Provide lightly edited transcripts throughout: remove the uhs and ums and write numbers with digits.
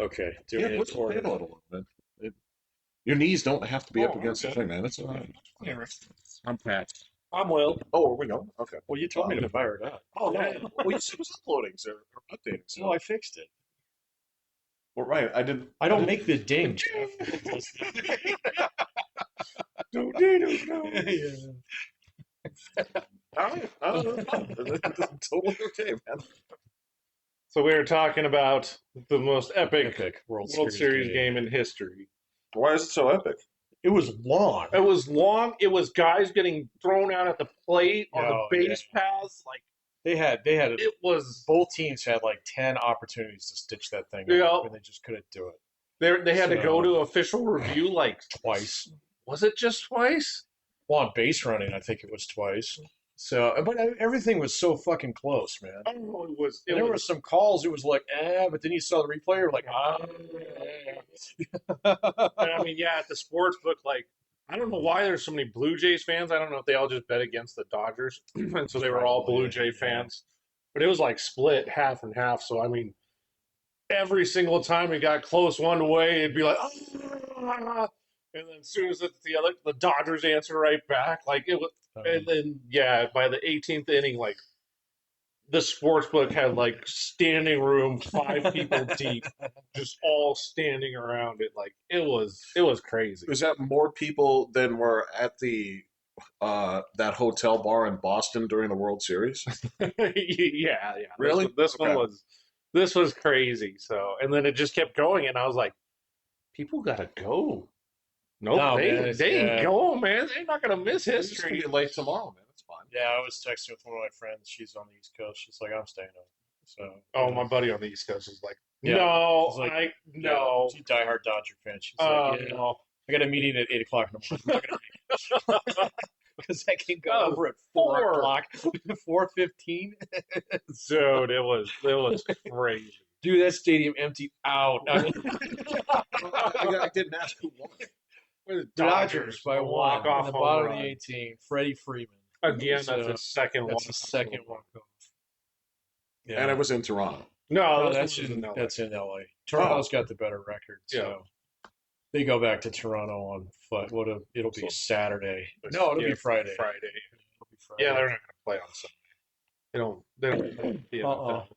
Okay, Yeah, doing it put some for pain a little bit. Your knees don't have to be up against the okay. thing, man. It's all right. I'm Pat. I'm Will. Oh, are we going? Okay. Well, you told me to fire it up. Oh, no. Yeah. Well, you said it was uploading, sir, or updating, so. Well, I fixed it. Well, right. I didn't. I don't didn't- make the ding, Jeff. It does Yeah. All right. I don't know. Totally okay, man. So we were talking about the most epic, Epic World Series game in history. Why is it so epic? It was long. It was long. It was guys getting thrown out at the plate on Oh, the base paths. Like They had it was. both teams had like 10 opportunities to stitch that thing Yeah. up, and they just couldn't do it. They had to go So- to official review like Twice. Was it just twice? Well, on base running, I think it was twice. So, but everything was so fucking close, man. Oh, it was. And there were some calls. It was like, but then you saw the replay. You're like, And I mean, yeah, at the sports book, like, I don't know why there's so many Blue Jays fans. I don't know if they all just bet against the Dodgers, and so they were all Blue Jay fans. But it was like split half and half. So I mean, every single time it got close one way, it'd be like, ah! And then as soon as it's the Dodgers answer right back, like it was. And then yeah, by the 18th inning, like the sports book had like standing room, 5 people deep, just all standing around it. Like it was crazy. Was that more people than were at the that hotel bar in Boston during the World Series? Yeah. Really? This Okay. this was crazy. So, and then it just kept going, and I was like, people gotta go. Nope, No, they man, ain't going, man. They're not gonna miss It's just gonna history. be late tomorrow, man. It's fine. Yeah, I was texting with one of my friends. She's on the East Coast. She's like, I'm staying up. So, Oh, my buddy on the East Coast is like, Yeah. no, He's like, no. She's a diehard Dodger fan. She's Oh, like, yeah, no. I got a meeting at 8 o'clock in the morning. I'm not gonna make it. Because that game got Oh, over at 4. 4 o'clock, 4:15. Dude, it was crazy. Dude, that stadium emptied out. I mean, I didn't ask who won. The Dodgers by one walk on off the home bottom of run. the 18. Freddie Freeman. Again, So, that's the second That's one. the second walk off. Yeah. And it was in Toronto. No, No, this that's was in LA. that's in LA. Toronto's got the better record, so they go back to Toronto on foot. It'll be Saturday. No, it'll be Friday. Friday. It'll be Friday. Yeah, they're not going to play on Sunday. They don't. The NFL.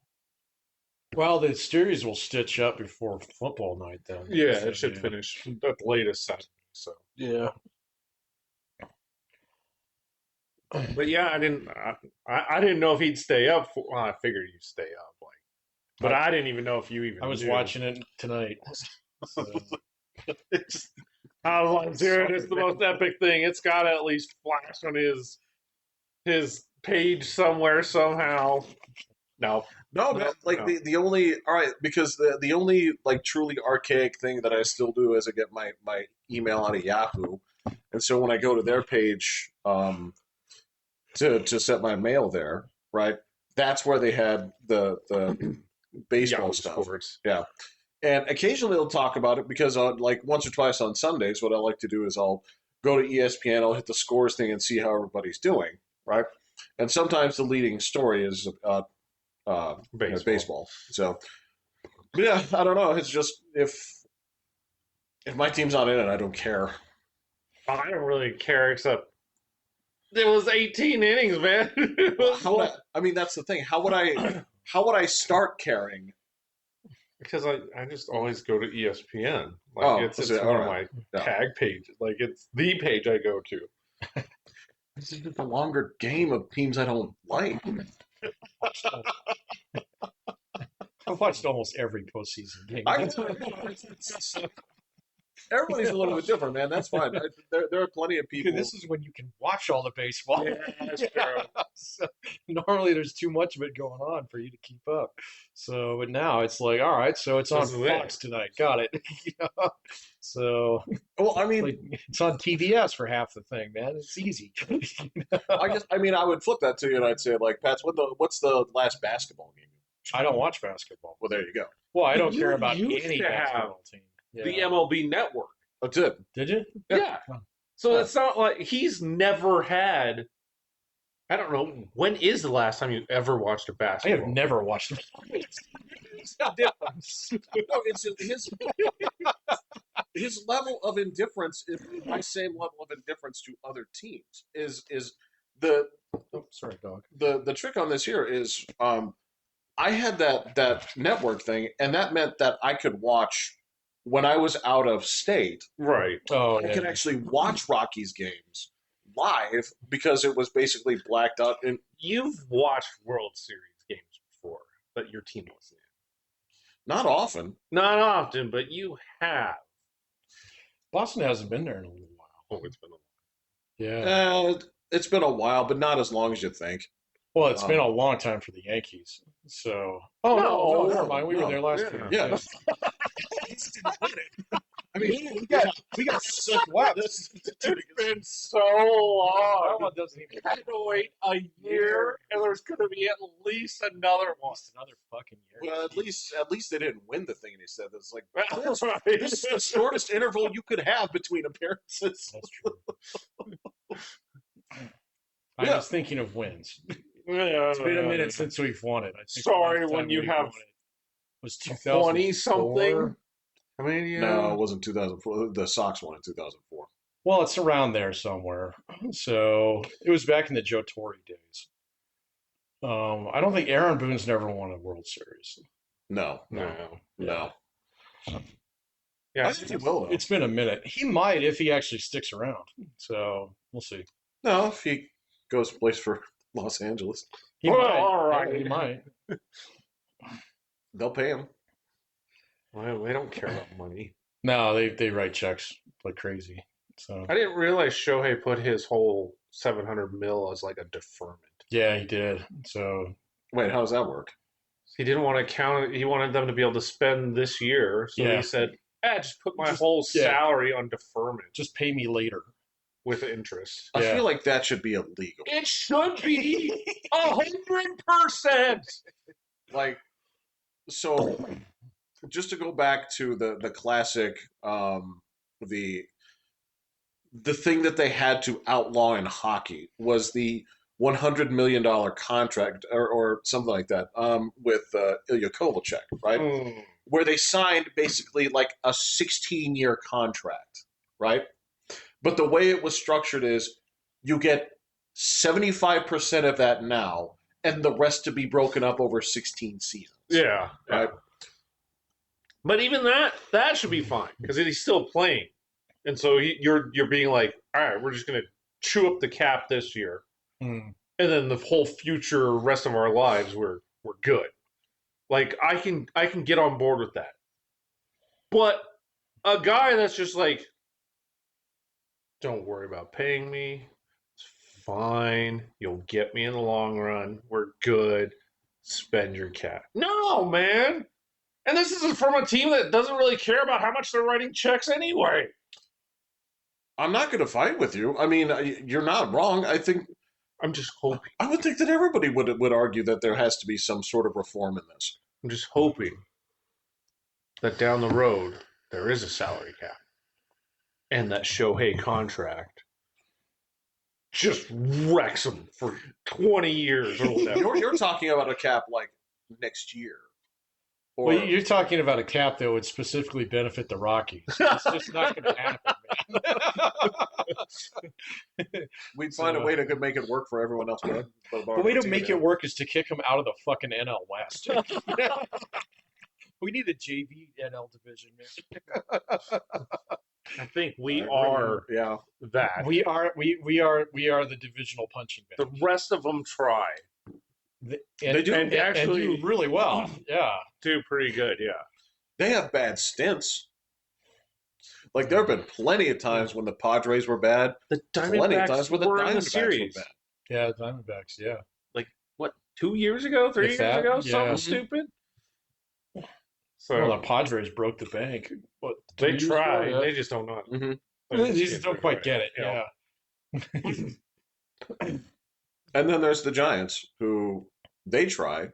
Well, the series will stitch up before football night then. Yeah, So, it should finish at the latest Saturday. So, Yeah. but yeah, I didn't know if he'd stay up. Well, I figured he'd stay up, but I didn't even know if you even. I was knew. watching it tonight. So, I was like, dude, it's the most epic thing. It's got to at least flash on his page somewhere somehow. No, Man. Like no. the only because the only like truly archaic thing that I still do is I get my email out of Yahoo, and so when I go to their page to set my mail there, right? That's where they had the baseball Yahoo stuff. Sports. Yeah. And occasionally they'll talk about it because like once or twice on Sundays, what I like to do is I'll go to ESPN, I'll hit the scores thing and see how everybody's doing, right? And sometimes the leading story is baseball. So, yeah, I don't know. It's just if my team's not in it, I don't care. I don't really care, except it was 18 innings, man. I mean, that's the thing. How would I start caring? Because I just always go to ESPN. Like it's one of my tag pages. Like it's the page I go to. This is just a longer game of teams I don't like. I've watched almost every postseason game. Everybody's a little bit different, man. That's fine. There are plenty of people. This is when you can watch all the baseball. Yeah, that's true. So, normally, there's too much of it going on for you to keep up. So, but now it's like, all right, so it's on This is Fox tonight. Got it. So, well, I mean, like, it's on TBS for half the thing, man. It's easy. I would flip that to you and I'd say, like, Pat, what's the last basketball game? I don't watch basketball. Well, there you go. Well, I don't You care about used any to have basketball team. The MLB Network. That's it. Did you? Yeah. So it's not like he's never had I don't know. When is the last time you ever watched a I basketball? have never watched them. No, it's his level of indifference is my same level of indifference to other teams. Is the Oh, sorry, dog. the trick on this here is I had that network thing, and that meant that I could watch when I was out of state. Right. Oh, I yeah. could actually watch Rockies games live because it was basically blacked out. And You've watched World Series games before, but your team wasn't in. not often. Not often, but you have. Boston hasn't been there in a little while. Oh, it's been a Yeah. It's been a while, but not as long as you think. Well, it's been a long time for the Yankees. So. Oh, no, never mind. We were there last year. Yeah. I mean, we got sucked. Wow, this It's been so long. That one doesn't even. I had to wait a year, and there's going to be at least another one. Another fucking year. Well, at least they didn't win the thing. And he said it's like That's right. this is the shortest interval you could have between appearances. That's true. I was thinking of wins. It's been a minute since we've won it. I think Sorry, the last when time you we have won it was 2004. 20-something. I mean, yeah. No, it wasn't 2004. The Sox won in 2004. Well, it's around there somewhere. So it was back in the Joe Torre days. I don't think Aaron Boone's never won a World Series. No. Yeah. I think he will. Though. It's been a minute. He might if he actually sticks around. So we'll see. No, if he goes plays for Los Angeles, He Well, might. all right. Yeah, he might. they'll pay him. Well, we don't care about money. No, they write checks like crazy. So I didn't realize Shohei put his whole $700 million as like a deferment. yeah, he did. So Wait, how does that work? He didn't want to count it. He wanted them to be able to spend this year. So Yeah. he said, just put my Just- whole yeah. salary on deferment just pay me later. with interest. I Yeah. feel like that should be illegal. It should be 100%. Like, so just to go back to the classic, the thing that they had to outlaw in hockey was the $100 million contract or something like that with Ilya Kovalchuk, right? Where they signed basically like a 16-year contract, right? But the way it was structured is you get 75% of that now and the rest to be broken up over 16 seasons. Yeah. Right? But even that should be fine because he's still playing. And so you're being like, all right, we're just going to chew up the cap this year. Mm. And then the whole future rest of our lives we're good. Like I can get on board with that. But a guy that's just like, don't worry about paying me. It's fine. You'll get me in the long run. We're good. Spend your cap. No, man. And this is from a team that doesn't really care about how much they're writing checks anyway. I'm not going to fight with you. I mean, you're not wrong. I think I'm just hoping. I would think that everybody would argue that there has to be some sort of reform in this. I'm just hoping that down the road there is a salary cap. And that Shohei contract just wrecks him for 20 years or whatever. You're talking about a cap like next year. Or, Well, you're talking about a cap that would specifically benefit the Rockies. It's just not going to happen, man. we'd find a way to make it work for everyone else. But The way to make it work is to kick him out of the fucking NL West. We need a JV NL division, man. I think we are that. We are the divisional punching bag. The rest of them try. They do, and actually do really well. Yeah, do pretty good. Yeah, they have bad stints. Like there have been plenty of times when the Padres were bad. The Diamondbacks were in the series. Were bad. Yeah, the Diamondbacks. Yeah, like what? 2 years ago, 3 years ago, something stupid. So well, the Padres broke the bank. What they try, they just don't know. Mm-hmm. They just don't quite get it. Yeah. And then there's the Giants, who they try.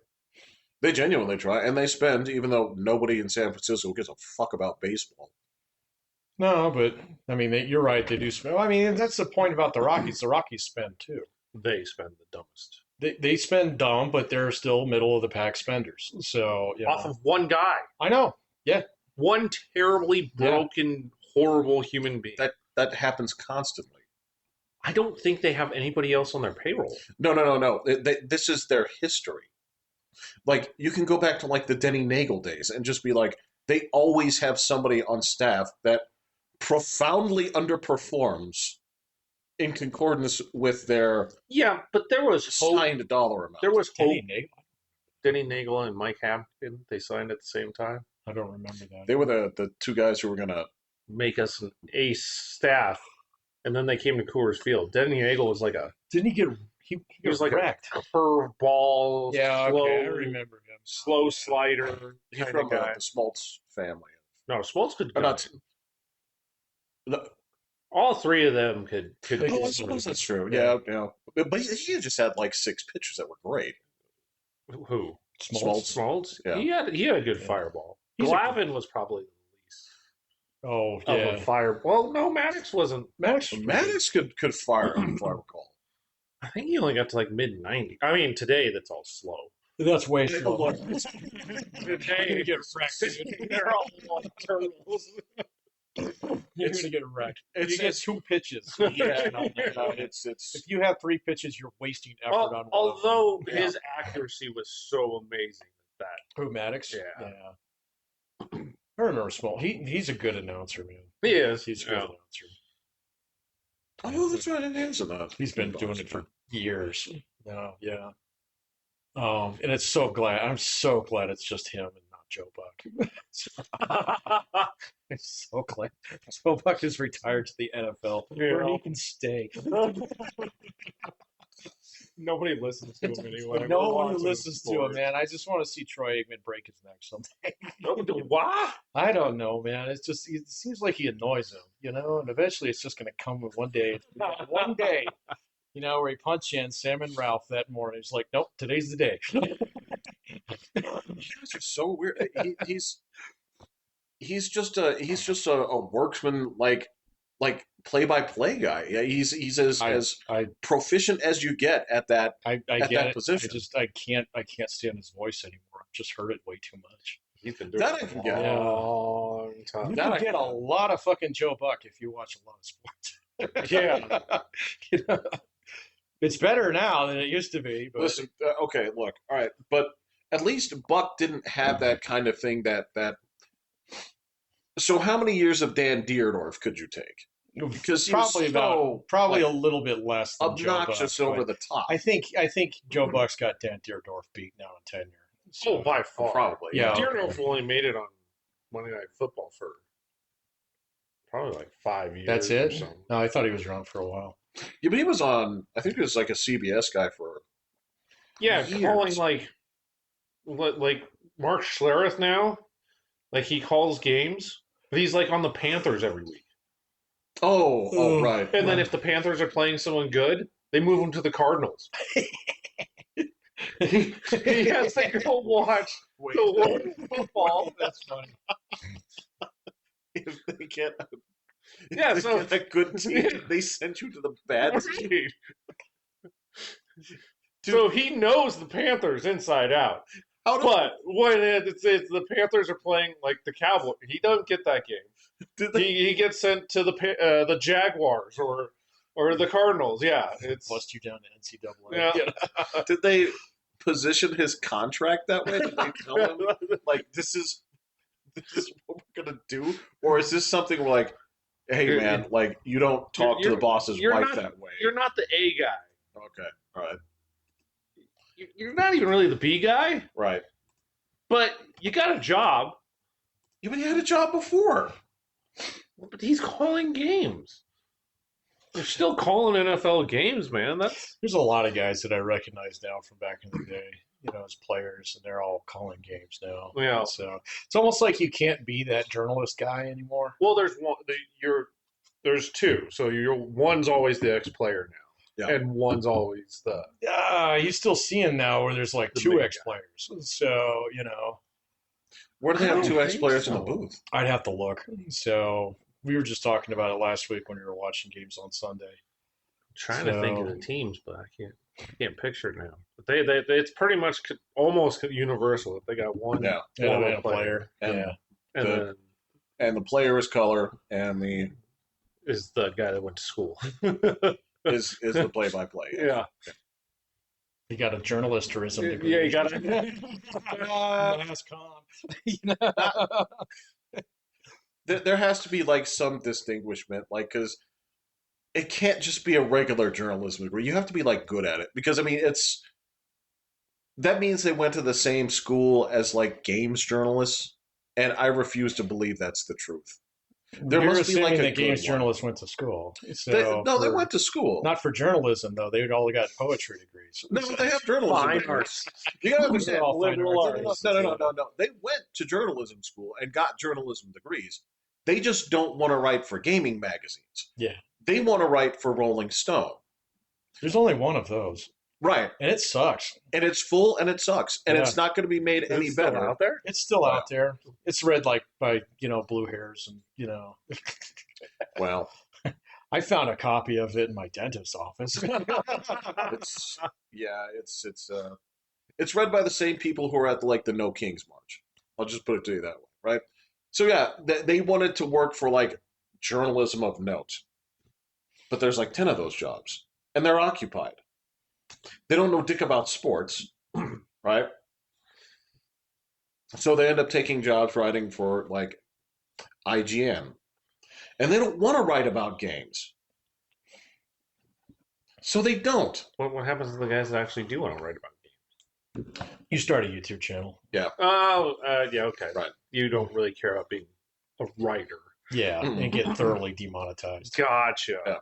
They genuinely try, and they spend, even though nobody in San Francisco gives a fuck about baseball. No, but I mean, you're right. They do spend. I mean, that's the point about the Rockies. The Rockies spend too. They spend the dumbest. They spend dumb, but they're still middle of the pack spenders. So Off of one guy. I know. Yeah. One terribly broken, horrible human being. That happens constantly. I don't think they have anybody else on their payroll. No. This is their history. Like, you can go back to like the Denny Nagel days and just be like, they always have somebody on staff that profoundly underperforms in concordance with their but there was hope. signed dollar amount. There was hope. Denny Nagel? Denny Nagel and Mike Hampton, they signed at the same time. I don't remember that. They were the two guys who were gonna Make us an ace staff, and then they came to Coors Field. Denny Nagel was like Didn't he get he was like wrecked? a curveball, Yeah, slow, okay, I remember him. slow slider he's kind from of guy. the Smoltz family. No, Smoltz could go. Not, All three of them could. I suppose that's true. Yeah. But he just had like 6 pitches that were great. Who? Smoltz. Smoltz. Yeah. He had a good fireball. Glavin was probably the least. Oh Of yeah. a fire. Well, no, Maddox wasn't. Maddox could fire, if I recall. I think he only got to like mid 90. I mean, today that's all slow. That's way slow. Today get wrecked. they're all like turtles. You're gonna get wrecked. You get 2 pitches. Yeah, no, it's If you have 3 pitches, you're wasting effort on one. Although of them. his accuracy was so amazing that Who, Maddox? Yeah. I remember Small. He's a good announcer, man. he is. He's a good announcer. oh, that's right. It is enough. He's been doing it for years. Yeah. And I'm so glad it's just him and not Joe Buck. I'm so glad Joe Buck is retired to the NFL where he can stay. Nobody listens to him anyway. No one listens to him, man. I just want to see Troy Aikman break his neck someday. Why? I don't know, man. It seems like he annoys him, and eventually it's just going to come with one day, where he punched in Sam and Ralph that morning. He's like, nope, today's the day. You guys are so weird. He's just a worksman, like play-by-play guy. Yeah, he's as proficient as you get at that position. I can't stand his voice anymore. I've just heard it way too much. He's been doing That it I can a get. long time. You can get a lot of fucking Joe Buck if you watch a lot of sports. Yeah. It's better now than it used to be. But Listen, okay, look, all right, but at least Buck didn't have that kind of thing that. So how many years of Dan Dierdorf could you take? Because he probably was a little bit less than obnoxious Joe Buck, over the top. I think Joe Buck's got Dan Dierdorf beat now in tenure. So, Oh, by far. Probably. Yeah. Dierdorf only made it on Monday Night Football for probably like 5 years. That's Or it. something. No, I thought he was around for a while. Yeah, but he was on. I think he was like a CBS guy for. Yeah, Years. calling like Mark Schlereth now. Like he calls games, but he's like on the Panthers every week. Oh, right. And then right. if the Panthers are playing someone good, they move him to the Cardinals. He has to go watch the one football. That's funny. if they get Yeah, so a good team, they send you to the bad team. So he knows the Panthers inside out. But when it's the Panthers are playing like the Cowboys, he doesn't get that game. He gets sent to the Jaguars or the Cardinals. Yeah, it's Bust you down to NCAA. Yeah. Did they position his contract that way? Did they tell him like this is what we're gonna do, or is this something where like, hey man, like you don't talk to the boss's wife that way? You're not the A guy. Okay, all right, You're not even really the B guy, right. but you got a job. Yeah, but he had a job before. But he's calling games. They're still calling NFL games, man. There's a lot of guys that I recognize now from back in the day, as players, and they're all calling games now. Yeah. So it's almost like you can't be that journalist guy anymore. Well, there's one. There's two. So one's always the ex-player now, Yeah. and one's always the. You still see him now where there's like The 2 big ex-players. So, Where do they I have don't 2 think ex-players in the so. booth? I'd have to look. So we were just talking about it last week when we were watching games on Sunday. Trying to think of the teams, but I can't picture it now. But they it's pretty much almost universal. They got one Yeah. former a player. And Yeah. and the- then And the player is color, and the is the guy that went to school. is the play-by-play. Yeah, He got a journalism degree. yeah, you got to. Mass comm. You know? There has to be like some distinguishment, like because it can't just be a regular journalism degree. You have to be like good at it because I mean that means they went to the same school as like games journalists, and I refuse to believe that's the truth. There You're must be assuming like a that games good one. journalists went to school. So They for- went to school. not for journalism though. They all got poetry degrees. No, they have journalism Fine degrees. arts. You gotta understand. All fine liberal arts. No. They went to journalism school and got journalism degrees. They just don't want to write for gaming magazines. Yeah. They want to write for Rolling Stone. There's only one of those, Right. and it sucks. And it's full and it sucks. And Yeah. it's not going to be made any It's still better. out there. It's still Wow. out there. It's read like by blue hairs, and Well, I found a copy of it in my dentist's office. it's it's read by the same people who are at the No Kings March. I'll just put it to you that way, right? So yeah, they wanted to work for like journalism of note, but there's like 10 of those jobs, and they're occupied. They don't know dick about sports, right? So they end up taking jobs writing for like IGN, and they don't want to write about games, so they don't. What happens to the guys that actually do want to write about games? You start a YouTube channel. Oh, yeah, okay. Right. You don't really care about being a writer. Yeah, and get thoroughly demonetized. Gotcha. Yeah.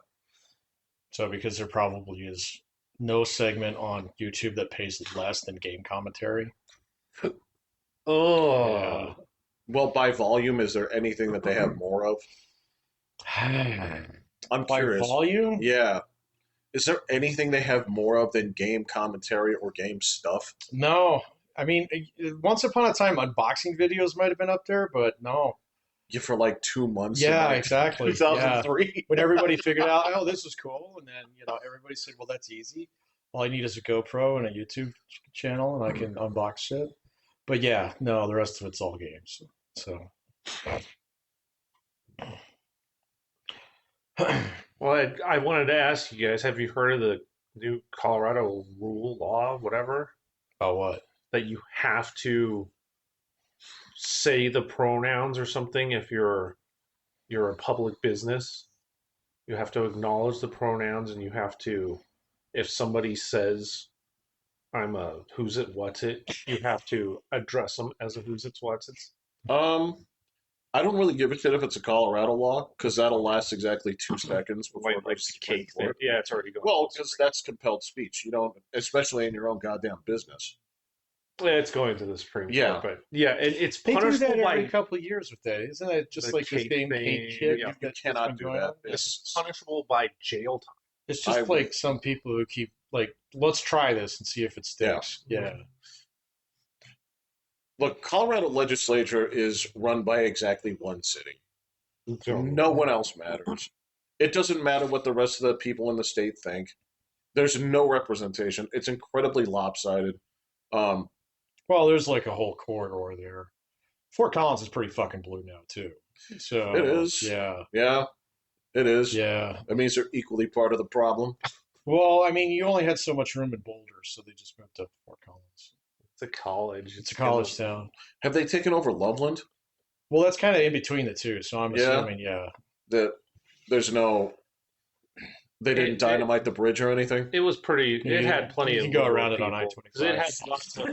So because there probably is no segment on YouTube that pays less than game commentary. Oh. Well, by volume, is there anything that they have more of? I'm By curious. volume? Yeah. Is there anything they have more of than game commentary or game stuff? No. I mean, once upon a time, unboxing videos might have been up there, but no. Yeah, for like 2 months. Yeah, in like exactly. 2003. When everybody figured out, oh, this is cool, and then everybody said, well, that's easy. All I need is a GoPro and a YouTube channel, and I can unbox shit. But yeah, no, the rest of it's all games. So. Well, I wanted to ask you guys, have you heard of the new Colorado rule, law, whatever, Oh, what? that you have to say the pronouns or something if you're a public business? You have to acknowledge the pronouns, and you have to, if somebody says, I'm a who's it, what's it, you have to address them as a who's it, what's it. I don't really give a shit if it's a Colorado law because that'll last exactly 2 seconds before it Like goes the to Supreme cake thing. Court. Yeah, it's already going. Well, to the because Supreme- that's compelled speech. You don't, especially in your own goddamn business. Yeah, it's going to the Supreme Yeah. Court, but yeah, it's They do punishable that every by couple of years with that. Isn't it just The like this cake same thing, cake shit? yeah. that's You cannot been do going that. on? It's punishable by jail time. It's just I like would- some people who keep like, let's try this and see if it sticks. Yeah. Look, Colorado legislature is run by exactly one city. No one else matters. It doesn't matter what the rest of the people in the state think. There's no representation. It's incredibly lopsided. Well, there's like a whole corridor there. Fort Collins is pretty fucking blue now too. So It is. Yeah. Yeah, it is. Yeah. That means they're equally part of the problem. Well, I mean, you only had so much room in Boulder, so they just moved to Fort Collins. It's a college. It's a college town. Have they taken over Loveland? Well, that's kind of in between the two, so I'm Yeah. assuming, yeah. That there's no. They didn't dynamite the bridge or anything. It was pretty. Yeah, It had plenty you of. can go liberal around it on people, 'cause It had I-25. lots of.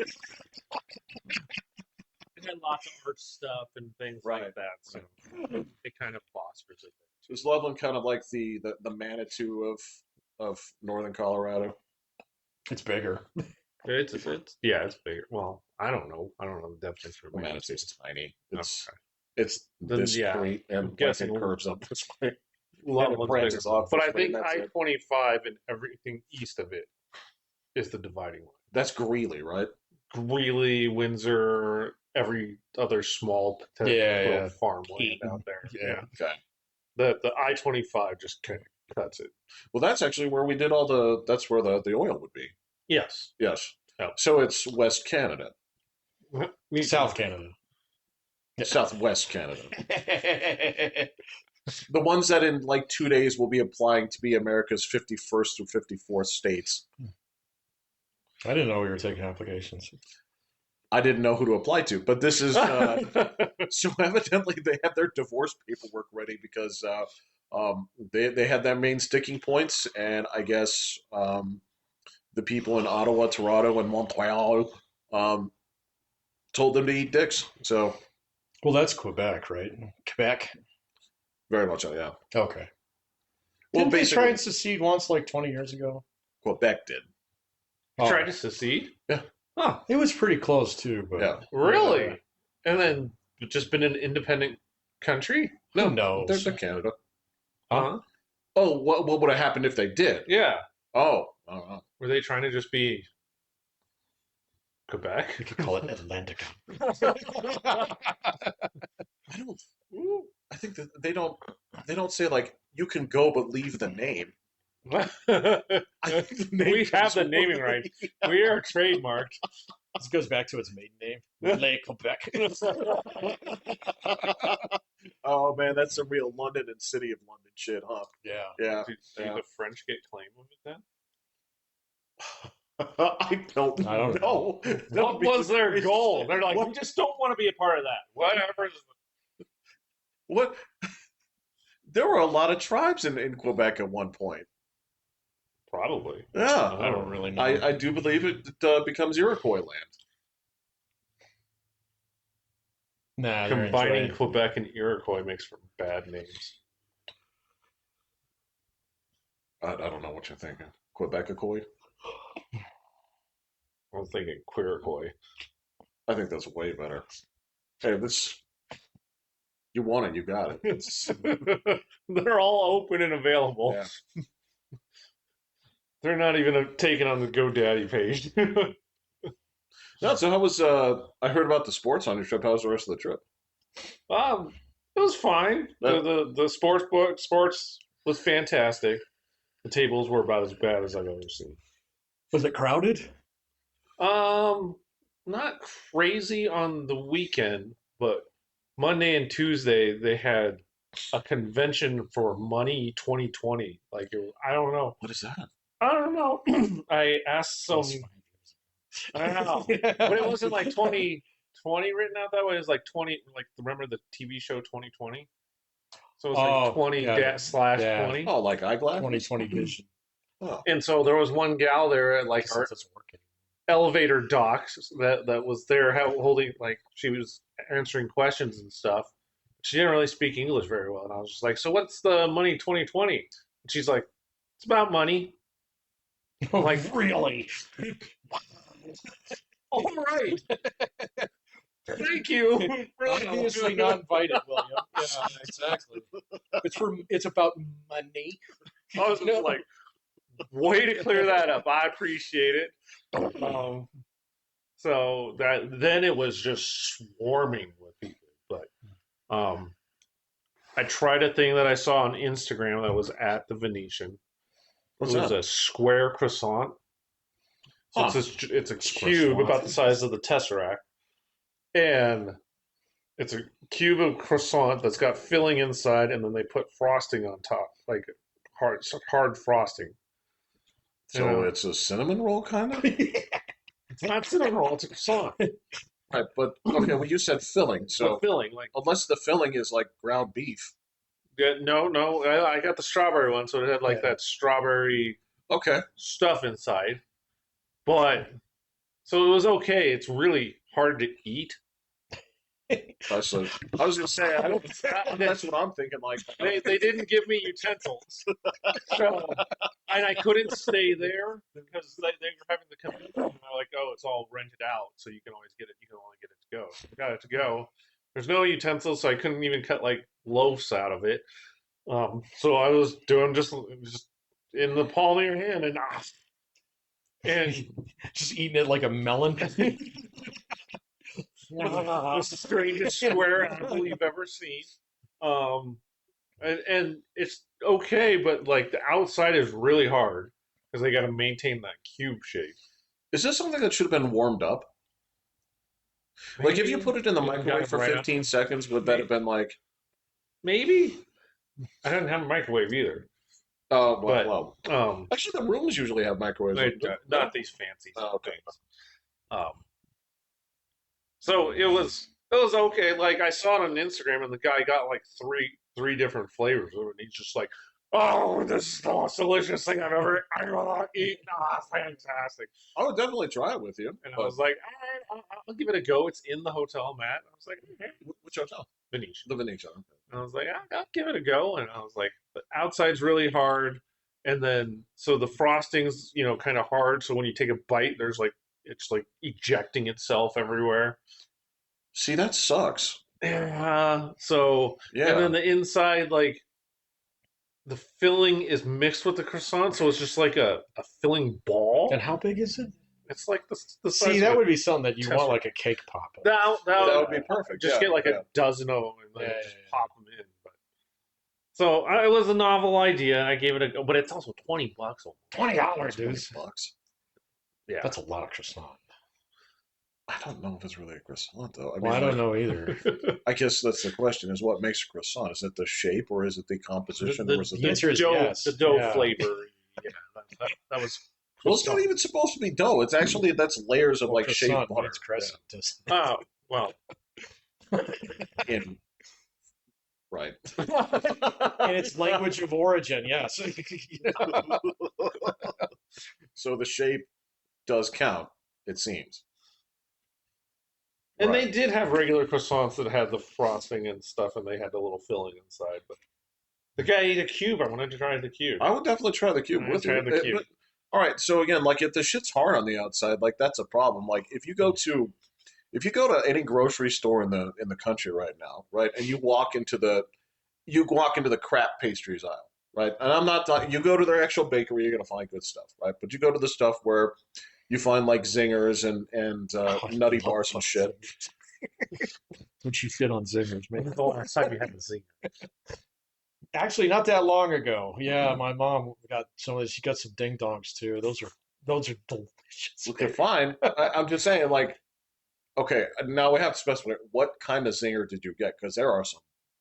It had lots of art stuff and things like Right. that, so it kind of fosters it. Is Loveland kind of like the Manitou of northern Colorado? It's bigger. It's it's bigger. Well, I don't know. I don't know the definition of Well, Manatee. Manitou's tiny. It's Okay. it's Then, yeah, discrete and guessing it curves up this way. Loveland's branches bigger. off But this I way, think and that's it. I-25 and everything east of it is the dividing line. That's Greeley, right? Greeley, Windsor, every other small Yeah, little yeah. farmland Keaton. out there. Yeah. Okay. The I-25 just kind of cuts it. Well, that's actually where we did all the. That's where the oil would be. Yes. Yes. Oh. So it's West Canada, South Canada. Southwest Canada. The ones that in like 2 days will be applying to be America's 51st through 54th states. I didn't know we were taking applications. I didn't know who to apply to, but this is so evidently they have their divorce paperwork ready because they had their main sticking points, and I guess the people in Ottawa, Toronto, and Montreal told them to eat dicks. So Well, that's Quebec, right? Quebec. very much, yeah. Okay. Well, Didn't they basically, try and secede once, like 20 years ago? Quebec did. Tried to secede. Yeah. Huh. It was pretty close too, but Yeah. Really? And then just been an independent country? who No, knows? they're Canada. Huh? Oh, what would have happened if they did? Yeah. Oh, I don't know. Were they trying to just be Quebec? We could call it Atlantica. I don't. I think that they don't. They don't say like you can go but leave the name. I think the name We have comes the with- naming rights. We are trademarked. This goes back to its maiden name, Le Quebec. Oh man, that's some real London and City of London shit, huh? Yeah. Yeah. Did Yeah. the French get claim of it then? I don't know. That What would be was the their craziest goal? shit. They're like, What- we just don't want to be a part of that. Whatever. What? There were a lot of tribes in Quebec at one point. Probably. Yeah, I don't really know. I do believe it becomes Iroquois land. Nah, they're Combining enjoying- Quebec and Iroquois makes for bad names. I don't know what you're thinking. Quebecois? I was thinking Queerquois. I think that's way better. Hey, this. You want it, you got it. They're all open and available. Yeah. They're not even taken on the GoDaddy page. No, so how was I heard about the sports on your trip. How was the rest of the trip? It was fine. The sports was fantastic. The tables were about as bad as I've ever seen. Was it crowded? Not crazy on the weekend, but Monday and Tuesday they had a convention for money 2020. Like I don't know. What is that? I don't know. I asked some. I don't know, but it wasn't like 2020 written out that way. It was like 20. Like remember the TV show 2020? So it was like 20 slash 20. Oh, like eyeglass? 2020 vision. Oh. And so there was one gal there at like our Since it's working. elevator docks that was there holding, like, she was answering questions and stuff. She didn't really speak English very well, and I was just like, so what's the money 2020? And she's like, it's about money. Oh, Like, really? all right. Thank you. Obviously not invited, William. Yeah, exactly. It's about money. I was just like, way to clear that up. I appreciate it. So then it was just swarming with people. But I tried a thing that I saw on Instagram that was at the Venetian. What's It was that? a square croissant. So Huh. it's a cube about the size of the Tesseract. And it's a cube of croissant that's got filling inside, and then they put frosting on top, like hard frosting. So it's a cinnamon roll, kind of? It's not cinnamon roll, it's a croissant. Right, but okay, well, you said filling, so So filling, like, unless the filling is like ground beef. yeah, no, I got the strawberry one, so it had like that strawberry Okay. stuff inside. But so it was okay. It's really hard to eat. I was gonna say I don't. That's what I'm thinking. Like They didn't give me utensils, so, and I couldn't stay there because they were having the convention. And they're like, oh, it's all rented out, so you can always get it. You can only get it to go. So I got it to go. There's no utensils, so I couldn't even cut like loaves out of it. So I was doing just in the palm of your hand, and Just eating it like a melon. the strangest square apple you've ever seen. and it's okay, but like the outside is really hard because they got to maintain that cube shape. Is this something that should have been warmed up? Like, if you Maybe put it in the you got microwave it for right 15 seconds, would that have been like, maybe I didn't have a microwave either, oh, but actually, the rooms usually have microwaves. not these fancy Oh, okay. things. Um, so it was okay. Like I saw it on Instagram, and the guy got like three different flavors of it. And he's just like, "Oh, this is the most delicious thing I've ever eaten. Ah, fantastic!" I would definitely try it with you. And I But was like, "All right, I'll give it a go." It's in the hotel, Matt. I was like, okay. which hotel? Venetian. The Venetian. And I was like, I'll give it a go. And I was like, the outside's really hard. And then, so the frosting's, kind of hard. So when you take a bite, it's like ejecting itself everywhere. See, that sucks. Yeah. So, Yeah. and then the inside, like, the filling is mixed with the croissant. So it's just like a filling ball. And how big is it? It's like the size See, of that a would be something that you test want run. like a cake pop. That would be perfect. Just Yeah, get like yeah. a dozen of them and then Yeah, just yeah. pop them in. But so it was a novel idea. I gave it a go, but it's also $20. $20, dude. $20. Yeah, That's a lot of croissant. I don't know if it's really a croissant, though. I mean, Well, I don't know either. I guess that's the question: is what makes a croissant? Is it the shape, or is it the composition, or is it the answer is dough, yes. the dough Yeah. flavor. Yeah, that was. Well, it's not even supposed to be dough. It's actually that's layers of Well, like shaved croissant butter. means crescent. doesn't Oh well, In right. it? In its language of origin, yes. So the shape does count, it seems. and Right. they did have regular croissants that had the frosting and stuff, and they had the little filling inside. But the guy ate a cube. I wanted to try the cube. I would definitely try the cube I with you. tried the cube. But, all right, so again, like if the shit's hard on the outside, like that's a problem. Like if you go to any grocery store in the country right now, right, and you walk into the crap pastries aisle, right, and I'm not talking. You go to their actual bakery, you're gonna find good stuff, right, but you go to the stuff where you find like zingers and nutty bars and shit. Don't you shit on zingers, When man? was the last time you had a zinger? Actually, not that long ago. Yeah, my mom got some of this. She got some ding dongs too. Those are delicious. They're fine. I'm just saying, like, okay, now we have to specify what kind of zinger did you get, because there are some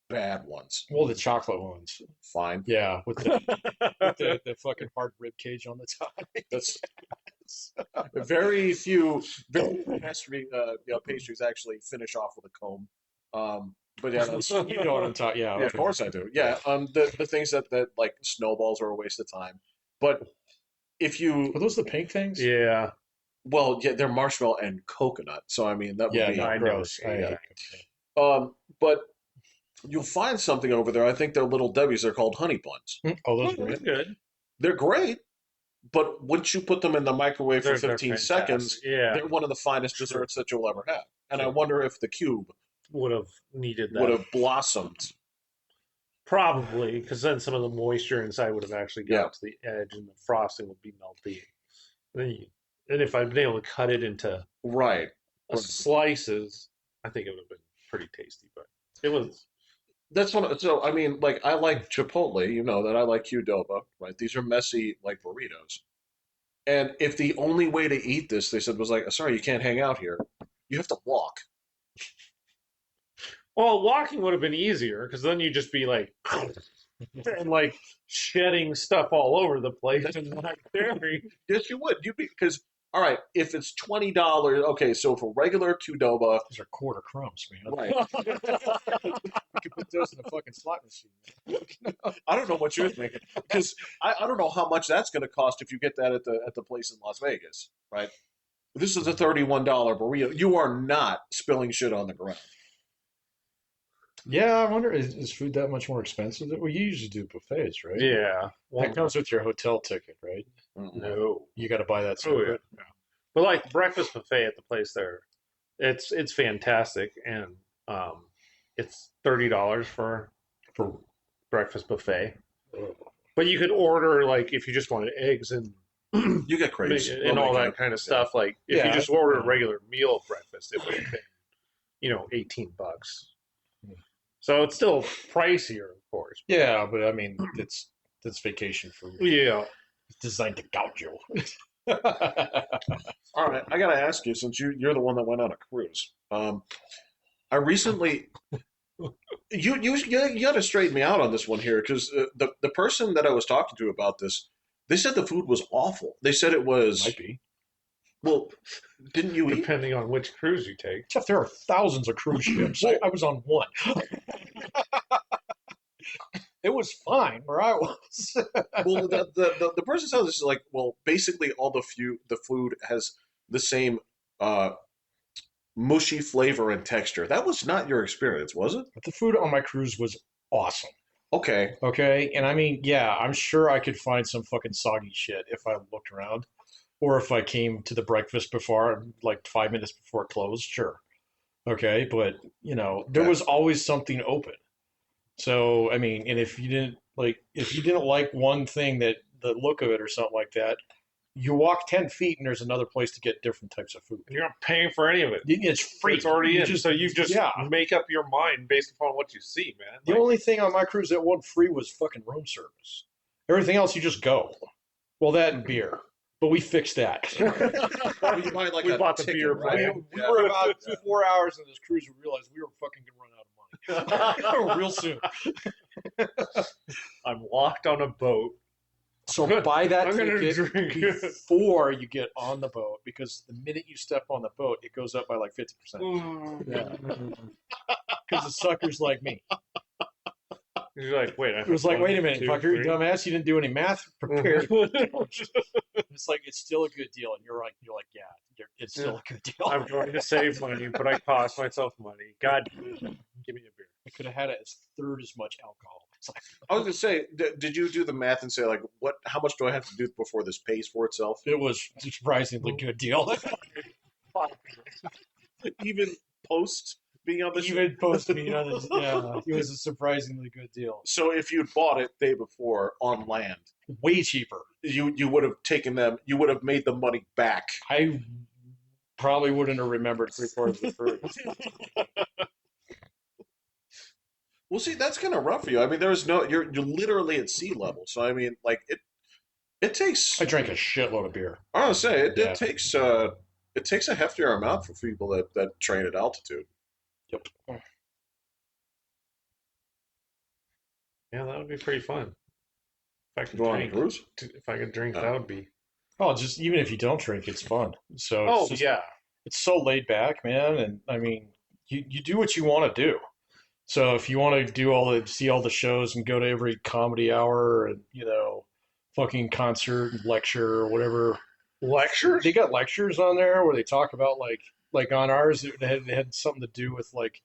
bad ones. Well, the chocolate ones. Fine. Yeah, with the fucking hard rib cage on the top. That's very few pastries actually finish off with a comb. But yeah, that's, You know what I'm talking. Yeah, of course I do. Yeah, the things that like snowballs are a waste of time. But if you Are those the pink things? Yeah. well, yeah, they're marshmallow and coconut. So I mean that would Yeah, be no, I know. gross. I Yeah. hate them. But you'll find something over there. I think they're Little Debbie's. They're called honey buns. Oh, those are That's great. good. They're great, but once you put them in the microwave for They're 15 fantastic. seconds, Yeah. they're one of the finest True. desserts that you'll ever have. And I True. wonder if the cube Would have needed that. would have blossomed. Probably, because then some of the moisture inside would have actually got Yeah. to the edge and the frosting would be melty. And if I'd been able to cut it into Right. slices, I think it would have been pretty tasty. But it was. That's one. So I mean, like I like Chipotle. You know that I like Qdoba. Right. These are messy like burritos. And if the only way to eat this, they said, was like, sorry, you can't hang out here. You have to walk. Well, walking would have been easier because then you'd just be like, and like shedding stuff all over the place and not caring. Yes, you would. You'd be because all right, if it's $20, okay, so for regular Qdoba, Those are quarter crumbs, man. right. You could put those in a fucking slot machine. I don't know what you're thinking because I don't know how much that's going to cost if you get that at the place in Las Vegas, right? This is a $31 burrito. You are not spilling shit on the ground. Yeah, I wonder, is food that much more expensive? Well, you usually do buffets, right? Yeah. That comes with your hotel ticket, right? No. You got to buy that Oh yeah. separate. But like the breakfast buffet at the place there, it's fantastic, and it's $30 for breakfast buffet. But you could order like if you just wanted eggs and You get crazy and all that kind of stuff. Like if Yeah. you just order a regular meal breakfast, it would have been $18. So it's still pricier, of course. $2. Yeah, but I mean, that's vacation food. Yeah. It's designed to gouge you. All right, I got to ask you, since you're the one that went on a cruise. I recently you got to straighten me out on this one here because the person that I was talking to about this, they said the food was awful. They said it was Might be. well. Didn't you eat? Depending on which cruise you take. Jeff, there are thousands of cruise ships. Well- I was on one. It was fine where I was. Well, the person said this is like, well, basically all the food has the same mushy flavor and texture. That was not your experience, was it? But the food on my cruise was awesome. Okay. Okay. And I mean, yeah, I'm sure I could find some fucking soggy shit if I looked around. Or if I came to the breakfast before, like 5 minutes before it closed, sure. Okay. But, there Okay. was always something open. So, I mean, and if you didn't like one thing that the look of it or something like that, you walk 10 feet and there's another place to get different types of food. And you're not paying for any of it. It's free. It's already You in. So you just yeah. make up your mind based upon what you see, man. The only thing on my cruise that wasn't free was fucking room service. Everything else, you just go. Well, that and beer. But we fixed that. You might like We a bought the ticket, beer, right? We were about 4 hours into this cruise. We realized we were fucking going to run out of money real soon. I'm locked on a boat. So buy that I'm gonna ticket drink. before you get on the boat because the minute you step on the boat, it goes up by like 50%. Yeah. Because the suckers like me. You're like, wait. It was like, wait a minute, fucker, you dumbass, you didn't do any math prepared. It's like it's still a good deal, and you're like, yeah, it's still a good deal. I'm going to save money, but I cost myself money. God, give me a beer. I could have had it as third as much alcohol. It's like, I was gonna say, did you do the math and say like, what? How much do I have to do before this pays for itself? it was a surprisingly good deal. Even post being on the show. Even post me on this, yeah, it was a surprisingly good deal. So if you'd bought it day before on land, Way cheaper. you would have taken them. You would have made the money back. I probably wouldn't have remembered 3/4 of the fruit. Well, see, that's kind of rough for you. I mean, there's no. You're literally at sea level. So I mean, like it takes. I drank a shitload of beer. I want to say Yeah. it takes a heftier amount for people that train at altitude. Yep. Yeah, that would be pretty fun. If I could Go on a drink, cruise. if I could drink, Oh. that would be. Oh, just even if you don't drink, it's fun. So Oh it's just, yeah, it's so laid back, man. And I mean, you do what you want to do. So if you want to see all the shows and go to every comedy hour and fucking concert and lecture or whatever, lectures. they got lectures on there where they talk about like on ours it had something to do with like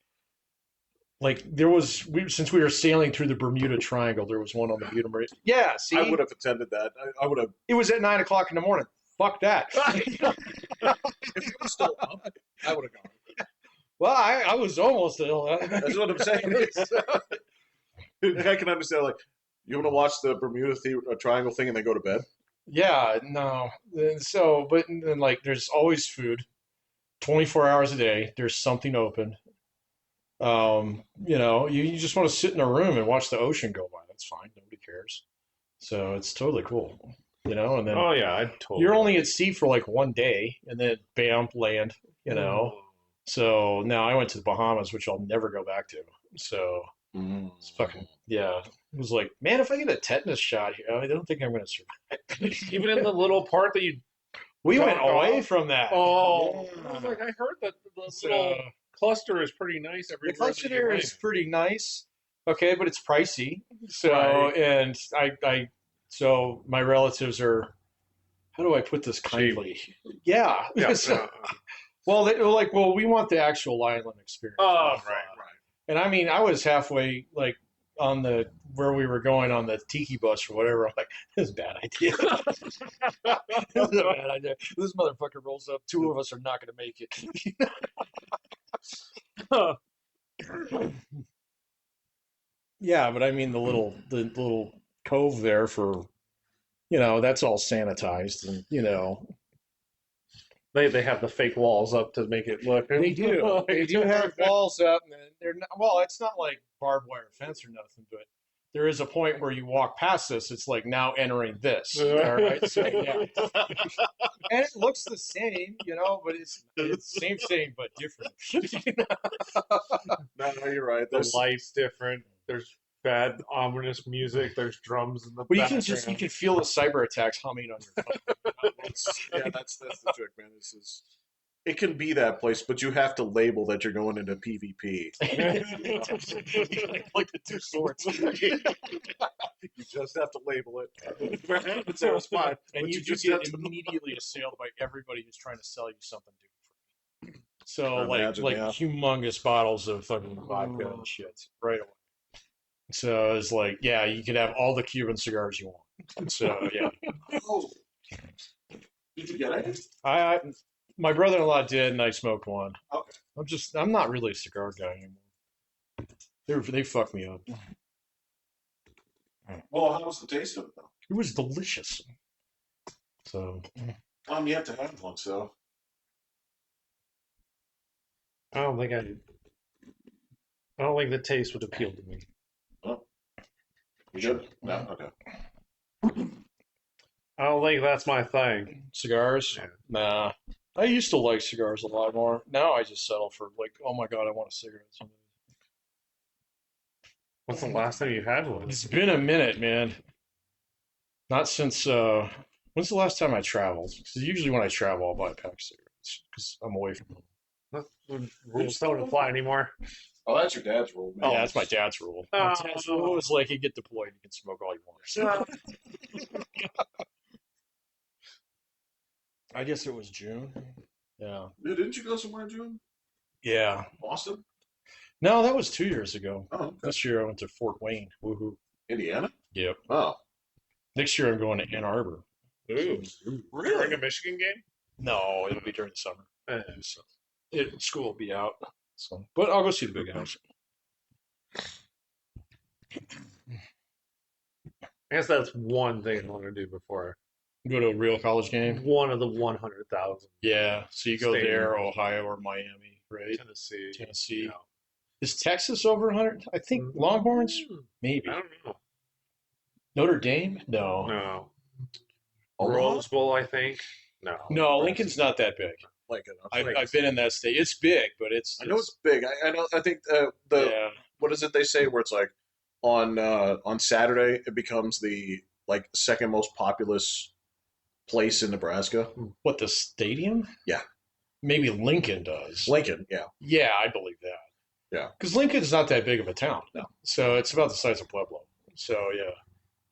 there was since we were sailing through the Bermuda Triangle, there was one on the Bermuda. Yeah, see, I would have attended that. I would have. it was at 9 o'clock in the morning. Fuck that. If it was still up, I would have gone. Well, I was almost ill. That's what I'm saying. I can understand. Like, you want to watch the Bermuda Triangle thing and then go to bed? Yeah, no. And so, but then like, there's always food, 24 hours a day. There's something open. You just want to sit in a room and watch the ocean go by. That's fine. Nobody cares. So it's totally cool. And then Oh yeah, I totally. you're only at sea for like one day, and then bam, land. So now I went to the Bahamas, which I'll never go back to. So it's fucking yeah. It was like, man, if I get a tetanus shot here, I don't think I'm going to survive. Even in the little part that you. We went Dropped away off? from that. Oh, Yeah. I was like, I heard that the So, little cluster is pretty nice the everywhere. cluster that you there land. is pretty nice. Okay, but it's pricey. So Right. and so my relatives are. How do I put this kindly? Yeah. Yeah. So- yeah. well, they were like, well, we want the actual island experience. Oh, right. And I mean, I was halfway like on where we were going on the tiki bus or whatever. I'm like, this is a bad idea. This is a bad idea. This motherfucker rolls up. Two of us are not going to make it. Yeah, but I mean the little cove there for, that's all sanitized and They have the fake walls up to make it look. They do. They do have walls up, and they're not, well. It's not like barbed wire fence or nothing, but there is a point where you walk past this. It's like now entering this. All right. So yeah, and it looks the same, but it's same but different. No, you're right. The light's different. There's bad, ominous music. There's drums in the But background. you can feel the cyber attacks humming on your phone. That's the trick, man. It can be that place, but you have to label that you're going into PvP. Like the two swords. You just have to label it. What happens there is fine. And But you just get have to immediately assailed by everybody who's trying to sell you something different. So I like imagine, yeah. humongous bottles of fucking vodka and shit right away. So it's like, yeah, you could have all the Cuban cigars you want. So yeah, Oh. Did you get it? I my brother-in-law did, and I smoked one. Okay. I'm not really a cigar guy anymore. They fucked me up. Well, how was the taste of it, though? It was delicious. So You have to have one, so. I don't think the taste would appeal to me. Oh. You good? No? Okay. I don't think that's my thing. cigars, Yeah. nah. I used to like cigars a lot more. Now I just settle for like, oh my god, I want a cigarette. What's the last time you had one? It's been a minute, man. Not since when's the last time I traveled? 'Cause usually when I travel, I'll buy a pack of cigarettes because I'm away from home. Rules don't apply anymore. Oh, that's your dad's rule, man. Yeah, that's my dad's rule. My dad's rule is like you get deployed, you can smoke all you want. I guess it was June. Yeah. Didn't you go somewhere in June? Yeah. Boston? No, that was 2 years ago. Oh, okay. This year I went to Fort Wayne. Woohoo. Indiana? Yep. Oh. Next year I'm going to Ann Arbor. Ooh. During a Michigan game? No, it'll be during the summer. Eh. So school will be out. So, but I'll go see the big house. I guess that's one thing I want to do before Go to a real college game. one of the 100,000. Yeah. So you go Stadium. there, Ohio or Miami, right? Tennessee. Tennessee. Yeah. Is Texas over 100? I think Longhorns, maybe. I don't know. Notre Dame? No. No. Omaha? Rose Bowl, I think. No. No, Lincoln's not that big. Like I've been in that state. It's big, but I know it's big. I know. I think yeah. what is it they say where it's like on Saturday it becomes the like second most populous place in Nebraska. What, the stadium? Yeah. Maybe Lincoln does. Lincoln, yeah. Yeah, I believe that. Yeah. Because Lincoln's not that big of a town. No. So it's about the size of Pueblo. So yeah,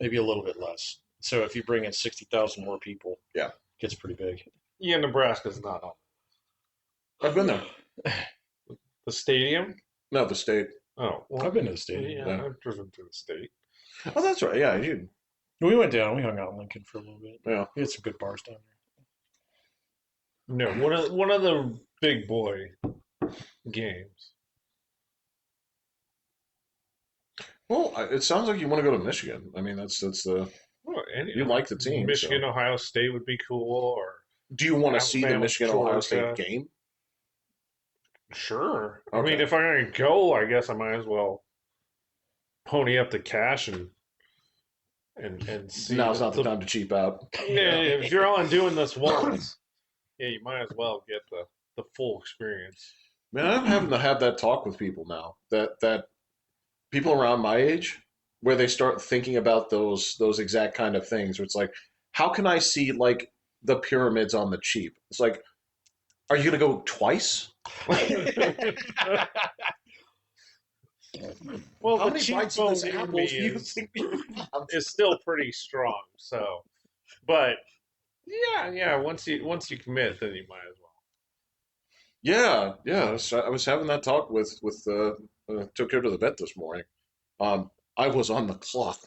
maybe a little bit less. So if you bring in 60,000 more people, yeah, it gets pretty big. Yeah, Nebraska's not on. I've been there. The stadium? No, the state. Oh, well, I've been to the stadium. Yeah, I've driven to the state. Oh, that's right. Yeah, you. We went down. We hung out in Lincoln for a little bit. Yeah. We had some good bars down there. No, one of the big boy games. Well, it sounds like you want to go to Michigan. I mean, that's the. Well, You like the team. Michigan, so. Ohio State would be cool. Or Do you want to see the Alabama, Michigan Ohio Georgia. State game? Sure. I Okay. mean, if I'm going to go, I guess I might as well pony up the cash and see. Now's not the time to cheap out. Yeah, if you're only doing this once, yeah, you might as well get the full experience. Man, I'm having to have that talk with people now. That people around my age, where they start thinking about those exact kind of things. Where it's like, how can I see like the pyramids on the cheap? It's like, are you gonna go twice? Well, How the many cheap bites of bone this apple envy do you is, think? is still pretty strong. So, but yeah. Once you commit, then you might as well. Yeah. So I was having that talk with took her to the vet this morning. I was on the clock.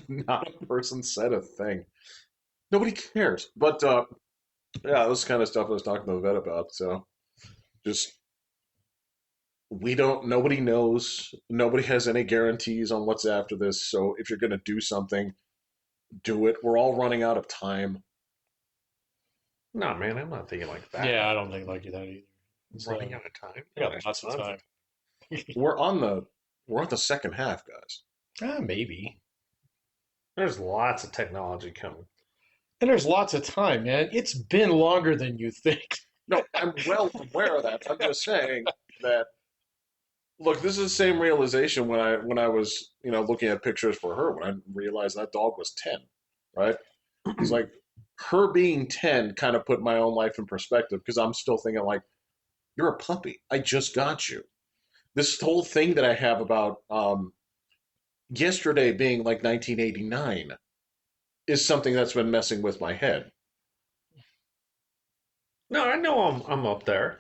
Not a person said a thing. Nobody cares. But yeah, this kind of stuff I was talking to the vet about. So just nobody knows. Nobody has any guarantees on what's after this. So if you're gonna do something, do it. We're all running out of time. No, man, I'm not thinking like that. Yeah, I don't think like that either. Running out of time. We got lots of time. We're on the We're at the second half, guys. Maybe. There's lots of technology coming. And there's lots of time, man. It's been longer than you think. No, I'm well aware of that. I'm just saying that. Look, this is the same realization when I was looking at pictures for her when I realized that dog was 10, right? It's like her being 10 kind of put my own life in perspective because I'm still thinking like you're a puppy. I just got you. This whole thing that I have about yesterday being like 1989 is something that's been messing with my head. No, I know I'm up there.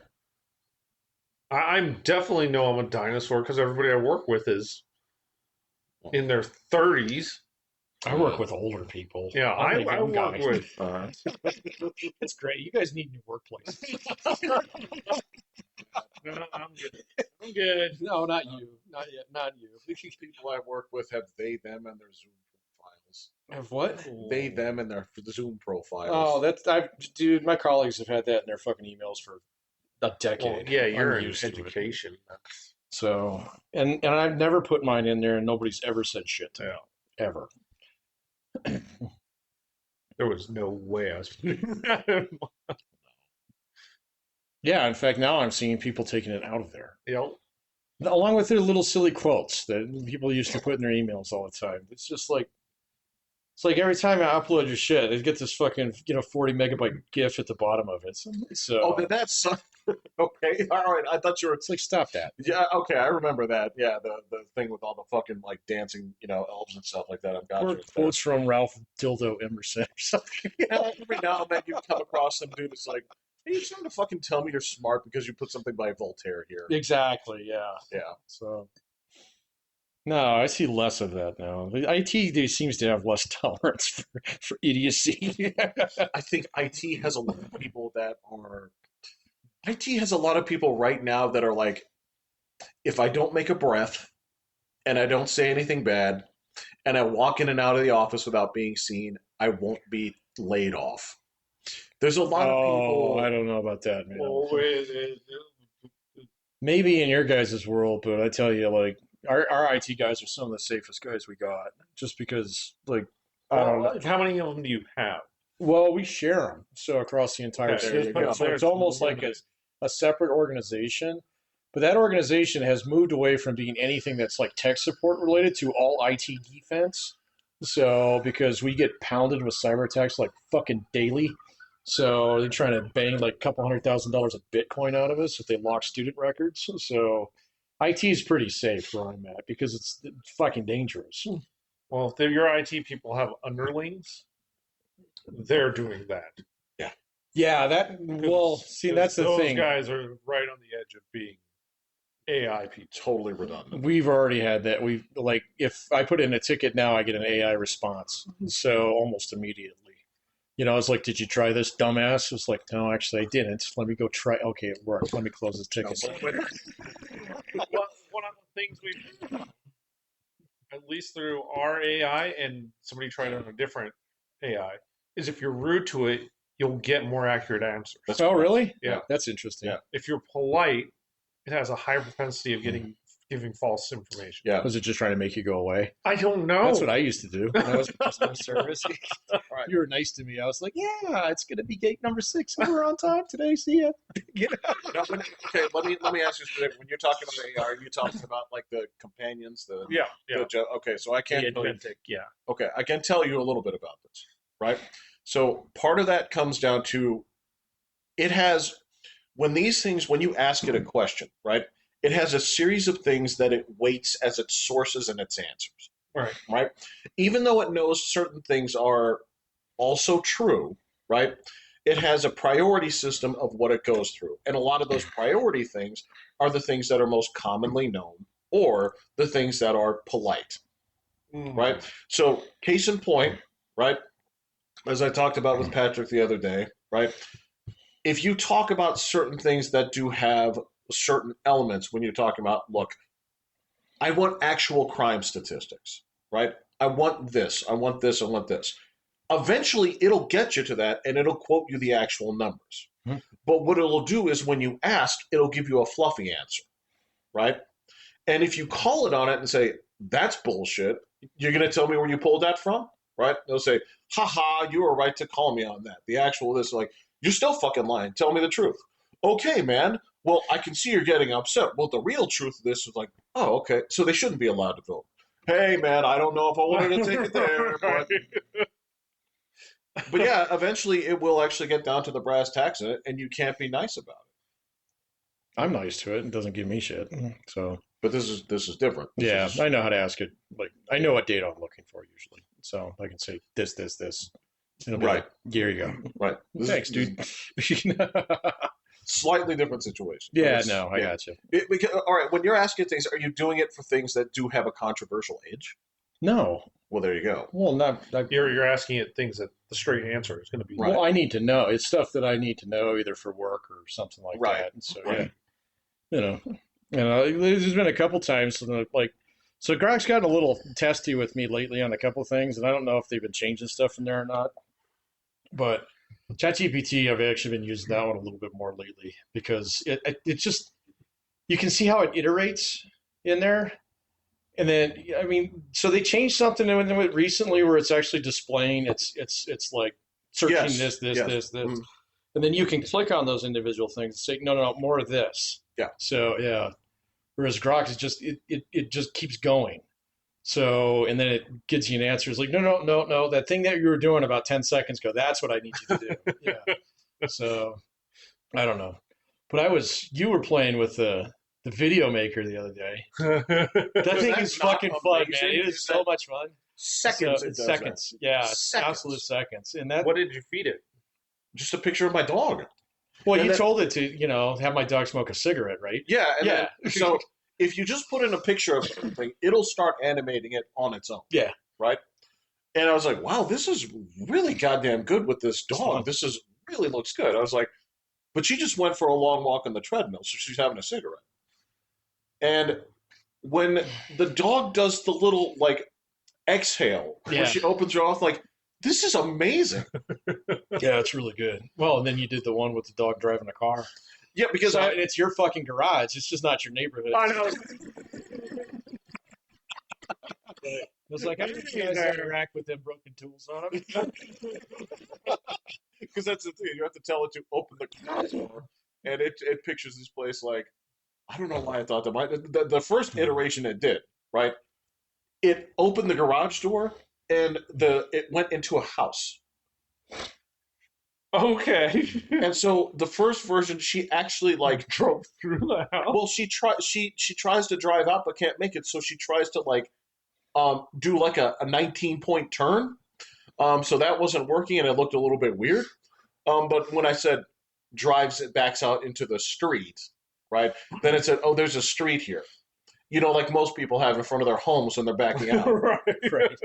I'm definitely know I'm a dinosaur because everybody I work with is in their 30s. I work with older people. Yeah, I'm the I young work guy. with. It's great. You guys need new workplaces. No, I'm good. I'm good. No, not you. Not yet. Not you. These people I work with have they, them, and their Zoom profiles. Have what? They, them, and their Zoom profiles. Oh, dude. My colleagues have had that in their fucking emails for a decade. Well, yeah, you're I'm in used to it. education. So, and I've never put mine in there, and nobody's ever said shit to me, ever. There was no way I was doing that. Yeah, in fact, now I'm seeing people taking it out of there, Yep. along with their little silly quotes that people used to put in their emails all the time. It's like every time I upload your shit, it gets this fucking 40 megabyte GIF at the bottom of it. So, Oh, did that suck? Okay, all right. I thought you were. it's like, stop that. Yeah, okay, I remember that. Yeah, the thing with all the fucking like dancing, elves and stuff like that. I've got you. Quotes from Ralph Dildo Emerson or something. Yeah, every now and then you come across some dude that's like, "Hey, you trying to fucking tell me you're smart because you put something by Voltaire here?" Exactly. Yeah. Yeah. So, no, I see less of that now. The IT seems to have less tolerance for idiocy. I think IT has a lot of people that are. IT has a lot of people right now that are like, if I don't make a breath and I don't say anything bad and I walk in and out of the office without being seen, I won't be laid off. There's a lot of people. I don't know about that, man. Well, Maybe in your guys' world, but I tell you, like, our IT guys are some of the safest guys we got. Just because, like, I don't know. how many of them do you have? Well, we share them, so across the entire Okay, system. So there's it's almost like a separate organization. But that organization has moved away from being anything that's like tech support related to all IT defense. So because we get pounded with cyber attacks like fucking daily. So they're trying to bang like a couple $100,000 of Bitcoin out of us if they lock student records. So IT is pretty safe where I'm at because it's fucking dangerous. Well, if your IT people have underlings, they're doing that. Yeah, that's the those thing. Those guys are right on the edge of being AI people. Totally redundant. We've already had that. If I put in a ticket now, I get an AI response. So almost immediately. It's like, did you try this, dumbass? It's like, no, actually, I didn't. Let me go try. Okay, it worked. Let me close this ticket. One of the things we've, at least through our AI and somebody tried it on a different AI, is if you're rude to it, you'll get more accurate answers. Oh, really? Yeah. That's interesting. Yeah. If you're polite, it has a higher propensity of giving false information. Yeah. Was it just trying to make you go away? I don't know. That's what I used to do when I was in customer service. Right. You were nice to me. I was like, yeah, it's going to be gate number 6. We're on time today. See ya. Okay, let me ask you specific. When you're talking about AI, are you talking about like the companions? Yeah. Okay, so I can't. Yeah. Okay, I can tell you a little bit about this, right? So part of that comes down to it has when you ask it a question, right? It has a series of things that it weights as its sources and its answers. Right? Even though it knows certain things are also true, right? It has a priority system of what it goes through. And a lot of those priority things are the things that are most commonly known or the things that are polite. Right? So case in point, right? As I talked about with Patrick the other day, right? If you talk about certain things that do have certain elements when you're talking about, look, I want actual crime statistics, right? I want this, I want this, I want this. Eventually, it'll get you to that, and it'll quote you the actual numbers. But what it'll do is when you ask, it'll give you a fluffy answer, right? And if you call it on it and say, that's bullshit, you're going to tell me where you pulled that from, right? They'll say, haha, you were right to call me on that. The actual this, like, you're still fucking lying. Tell me the truth. Okay, man. Well, I can see you're getting upset. Well, the real truth of this is like, oh, okay. So they shouldn't be allowed to vote. Hey, man, I don't know if I wanted to take it there, but yeah, eventually it will actually get down to the brass tacks in it, and you can't be nice about it. I'm nice to it. It doesn't give me shit. So But this is different. yeah, This is, I know how to ask it. Like I know what data I'm looking for usually. So I can say this. It'll be Right. like, here you go. right. This Thanks, is dude. slightly different situation. Yeah, It's- no, I got you. Because, all right, when you're asking things, are you doing it for things that do have a controversial edge? No. Well, there you go. Well, not You're asking it things that the straight answer is going to be. Right. well, I need to know. It's stuff that I need to know either for work or something like Right. that. And so Right. yeah, there's been a couple times like so Grog's gotten a little testy with me lately on a couple things, and I don't know if they've been changing stuff in there or not. But ChatGPT, I've actually been using that one a little bit more lately because it just you can see how it iterates in there. And then, I mean, so they changed something in it recently where it's actually displaying. It's like searching Yes, this, yes. and then you can click on those individual things and say, no, more of this. Yeah. So yeah, whereas Grok is just it just keeps going. So and then it gives you an answer. It's like no, that thing that you were doing about 10 seconds ago. That's what I need you to do. Yeah. So I don't know, but you were playing with the video maker the other day. That thing that is not fucking fun, man. amazing? It is so much fun. Seconds. So, it does seconds. that. Yeah, Seconds. absolute seconds. And that What did you feed it? Just a picture of my dog. well, and you that- told it to, have my dog smoke a cigarette, right? Yeah. And Yeah. Then, so if you just put in a picture of something, it'll start animating it on its own. Yeah. Right. And I was like, wow, this is really goddamn good with this It's fun. dog. This is really looks good. I was like, but she just went for a long walk on the treadmill, so she's having a cigarette. And when the dog does the little like exhale Yeah. where she opens her mouth, like this is amazing. Yeah, it's really good. Well, and then you did the one with the dog driving a car. Yeah, because So, and it's your fucking garage. It's just not your neighborhood. I know. It's like, I think you guys interact with them broken tools on them. because that's the thing. You have to tell it to open the garage door, and it pictures this place like I don't know why I thought that might. The first iteration it did right. It opened the garage door, and it went into a house. Okay. And so the first version, she actually like Drove through the house. well, she tries to drive out but can't make it, so she tries to like do like a 19-point turn. So that wasn't working, and it looked a little bit weird. But when I said it backs out into the street, right? Then it said, oh, there's a street here. Like most people have in front of their homes when they're backing out. Right. Right.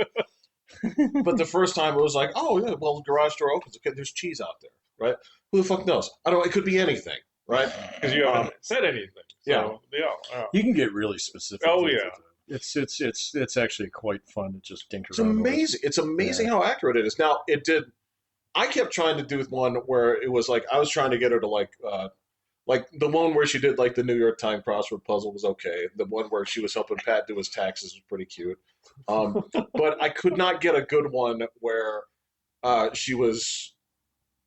But the first time it was like, oh yeah, well the garage door opens. Okay, there's cheese out there, right? Who the fuck knows? I don't. It could be anything, right? Because you haven't said anything. So, yeah. You can get really specific. Oh, with yeah. it. It's actually quite fun to just tinker It's around with. amazing. It's amazing how accurate it is. Now it did. I kept trying to do one where it was like I was trying to get her to like the one where she did like the New York Times crossword puzzle was okay. The one where she was helping Pat do his taxes was pretty cute. But I could not get a good one where she was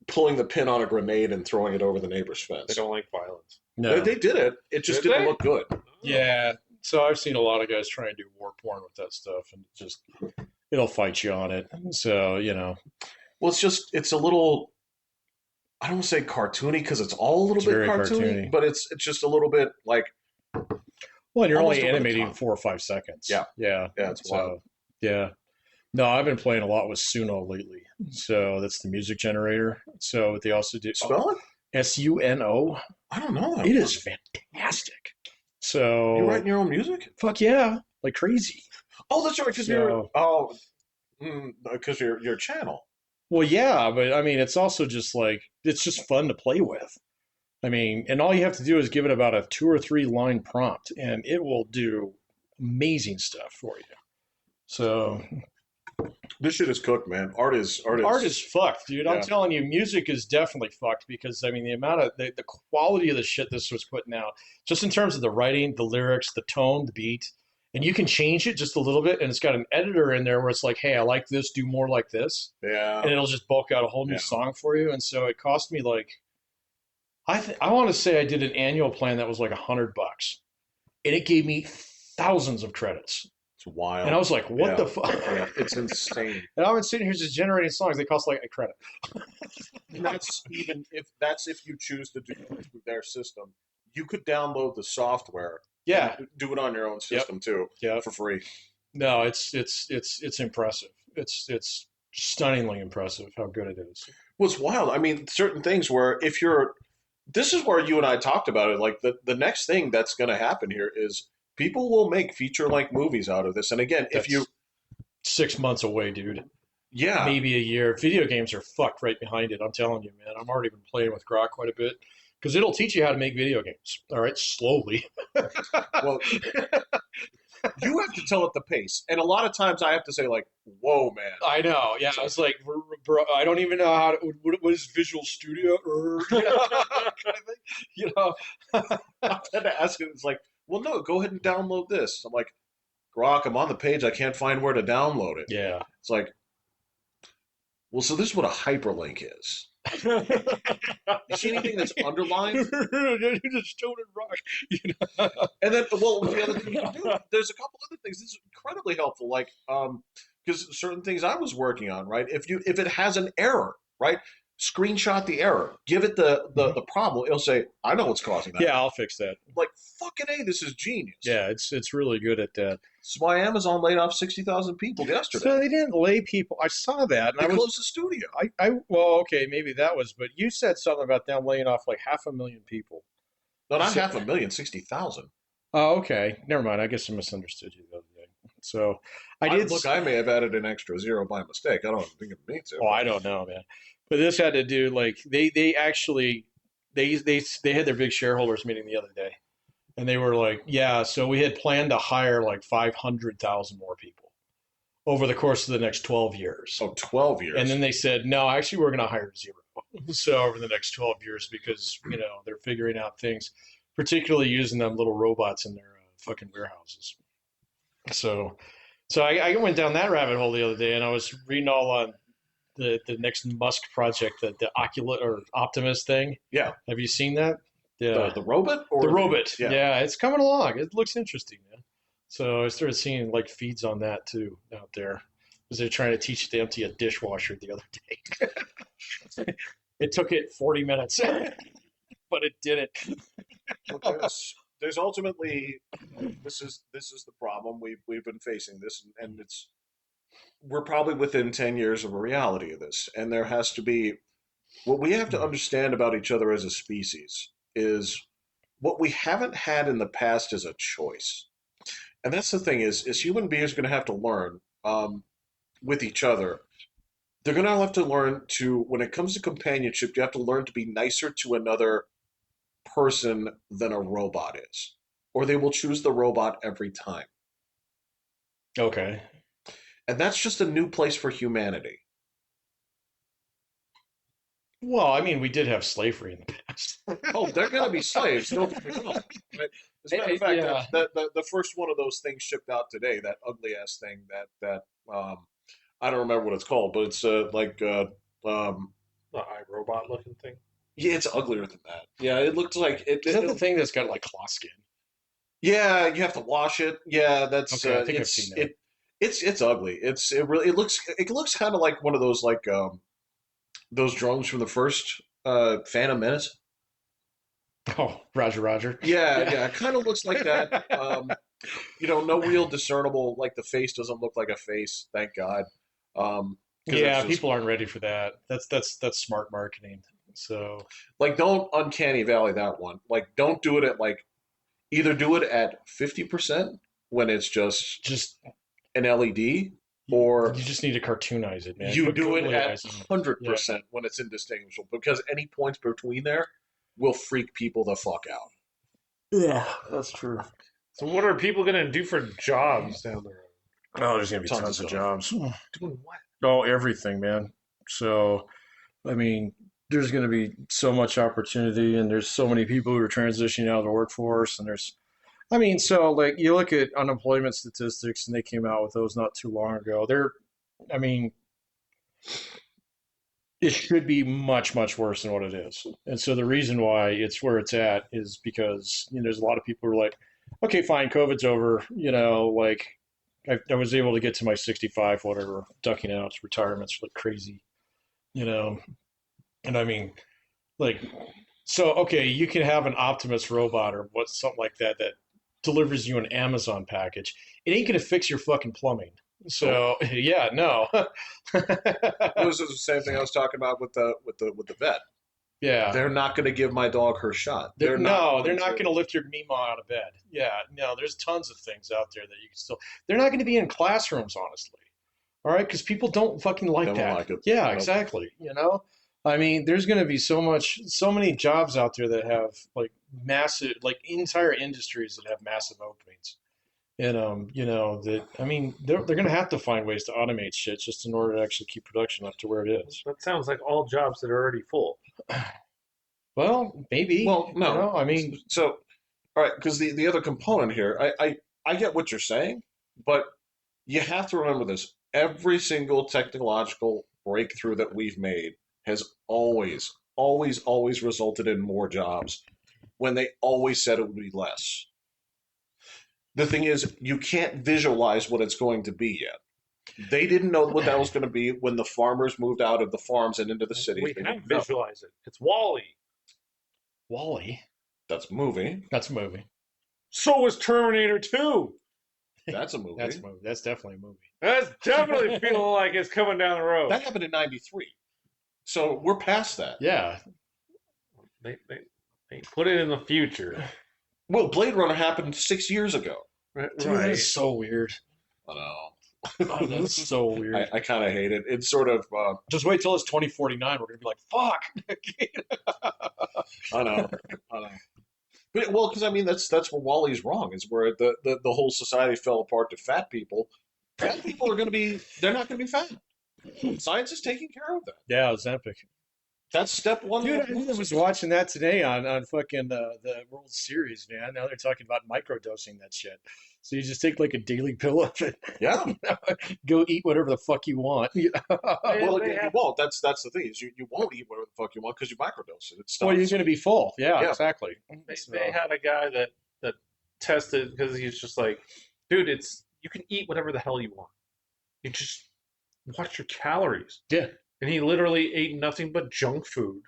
pulling the pin on a grenade and throwing it over the neighbor's fence. They don't like violence. No. They did it. It just Did didn't they? look good. Yeah. So I've seen a lot of guys try and do war porn with that stuff, and it'll fight you on it. So Well, it's a little. I don't want to say cartoony because it's all a little It's bit very cartoony, cartoony. but it's just a little bit like well, and you're almost only over the animating top. 4 or 5 seconds. Yeah. Yeah. it's wild. Yeah. No, I've been playing a lot with Suno lately. So that's the music generator. So they also do Spell it? Suno. I don't know. That It one. is fantastic. So You writing your own music? fuck yeah, like crazy. Oh, that's right. Because So- because your channel. Well, yeah, but I mean, it's also just like it's just fun to play with. I mean, and all you have to do is give it about a 2 or 3 line prompt, and it will do amazing stuff for you. So This shit is cooked, man. Art is fucked, dude. I'm Yeah. telling you, music is definitely fucked because I mean the amount of the quality of the shit this was putting out, just in terms of the writing, the lyrics, the tone, the beat, and you can change it just a little bit, and it's got an editor in there where it's like, hey, I like this, do more like this, Yeah. and it'll just bulk out a whole new Yeah. song for you. And so it cost me like I want to say I did an annual plan that was like $100, and it gave me thousands of credits. It's wild. And I was like, what Yeah. the fuck? Yeah, it's insane. And I've been sitting here just generating songs. They cost like a credit. And that's if you choose to do it through their system. You could download the software. Yeah. And do it on your own system too, Yep. for free. No, it's impressive. It's stunningly impressive how good it is. Well, it's wild. I mean, certain things where if you're, this is where you and I talked about it. Like the next thing that's going to happen here is people will make feature length movies out of this. And again, if you, 6 months away, dude. yeah, Maybe a year. Video games are fucked right behind it. I'm telling you, man. I'm already been playing with Grok quite a bit because it'll teach you how to make video games. All right, slowly. well, you have to tell it the pace. And a lot of times I have to say like, whoa, man. I know. Yeah, I was like, bro, I don't even know how to. What is Visual Studio? You know. I had to ask it. It's like, well, no, go ahead and download this. I'm like, Grok, I'm on the page. I can't find where to download it. Yeah. It's like, well, so this is what a hyperlink is. You see anything that's underlined? You just stone and rock. You know? And then, well, the other thing you can do, there's a couple other things. This is incredibly helpful. Like, because certain things I was working on, right? If it has an error, right? Screenshot the error, give it the problem. It'll say, I know what's causing that. Yeah, I'll fix that. Like, fucking A, this is genius. Yeah, it's really good at that. That's why Amazon laid off 60,000 people yesterday. So they didn't lay people. I saw that, and They I was. closed the studio. Well, okay, maybe that was, but you said something about them laying off like 500,000 people. No, not So- 500,000, 60,000. Oh, okay. Never mind. I guess I misunderstood you the other day. So I did. Look, I may have added an extra zero by mistake. I don't think it means to. Oh, I don't know, man. But this had to do like they actually they had their big shareholders meeting the other day, and they were like, yeah, so we had planned to hire like 500,000 more people over the course of the next 12 years. Oh, 12 years. And then they said, no, actually, we're going to hire zero. So over the next 12 years, because they're figuring out things, particularly using them little robots in their fucking warehouses. So I went down that rabbit hole the other day, and I was reading all on the next Musk project, the Oculus or Optimus thing. Yeah. Have you seen that? Yeah. The robot? Or The robot. Yeah. Yeah, it's coming along. It looks interesting, man. So I started seeing like feeds on that too out there, because they're trying to teach it to empty a dishwasher the other day. It took it 40 minutes, but it did it. Look, there's ultimately this is the problem we've been facing this, and we're probably within 10 years of a reality of this, and there has to be what we have to understand about each other as a species is what we haven't had in the past is a choice. And that's the thing is human beings are going to have to learn with each other. They're going to have to learn to, when it comes to companionship, you have to learn to be nicer to another person than a robot is, or they will choose the robot every time. Okay. And that's just a new place for humanity. Well, I mean, we did have slavery in the past. Oh, they're going to be slaves. Don't get me wrong. Right? As a matter of fact, Yeah. the first one of those things shipped out today, that ugly ass thing that I don't remember what it's called, but it's The iRobot looking thing. yeah, it's uglier than that. Yeah, it looks like it. Is that the thing that's got like claw skin? Yeah, you have to wash it. Yeah, that's Okay, I think I've it's seen that. it's ugly. It looks kind of like one of those like those drones from the first Phantom Menace. Oh, Roger. Yeah, it kind of looks like that. No real discernible. Like the face doesn't look like a face. Thank God. 'Cause Yeah, it's just- people aren't ready for that. That's smart marketing. So like don't uncanny valley that one. Like don't do it at like either do it at 50% when it's just an LED, or you just need to cartoonize it, man. you Put do it googly at eyes on it. 100% when it's indistinguishable, because any points between there will freak people the fuck out. Yeah, that's true. So what are people going to do for jobs down the road? Oh, there's gonna be Tons of tons of stuff. jobs. Doing what? Oh, everything, man. So, I mean, there's gonna be so much opportunity, and there's so many people who are transitioning out of the workforce, and I mean, so like you look at unemployment statistics, and they came out with those not too long ago. I mean, it should be much, much worse than what it is. And so the reason why it's where it's at is because there's a lot of people who are like, okay, fine, COVID's over. Like I was able to get to my 65, whatever, ducking out retirements like crazy. You know, and I mean, like, so okay, you can have an Optimus robot or something like that that delivers you an Amazon package. It ain't gonna fix your fucking plumbing. So yeah, no. Well, this is the same thing I was talking about with the vet. Yeah. They're not going to give my dog her shot. They're not to. going to lift your Mima out of bed. Yeah, no, there's tons of things out there that you can still. They're not going to be in classrooms, honestly. All right, because people don't fucking like They won't that. like it. Yeah, Nope. exactly. I mean, there's going to be so many jobs out there that have like massive, like entire industries that have massive openings. And that I mean, they're going to have to find ways to automate shit just in order to actually keep production up to where it is. That sounds like all jobs that are already full. Well, maybe. Well, no. I mean, So, all right, because the other component here, I get what you're saying, but you have to remember this. Every single technological breakthrough that we've made has always, always, always resulted in more jobs when they always said it would be less. The thing is, you can't visualize what it's going to be yet. They didn't know what that was going to be when the farmers moved out of the farms and into the cities. We They can didn't know. visualize it. It's Wall-E. Wall-E. That's a movie. That's a movie. So was Terminator 2. That's a movie. That's a movie. That's definitely a movie. That's definitely feeling like it's coming down the road. That happened in '93. So we're past that. Yeah. They put it in the future. Well, Blade Runner happened 6 years ago. Right. Dude, that is so weird. I know. Oh, that's so weird. I kind of hate it. It's sort of. Just wait till it's 2049. We're gonna be like, fuck. I know. I know. But, well, because I mean, that's where Wally's wrong. Is where the whole society fell apart to fat people. Fat people are going to be. They're not going to be fat. Science is taking care of that. Yeah, it was epic. That's step one. Dude, I was watching that today on fucking the World Series, man. Now they're talking about microdosing that shit. So you just take like a daily pill of it. Yeah. Go eat whatever the fuck you want. Well, you won't. That's the thing is you won't eat whatever the fuck you want because you microdose it. It stops. Well, you're going to be full. Yeah, Yeah. exactly. They had a guy that tested because he's just like, dude, you can eat whatever the hell you want. You just watch your calories. Yeah. And he literally ate nothing but junk food,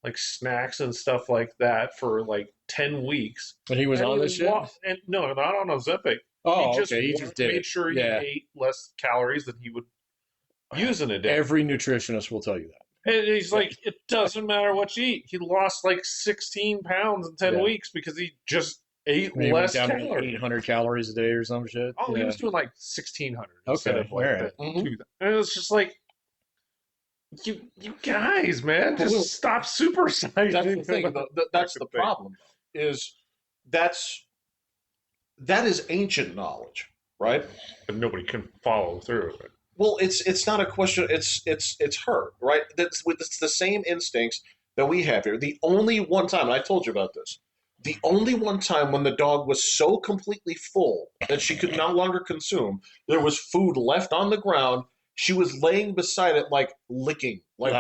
like snacks and stuff like that, for like 10 weeks. But he was And on he this shit? and no, not on Ozempic. Oh, he just, okay. He just did made it. sure he Yeah. ate less calories than he would use in a day. Every nutritionist will tell you that. And he's like, it doesn't matter what you eat. He lost like 16 pounds in 10 Yeah. weeks because he just ate He went less down to calories. 800 calories a day or some shit. Oh, he Yeah. was doing like 1,600 instead Okay, of like alright. the Mhm. 2,000. And it's just like, you guys, man, just Well, stop supersizing. That's the thing. That's the problem. Is that is ancient knowledge, right? But nobody can follow through it. Well, it's not a question. It's her, right? It's the same instincts that we have here. The only one time, and I told you about this, the only one time when the dog was so completely full that she could no longer consume, there was food left on the ground. She was laying beside it, like licking, like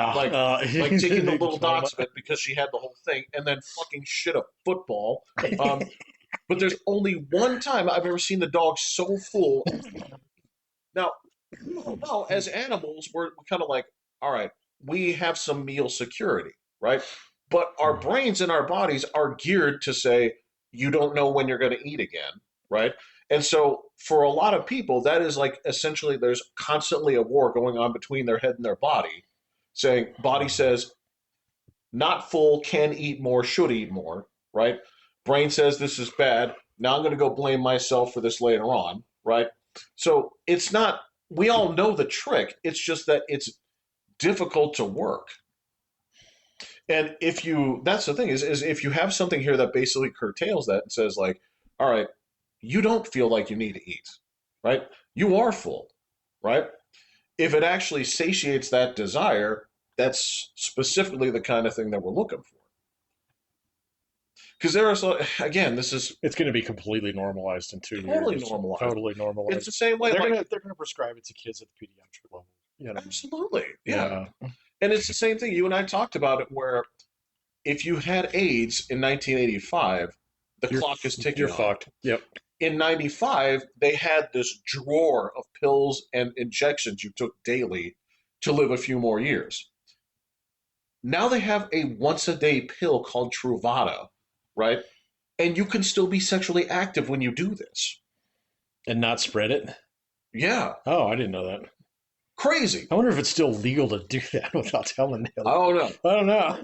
taking the little dots of it because she had the whole thing, and then fucking shit a football. But there's only one time I've ever seen the dog so full. Now, as animals, we're kind of like, all right, we have some meal security, right? But our brains and our bodies are geared to say, you don't know when you're going to eat again, right? And so for a lot of people, that is like essentially there's constantly a war going on between their head and their body, saying, body says, not full, can eat more, should eat more, right? Brain says this is bad. Now I'm going to go blame myself for this later on, right? So it's not, we all know the trick. It's just that it's difficult to work. And that's the thing is if you have something here that basically curtails that and says like, all right, you don't feel like you need to eat, right? you are full, right? If it actually satiates that desire, that's specifically the kind of thing that we're looking for. Because there are so again, this is It's going to be completely normalized in 2 years. totally normalized. Totally It's normalized. the same way. They're gonna prescribe it to kids at the pediatric level. You know. Absolutely, yeah. Yeah. And it's the same thing. You and I talked about it, where if you had AIDS in 1985, the You're clock is ticking you're on. fucked. Yep. In 95, they had this drawer of pills and injections you took daily to live a few more years. Now they have a once a day pill called Truvada, right? And you can still be sexually active when you do this. And not spread it. Yeah, Oh, I didn't know that. crazy. I wonder if it's still legal to do that without telling them. I don't know. I don't know.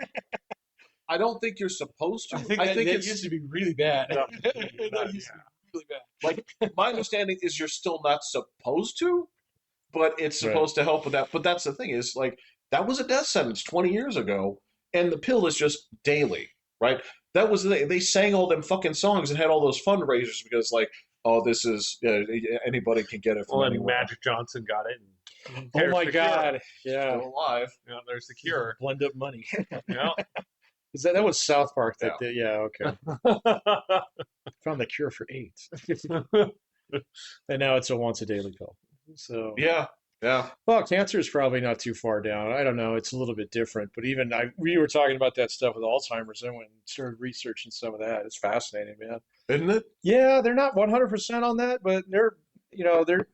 I don't think you're supposed to. I think it's used to be really bad. Yeah. That used to be really bad. like my understanding is you're still not supposed to, but it's Right. supposed to help with that. But that's the thing is like that was a death sentence 20 years ago, and the pill is just daily, right? That was they sang all them fucking songs and had all those fundraisers because like, oh, this is anybody can get it from Well, and anywhere. Magic Johnson got it. And Oh there's my the cure. God. Yeah. Still alive. Yeah, there's the cure. Blend up money. Yeah. Is that was South Park that Yeah. did? Yeah, okay. Found the cure for AIDS. And now it's a once a daily pill. So Yeah, yeah. well, cancer is probably not too far down. I don't know. It's a little bit different. But even we were talking about that stuff with Alzheimer's. I went and started researching some of that. It's fascinating, man. Isn't it? Yeah, they're not 100% on that, but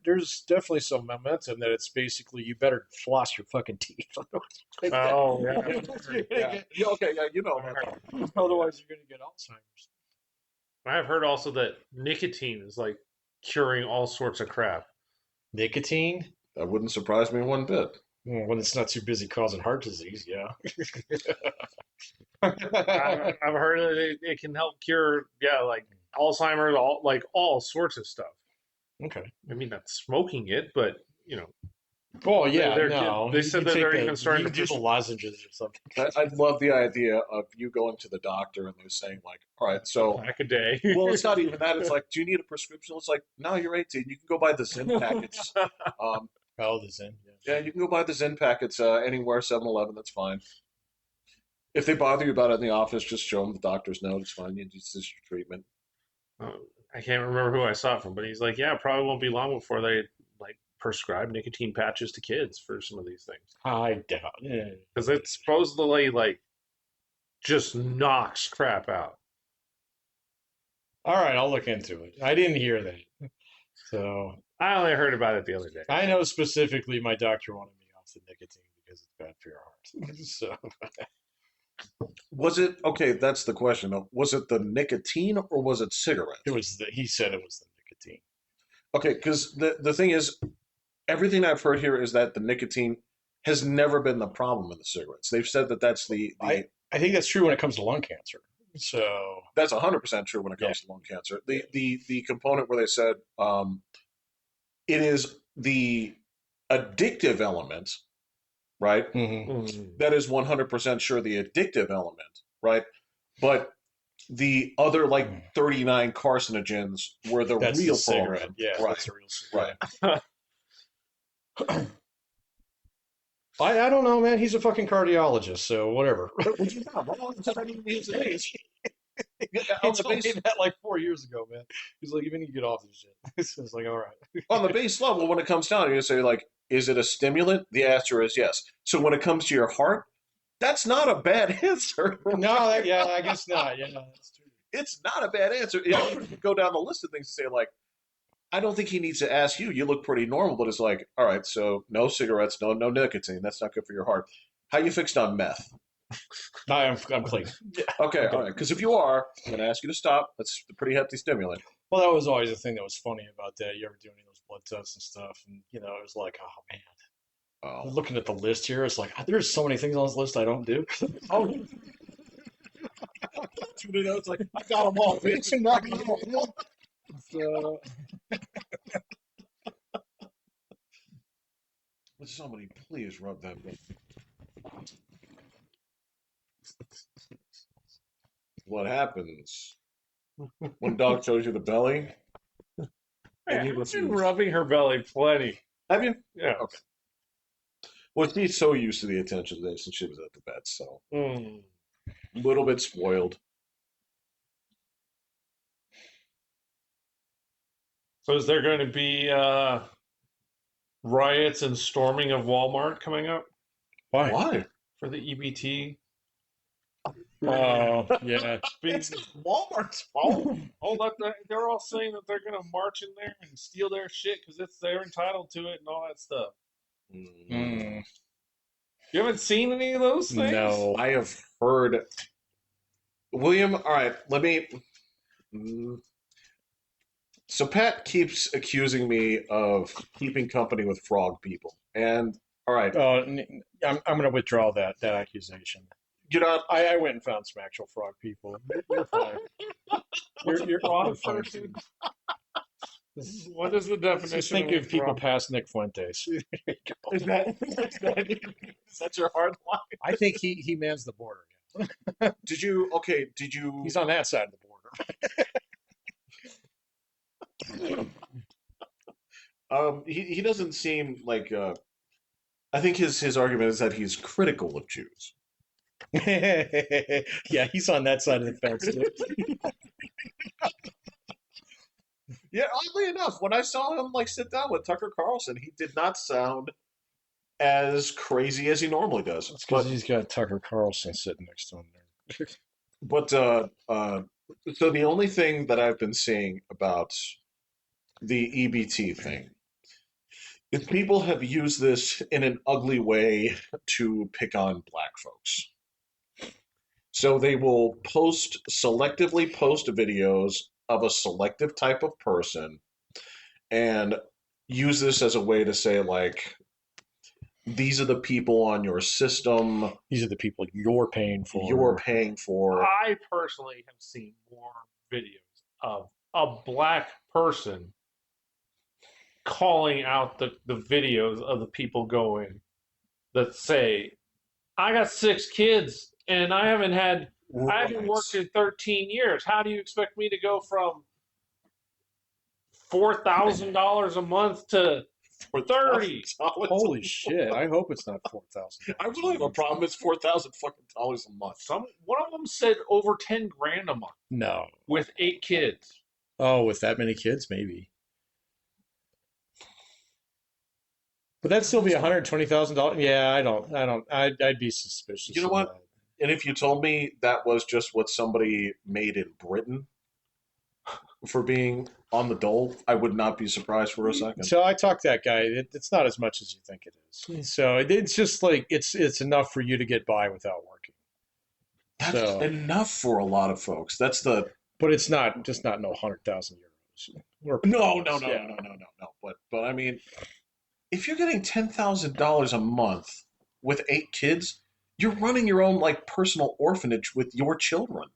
there's definitely some momentum that it's basically you better floss your fucking teeth. Oh, yeah. Otherwise you're gonna Yeah. get, Yeah, okay, yeah, you know that. otherwise you're gonna get Alzheimer's. I've heard also that nicotine is like curing all sorts of crap. Nicotine? That wouldn't surprise me one bit. Well, when it's not too busy causing heart disease, yeah. I've heard that it can help cure, like Alzheimer's, all sorts of stuff. Okay. I mean, not smoking it, but Well, yeah, They're- no. they you said can that take they're even starting you to can do the push- lozenges or something. I love the idea of you going to the doctor and they're saying like, all right, so back a day. well, it's not even that. It's like, do you need a prescription? It's like, no, you're 18. You can go buy the Zen packets. Oh, the Zen. Yeah, you can go buy the Zen packets anywhere, 7-Eleven. That's fine. If they bother you about it in the office, just show them the doctor's note. It's fine. This is your treatment. I can't remember who I saw it from, but he's like, yeah, it probably won't be long before they like prescribe nicotine patches to kids for some of these things I doubt. Yeah. because it supposedly like just knocks crap out. All right, I'll look into it. I didn't hear that. So I only heard about it the other day. I know specifically my doctor wanted me off the nicotine because it's bad for your heart. So Was it okay? That's the question. Though. Was it the nicotine or was it cigarettes? he said it was the nicotine. Okay, because the thing is, everything I've heard here is that the nicotine has never been the problem in the cigarettes. They've said that that's the I think that's true when it comes to lung cancer. So that's 100% true when it comes to lung cancer. The component where they said it is the addictive element, right? mhm. That is 100% sure the addictive element, right? But the other like 39 carcinogens were the That's real the cigarette. problem. Yeah, right. that's a real cigarette. Right. I don't know, man. He's a fucking cardiologist, so whatever. But you're not wrong. I mean, here's the thing. He On the told me base, that like 4 years ago, man. He's like, you need to get off this shit. So it's like, all right. on the base level, when it comes down, you say like, is it a stimulant? The answer is yes. So when it comes to your heart, that's not a bad answer. No, yeah, I guess not. Yeah, that's true. It's not a bad answer. Yeah, you can go down the list of things and say like, I don't think he needs to ask you. You look pretty normal, but it's like, all right, so no cigarettes, no nicotine. That's not good for your heart. How you fixed on meth? No, I'm clean. Okay, all right. Because if you are, I'm going to ask you to stop. That's a pretty hefty stimulant. Well, that was always the thing that was funny about that. You ever do any of those blood tests and stuff, and it was like, oh man. Oh. Looking at the list here, it's like there's so many things on this list I don't do. Oh. It's like, I got them all, bitch. So, Would somebody please rub that bit? What happens when dog shows you the belly? And you I've been refuse. rubbing her belly plenty. Have you? Yeah. Okay. Well, she's so used to the attention today since she was at the vet, so Mm. a little bit spoiled. So is there going to be riots and storming of Walmart coming up Why? Why? for the EBT? Oh, yeah. It's Walmart's fault. Oh, they're all saying that they're going to march in there and steal their shit because they're entitled to it and all that stuff. Mm, You haven't seen any of those things? no. I have heard. William, all right, let me. So Pat keeps accusing me of keeping company with frog people, and all right, I'm going to withdraw that accusation. you know, I went and found some actual frog people. You're fine. You're frog fine. person? What is the definition? Just think of people past Nick Fuentes. There you go. is that your hard line? I think he mans the border. Did you? Okay, did you? He's on that side of the border. He doesn't seem like. I think his argument is that he's critical of Jews. Yeah, he's on that side of the fence. Too. Yeah, oddly enough, when I saw him like sit down with Tucker Carlson, he did not sound as crazy as he normally does. It's because he's got Tucker Carlson sitting next to him there. But so the only thing that I've been seeing about the EBT thing is people have used this in an ugly way to pick on black folks. So they will selectively post videos of a selective type of person and use this as a way to say like these are the people on your system These are the people you're paying for. you're paying for. I personally have seen more videos of a black person calling out the videos of the people going that say, I got 6 kids and I haven't worked in 13 years. How do you expect me to go from $4,000 a month to 30? Holy shit! I hope it's not 4,000. I really have a problem. It's $4,000 fucking dollars a month. One of them said over 10 grand a month No. with 8 kids. Oh, with that many kids, maybe. But that'd still be $120,000. Yeah, I'd be suspicious. You know of what? that. And if you told me that was just what somebody made in Britain for being on the dole, I would not be surprised for a second. So I talked to that guy. It's not as much as you think it is. So it's just like it's enough for you to get by without working. That's So- enough for a lot of folks. That's the But it's not just not no 100,000 euros. no. Yeah. But I mean, if you're getting $10,000 a month with 8 kids, you're running your own like personal orphanage with your children.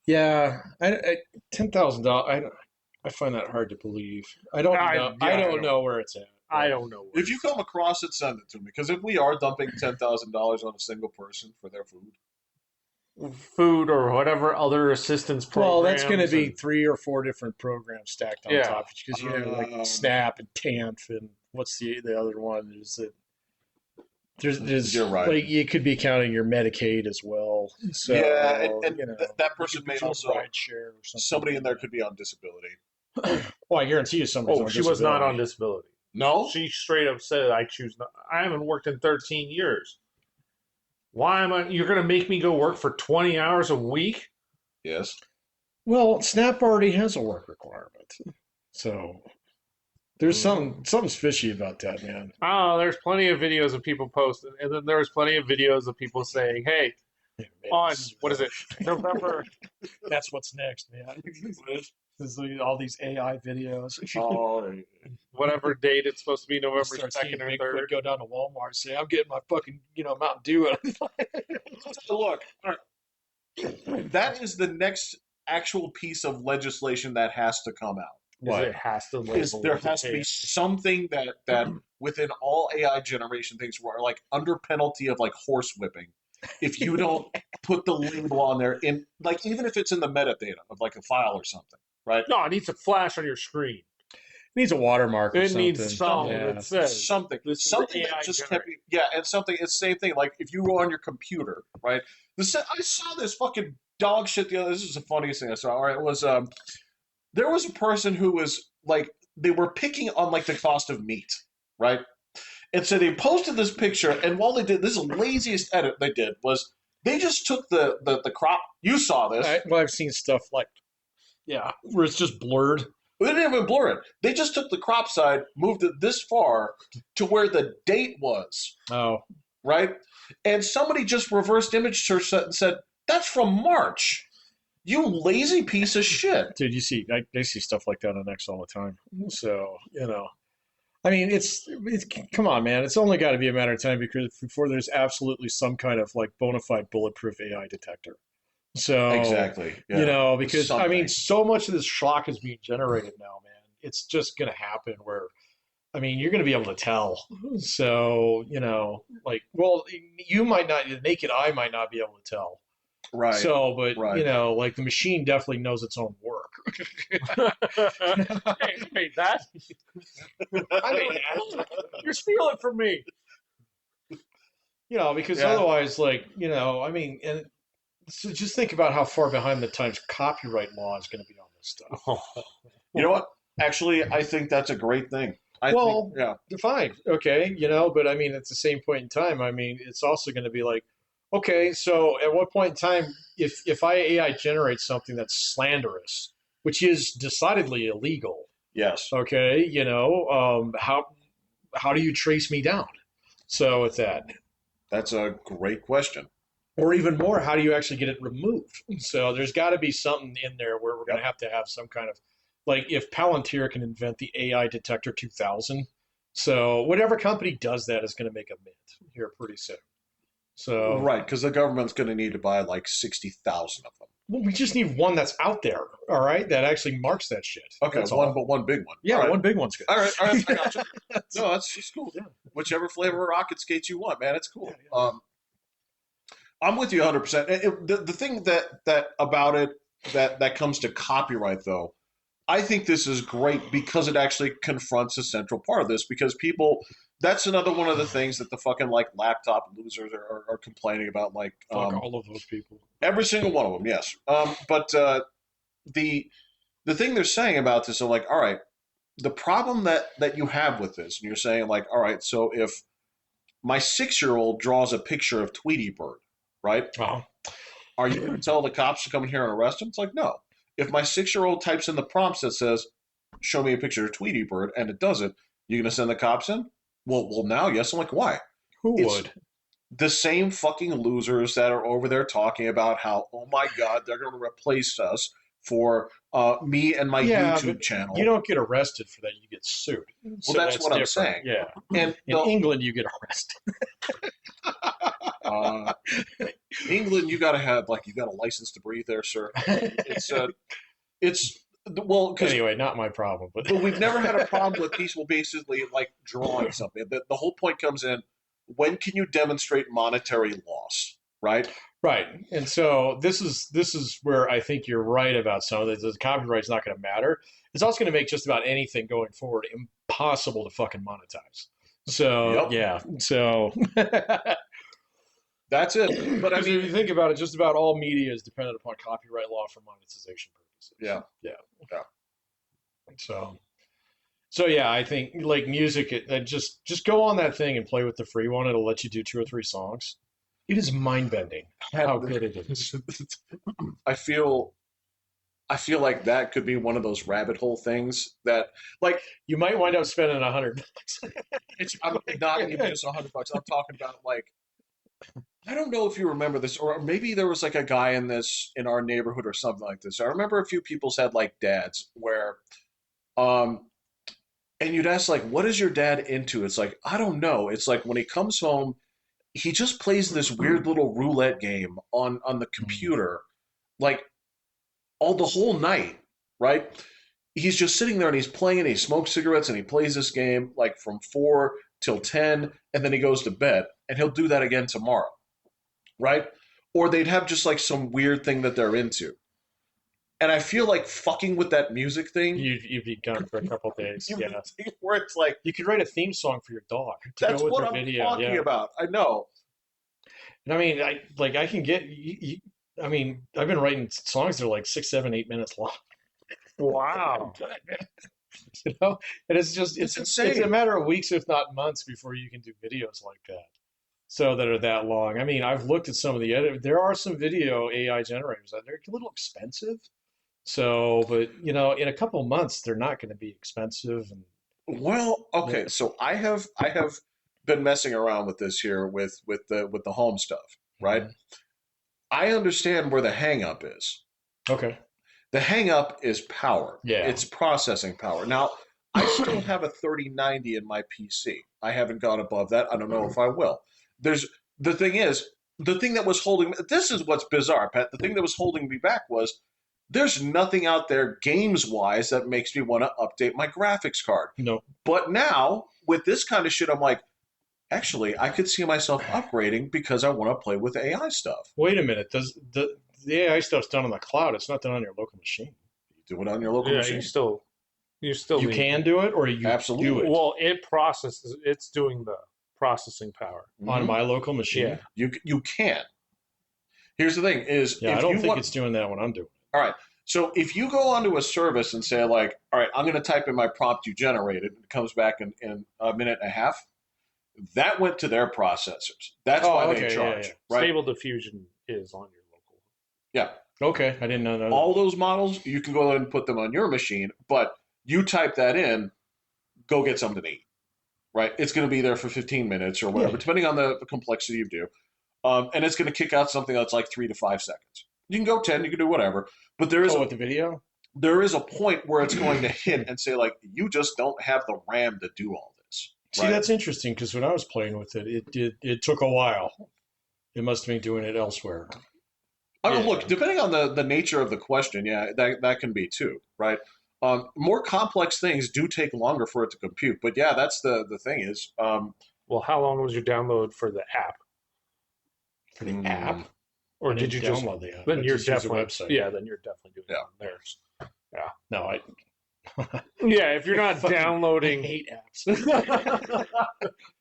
Yeah, $10,000. I find that hard to believe. I don't know. I don't know where it's at. I don't know. If you come across it, send it to me. Because if we are dumping $10,000 on a single person for their food or whatever other assistance programs. Well, that's going to be 3 or 4 different programs stacked on Yeah. top because you have like SNAP and TANF and what's the other one? There's You're right. like you could be counting your Medicaid as well. So yeah, and you know, that person may also ride share or something. somebody in there could be on disability. Well, I guarantee you somebody's Oh, on she was not on disability. disability. No, She straight up said, "I choose not. I haven't worked in 13 years. Why am I? You're going to make me go work for 20 hours a week?" yes, Well, SNAP already has a work requirement, so there's something's fishy about that, man. Oh, there's plenty of videos of people posting, and then there's plenty of videos of people saying, "Hey, on what is it, November?" That's what's next, man. There's all these AI videos. oh, Whatever date it's supposed to be, November Start seeing 2nd or Bigfoot 3rd. go down to Walmart and say, "I'm getting my fucking Mountain Dew." look, that is the next actual piece of legislation that has to come out. What? It has to Is label there it. has to be something that within all AI generation things where like under penalty of like horse whipping, if you don't put the label on there in like even if it's in the metadata of like a file or something, right? No, it needs to flash on your screen. needs a watermark or It something. needs something Yeah. that says Something, this is something AI that just generated. can't be. Yeah, and something. It's the same thing. Like if you go on your computer, right? I saw this fucking dog shit the other. This is the funniest thing I saw. All right, it was there was a person who was like they were picking on like the cost of meat, right? And so they posted this picture, and while they did this, is the laziest edit they did was they just took the crop. You saw this. Well, I've seen stuff like, yeah, where it's just blurred. They didn't even blur it. They just took the crop side, moved it this far to where the date was, Oh, right? And somebody just reversed image searched that and said, "That's from March." You lazy piece of shit. dude, I see stuff like that on X all the time. So, I mean, it's come on, man. It's only got to be a matter of time before there's absolutely some kind of like bona fide bulletproof AI detector. So, Exactly. Yeah. because I mean, so much of this schlock is being generated now, man. It's just going to happen where, I mean, you're going to be able to tell. So, like, well, you might not, the naked eye might not be able to tell. Right. So, but Right. like the machine definitely knows its own work. Hey, you made that. I mean, You're stealing from me. because Yeah. otherwise, like, I mean, and so just think about how far behind the times copyright law is going to be on this stuff. You know what? Actually, I think that's a great thing. Well, yeah. fine, okay, but I mean, at the same point in time, I mean, it's also going to be like, okay, so at what point in time, if AI generates something that's slanderous, which is decidedly illegal, Yes. okay, how do you trace me down? So with that, That's a great question. or even more, how do you actually get it removed? So there's got to be something in there where we're going to have some kind of, like, if Palantir can invent the AI detector 2000, so whatever company does that is going to make a mint here pretty soon. So Right, because the government's going to need to buy like 60,000 of them. well, we just need one that's out there, all right, that actually marks that shit. Okay, That's all. but one big one. Yeah, All right. one big one's good. All right, I got you. No, that's just cool. Yeah. Whichever flavor of rocket skates you want, man, it's cool. Yeah. I'm with you 100%. The thing that about it that comes to copyright though, I think this is great because it actually confronts a central part of this because people. That's another one of the things that the fucking like laptop losers are complaining about. Like Fuck all of those people. every single one of them, yes. But the thing they're saying about this are like, all right, the problem that you have with this, and you're saying like, all right, so if my 6-year-old draws a picture of Tweety Bird, right? Oh. Are you going to tell the cops to come in here and arrest him? It's like, no. If my 6-year-old types in the prompts that says, show me a picture of Tweety Bird, and it does it, you going to send the cops in? Well, now, yes. I'm like, why? Who would? The same fucking losers that are over there talking about how, oh my God, they're going to replace us for me and my YouTube channel. You don't get arrested for that; you get sued. Well, that's what I'm saying. Yeah, and in England, you get arrested. England, you got to have you got a license to breathe there, sir. It's well, anyway, not my problem. But we've never had a problem with people basically like drawing something. The whole point comes in: when can you demonstrate monetary loss? Right. Right, and so this is where I think you're right about some of this. The copyright's not going to matter. It's also going to make just about anything going forward impossible to fucking monetize. So yeah, so that's it. But I mean, if you think about it, just about all media is dependent upon copyright law for monetization purposes. Yeah. So yeah, I think like music, just go on that thing and play with the free one. It'll let you do 2 or 3 songs. It is mind bending how good it is. I feel like that could be one of those rabbit hole things that like you might wind up spending $100. I'm not even just $100. I'm talking about like I don't know if you remember this, or maybe there was like a guy in our neighborhood or something like this. I remember a few people's had like dads where, and you'd ask like, what is your dad into? It's like, I don't know. It's like when he comes home, he just plays this weird little roulette game on the computer, like the whole night, right? He's just sitting there and he's playing and he smokes cigarettes and he plays this game like from 4 till 10 and then he goes to bed and he'll do that again tomorrow, right? Or they'd have just like some weird thing that they're into. And I feel like fucking with that music thing. You'd be gone for a couple days. Yeah. Where it's like, You could write a theme song for your dog to that's go with what their I'm video. talking Yeah. about. I know. And I mean, I can get. I mean, I've been writing songs that are like 6, 7, 8 minutes long. Wow. You know, and it's just It's it's insane. a matter of weeks, if not months, before you can do videos like that. So that are that long. I mean, I've looked at some of the edit. There are some video AI generators that they're a little expensive. So, but you know, in a couple months, they're not going to be expensive. And Well, okay, yeah. so I have been messing around with this here with the home stuff, right? Mhm. I understand where the hang up is. Okay. The hang up is power. Yeah. It's processing power. Now, I still have a 3090 in my PC. I haven't gone above that. I don't know if I will. There's the thing is, the thing that was holding this is what's bizarre, Pat. The thing that was holding me back was there's nothing out there games wise that makes me want to update my graphics card. No. But now with this kind of shit, I'm like, actually, I could see myself upgrading because I want to play with AI stuff. Wait a minute. Does the AI stuff's done on the cloud? It's not done on your local machine. You do it on your local Yeah, machine. you still You need. can do it, or you Absolutely. do it Well, it processes. It's doing the processing power. on Mhm. my local machine. Yeah. You can. Here's the thing: is Yeah, if I don't you think want, it's doing that when I'm doing it. all right. So if you go onto a service and say like, all right, I'm going to type in my prompt you generated, and it comes back in a minute and a half. That went to their processors. That's Oh, why okay, they yeah, charge, yeah. right? Stable diffusion is on your local. Yeah. Okay, I didn't know that. All those models, you can go ahead and put them on your machine, but you type that in, go get something to eat, right? It's going to be there for 15 minutes or whatever, Yeah. depending on the complexity you do. And it's going to kick out something that's like 3 to 5 seconds. You can go 10, you can do whatever, but With the video? there is a point where it's going to hit and say like, you just don't have the RAM to do all this. See, Right? that's interesting because when I was playing with it, it took a while. It must have been doing it elsewhere. I mean, Yeah. look, depending on the nature of the question, yeah, that can be too, right? More complex things do take longer for it to compute, but yeah, that's the thing is, Well, how long was your download for the app? For the app? Or I did didn't you just? download the app. Then I you're just used the definitely. website. Yeah, then you're definitely doing Yeah. it on theirs. No, I Yeah, if you're not fucking downloading. hate apps.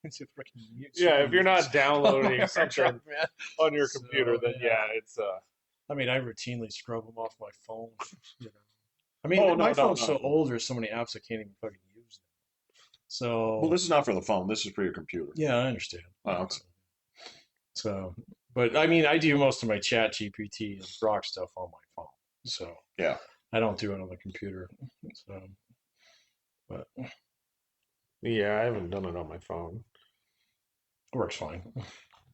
It's a freaking mute Yeah, if you're not screen. downloading Hard something drive, man. on your So, computer, then yeah, it's I mean, I routinely scrub them off my phone. You know, I mean, Oh, no, my no, phone's no. so old. There's so many apps I can't even fucking use them. So, well, this is not for the phone. This is for your computer. yeah, I understand. Oh, okay. So, but I mean, I do most of my chat GPT and Grok stuff on my phone. So, Yeah. I don't do it on the computer. So, but it yeah. I haven't done it on my phone. works fine.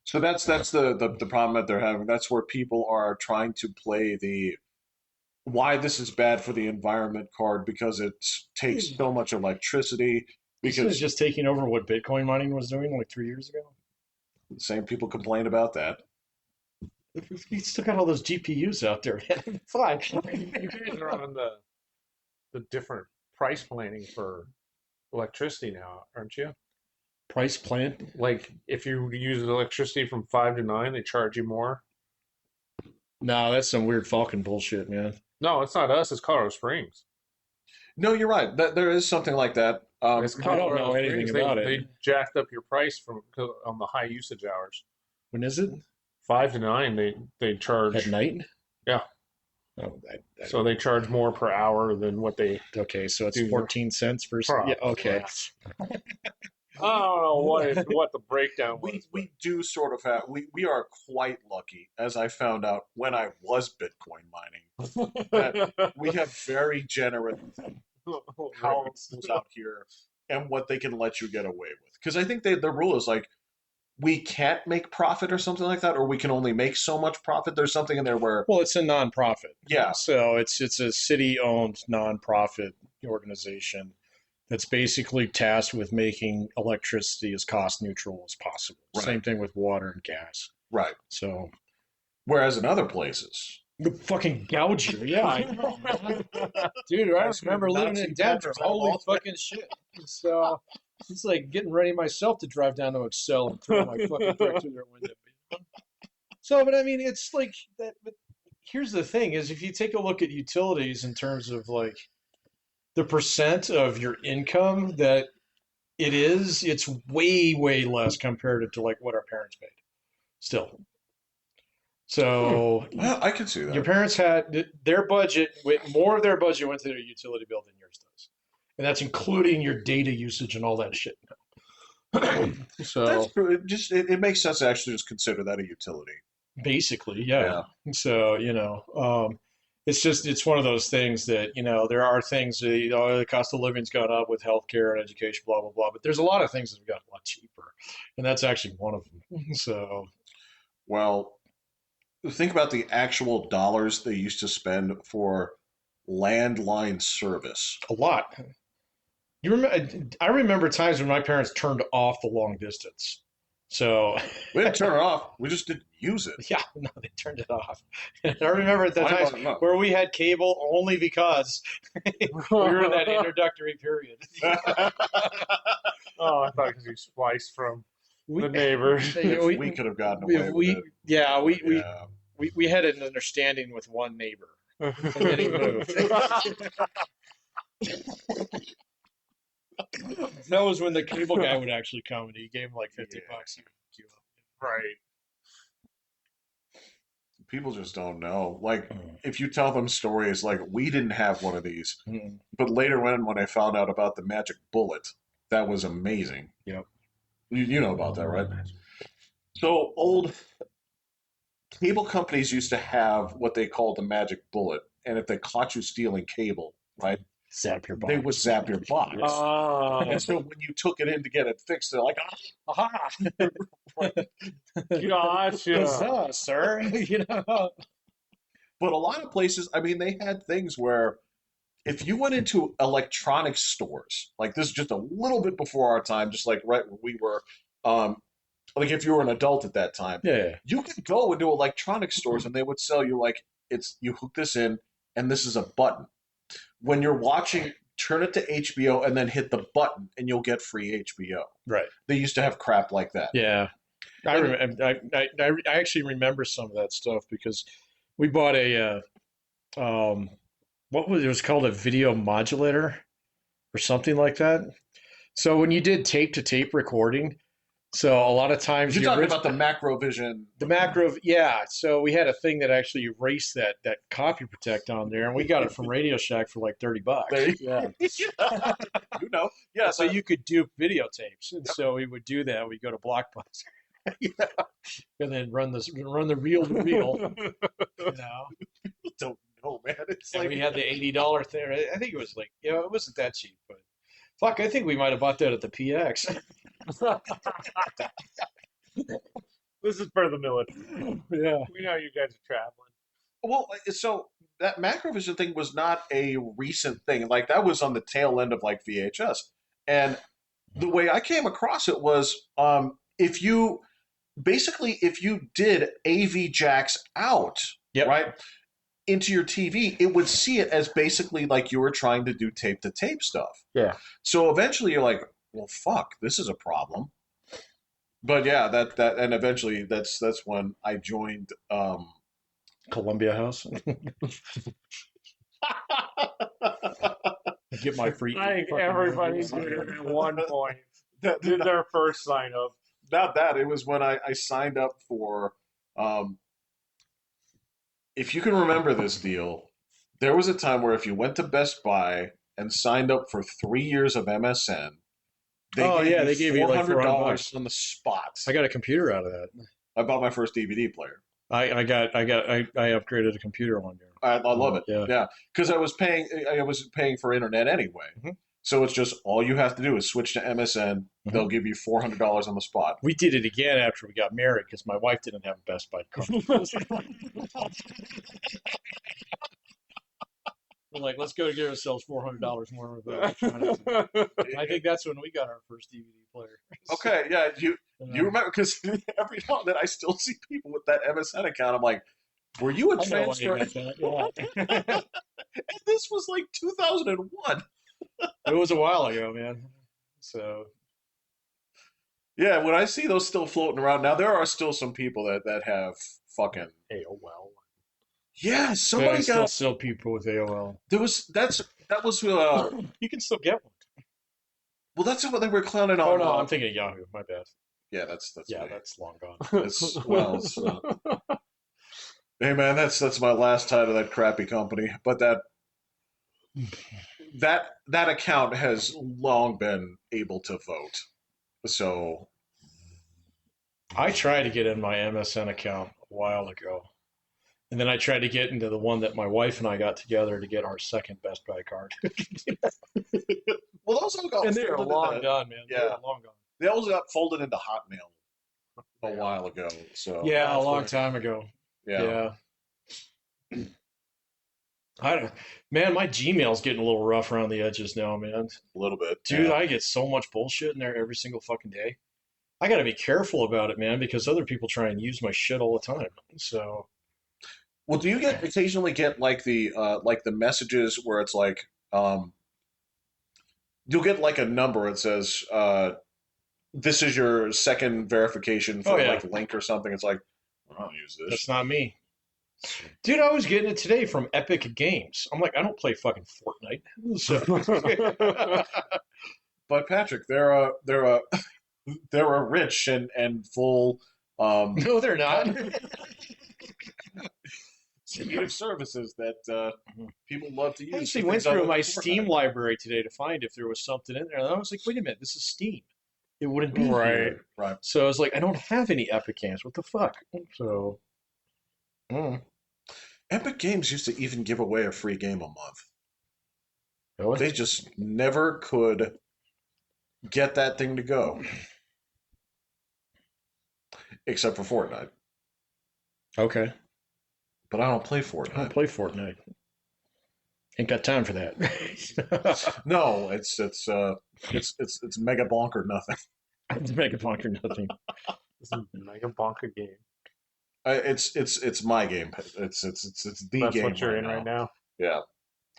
So that's the problem that they're having. That's where people are trying to play the why this is bad for the environment card because it takes so much electricity. Isn't it Because just taking over what Bitcoin mining was doing like 3 years ago? the same people complain about that. You still got all those GPUs out there, man. Fine. You guys are on the different price planning for electricity now, aren't you? Price plan? Like if you use electricity from 5 to 9, they charge you more. No, that's some weird Falcon bullshit, man. No, it's not us. It's Colorado Springs. No, you're right. That there is something like that. It's I don't know Colorado anything Springs. about They it. jacked up your price on the high usage hours. When is it? 5 to 9, they charge. At night? Yeah. Oh, So they charge more per hour than what they. okay, so it's Do- 14 cents per. Probably, Yeah, okay. I don't know what the breakdown was. we do sort of have we are quite lucky, as I found out when I was Bitcoin mining. but We have very generous power rules out here and what they can let you get away with. Because I think the rule is like we can't make profit or something like that, or we can only make so much profit. There's something in there where Well, it's a nonprofit. Yeah. So it's a city-owned nonprofit organization that's basically tasked with making electricity as cost neutral as possible. Right. Same thing with water and gas. right. So Whereas in other places, the fucking gouge you. Yeah, I know, man. Dude, I remember living in Denver. Holy fucking shit. So it's like getting ready myself to drive down to Excel and throw my fucking brick through their window. So, but I mean, it's like that. But here's the thing: is if you take a look at utilities in terms of like the percent of your income that it's way less compared to like what our parents paid. Still, so Well, I can see your that. parents had their budget. More of their budget went to their utility bill than yours does, and that's including your data usage and all that shit. That's So true. It makes sense to actually just consider that a utility. basically, yeah. Yeah. So it's just it's one of those things that there are things that, the cost of living's gone up with healthcare and education, blah blah blah. But there's a lot of things that have got a lot cheaper, and that's actually one of them. So Well, think about the actual dollars they used to spend for landline service. a lot. You remember? I remember times when my parents turned off the long distance. So We didn't turn it off. We just didn't use it. yeah, no, they turned it off. And I remember at that I time don't know. where we had cable only because we were in that introductory period. Oh, I thought because you spliced from We, the neighbors. We could have gotten away with it. yeah, Yeah. we had an understanding with one neighbor, and then he moved. That was when the cable guy would actually come, and he gave him like $50. He would queue Right. People just don't know. Like, up. if you tell them stories like we didn't have one of these, Mm. but later when I found out about the magic bullet, that was amazing. Yep. You know about that, right? So old cable companies used to have what they called the magic bullet, and if they caught you stealing cable, right, Zap your box. they would zap your box. Oh, And so when you took it in to get it fixed, they're like, aha. gotcha. Huzzah, sir. But a lot of places, I mean, they had things where if you went into electronics stores, like this is just a little bit before our time, just like right where we were, um, like if you were an adult at that time, Yeah. you could go into electronics stores and they would sell you like you hook this in and this is a button. When you're watching, turn it to HBO and then hit the button and you'll get free HBO. Right. They used to have crap like that. Yeah. I actually remember some of that stuff because we bought what was it was called a video modulator or something like that. So when you did tape to tape recording, so a lot of times You're the talking orig- about the Macrovision. the macro, yeah. So we had a thing that actually erased that copy protect on there, and we got it from Radio Shack for like $30. There Yeah. you know. Yeah, So you could dupe videotapes, and so we would do that. We go to Blockbuster, and then run the reel to reel, don't know, man. It's And like we had the $80 thing. I think it was like, it wasn't that cheap, but fuck, I think we might have bought that at the PX. This is for the military. Yeah. We know you guys are traveling. well, so that Macrovision thing was not a recent thing. Like that was on the tail end of like VHS. And the way I came across it was if you if you did AV jacks out, Yep. right, into your TV, it would see it as basically like you were trying to do tape to tape stuff. Yeah. So eventually you're like, well, fuck, this is a problem. But yeah, that and eventually that's when I joined. Columbia House. Get my free. I think fucking everybody movies. did it at one point. that, Did their first sign up. not that it was when I signed up for. If you can remember this deal, there was a time where if you went to Best Buy and signed up for 3 years of MSN, they gave you like $400 $400 on the spot. I got a computer out of that. I bought my first DVD player. I upgraded a computer one year. I love it. Yeah. Yeah, because I was paying for internet anyway. Mhm. So it's just all you have to do is switch to MSN. Mhm. They'll give you $400 on the spot. We did it again after we got married because my wife didn't have a Best Buy card. We're like, let's go give ourselves $400 more worth of electronics. I think that's when we got our first DVD player. Okay, yeah, you Uh, remember because every now and then I still see people with that MSN account. I'm like, were you a I know why you transfer? got that, yeah. And this was like 2001. It was a while ago, man. So Yeah, when I see those still floating around now, there are still some people that have fucking AOL. Yeah, But I somebody still got sell people with AOL. that was You can still get one. well, that's what they were clowning Oh on. no, I'm thinking of Yahoo. My bad. Yeah, that's Yeah, me. that's long gone. It's not. Hey man, that's my last tie to that crappy company. But that account has long been able to vote. So I tried to get in my MSN account a while ago, and then I tried to get into the one that my wife and I got together to get our second Best Buy card. well, those all got And they are folded long into, gone, man. They yeah, are long gone. they also got folded into Hotmail a while ago. So Yeah, a That's long funny. time ago. yeah, Yeah. I don't, man, my Gmail's getting a little rough around the edges now, man. a little bit. Dude, Yeah. I get so much bullshit in there every single fucking day. I got to be careful about it, man, because other people try and use my shit all the time. So, Well, do you occasionally get like the messages where it's like you'll get like a number that says this is your second verification oh for yeah, like link or something. It's like I don't use this. that's not me. Dude, I was getting it today from Epic Games. I'm like, I don't play fucking Fortnite. So, But Patrick, they're a rich and full no, they're not. suite of services that people love to use. I actually for went things other through my than Steam Fortnite. library today to find if there was something in there. And I was like, wait a minute, this is Steam. It wouldn't be Right. here. Right. So I was like, I don't have any Epic games. What the fuck? So, Epic Games used to even give away a free game a month. really? They just never could get that thing to go, except for Fortnite. Okay. But I don't play I don't Fortnite. play Fortnite. Ain't got time for that. No, it's mega bonk or nothing. It's Mega Punk or nothing. It's a mega bonker game. It's my game. It's the That's game what you're right in now. right now. Yeah,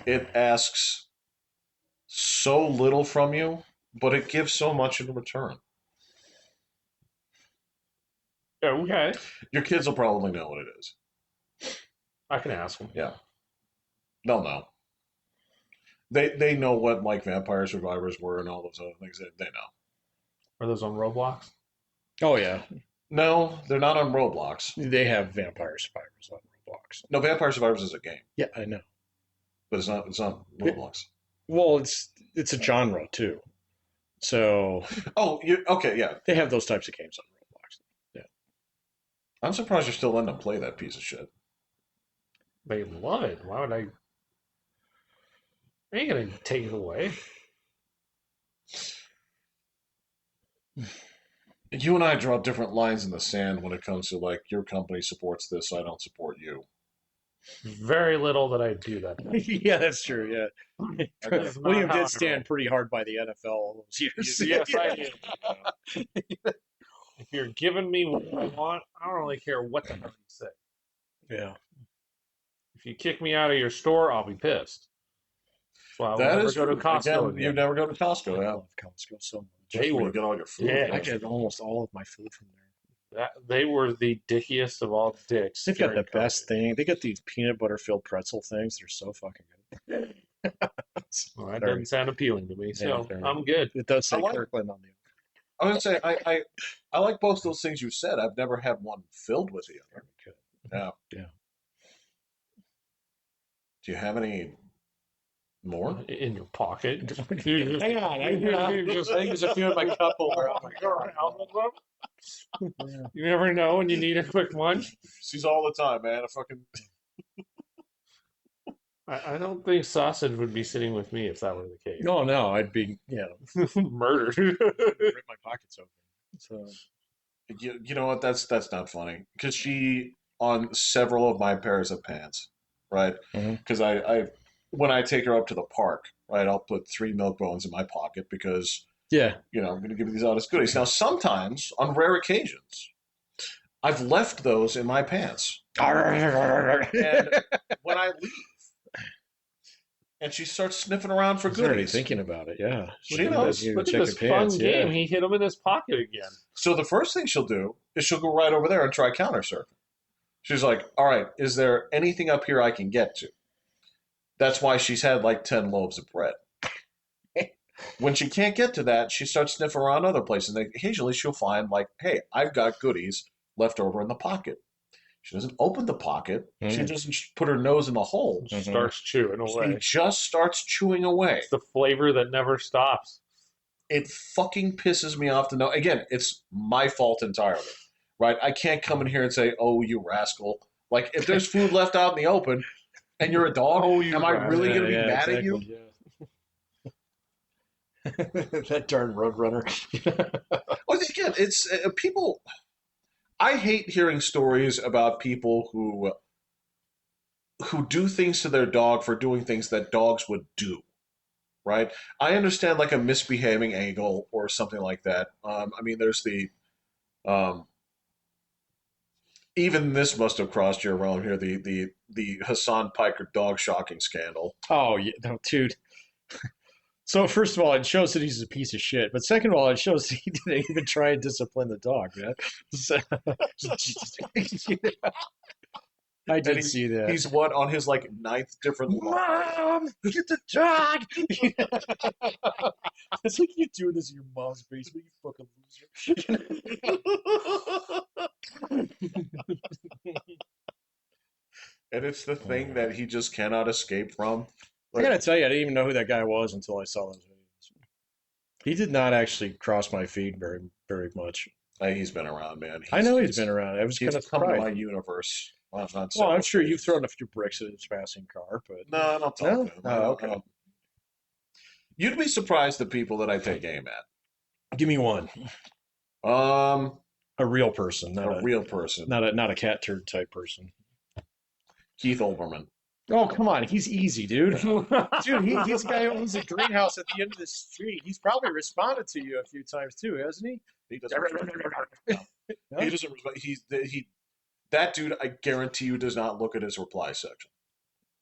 it asks so little from you, but it gives so much in return. Okay. Your kids will probably know what it is. I can ask them. Yeah, they'll know. They know what like Vampire Survivors were and all those other things. They know. Are those on Roblox? Oh yeah, No, they're not on Roblox. they have Vampire Survivors on Roblox. No, Vampire Survivors is a game, Yeah, I know. but it's not. It's not Roblox. Well, it's a genre too, so Oh, you okay? Yeah, they have those types of games on Roblox. Yeah, I'm surprised you're still letting them play that piece of shit. They love it. Why would I? I ain't gonna take it away. You and I draw different lines in the sand when it comes to like your company supports this, so I don't support you. Very little that I do that. yeah, that's true. Yeah, That is not William how I did roll. stand pretty hard by the NFL all those years. Yes, I did. If you're giving me what I want, I don't really care what the hell you say. Yeah. If you kick me out of your store, I'll be pissed. So I will That never is go to true. Costco Again, you again. never go to I Costco. Yeah, love Costco so much. that's where you get all your food. Yeah. I get almost all of my food from there. They were the dickiest of all dicks. They've got during the best COVID. thing. They got these peanut butter filled pretzel things. They're so fucking good. Well, that Very- doesn't sound appealing to me, so Yeah, very- I'm good. It does say I like- Kirkland on the. I would say I like both those things you said. I've never had one filled with the other. Good. Yeah. Yeah. Do you have any more? In your pocket. Hang on, I Just- think there's a few in my cup over. Oh my God. You never know when you need a quick lunch. She's all the time, man. I fucking I don't think sausage would be sitting with me if that were the case. No, I'd be Murdered. rip my pockets open. So you know what? That's not funny because she on several of my pairs of pants, right? Mhm. Because I when I take her up to the park, right, I'll put 3 milk bones in my pocket because yeah, I'm going to give you these honest goodies. Now, sometimes on rare occasions, I've left those in my pants, and when I leave, and she starts sniffing around for I was already goodies. thinking about it. Yeah, She knows. Look at this fun game. He hit him in his pocket again. So the first thing she'll do is she'll go right over there and try counter surfing. She's like, all right, is there anything up here I can get to? That's why she's had like 10 loaves of bread. When she can't get to that, she starts sniffing around other places. And occasionally she'll find, like, hey, I've got goodies left over in the pocket. She doesn't open the pocket. She doesn't put her nose in the hole. Starts chewing away. She just starts chewing away. It's the flavor that never stops. It fucking pisses me off to know. Again, it's my fault entirely, right? I can't come in here and say, oh, you rascal. Like, if there's food left out in the open and you're a dog, am I really going to be mad at you? Yeah. That darn roadrunner. Well, again, it's people. I hate hearing stories about people who do things to their dog for doing things that dogs would do. Right? I understand like a misbehaving angle or something like that. I mean, there's the even this must have crossed your realm here. The Hassan Piker dog shocking scandal. Oh yeah, no, dude. So first of all, it shows that he's a piece of shit. But second of all, it shows that he didn't even try and discipline the dog, man. So, I did see that. He's what on his like 9th different Mom, get the dog. It's like you doing this in your mom's basement, you fucking loser. And it's the thing that he just cannot escape from. I gotta tell you, I didn't even know who that guy was until I saw those videos. He did not actually cross my feed very, very much. He's been around, man. I know he's been around. I was kind of come to my surprised. universe. Well, I'm sure you've thrown a few bricks at his passing car, but no, I don't talk to him. Oh, okay. You'd be surprised the people that I take aim at. Give me one. A real person, not real person, not a cat turd type person. Keith Olbermann. Oh, come on. He's easy, dude. Dude, he's a guy who owns a greenhouse at the end of the street. He's probably responded to you a few times, too, hasn't he? He doesn't. He doesn't respond. That dude, I guarantee you, does not look at his reply section.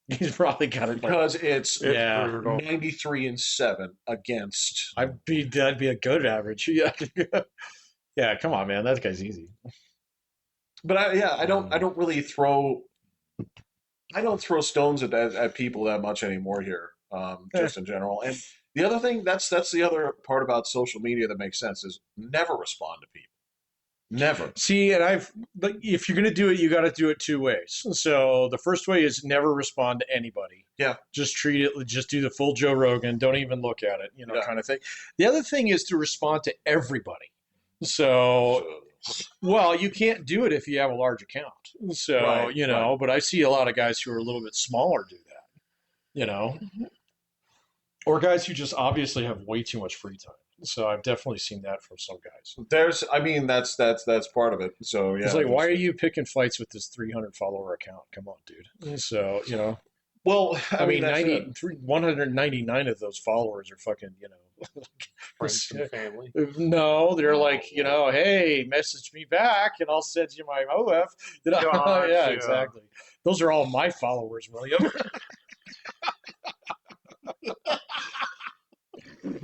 He's probably got it. Because it's yeah. 93-7 against. That'd be a good average. Yeah. Yeah, come on, man. That guy's easy. But I don't really throw. I don't throw stones at people that much anymore here, just in general. And the other thing, that's the other part about social media that makes sense is never respond to people. Never. See, and if you're going to do it, you got to do it two ways. So the first way is never respond to anybody. Yeah. Just treat it, just do the full Joe Rogan. Don't even look at it, kind of thing. The other thing is to respond to everybody. So well, you can't do it if you have a large account. So, right. But I see a lot of guys who are a little bit smaller do that, or guys who just obviously have way too much free time. So I've definitely seen that from some guys. That's part of it. So yeah. It's like, why are you picking fights with this 300 follower account? Come on, dude. So, Well, I mean 199 of those followers are fucking, friends and family. No, they're like, hey, message me back and I'll send you my OF. Gosh, yeah, exactly. Those are all my followers, William.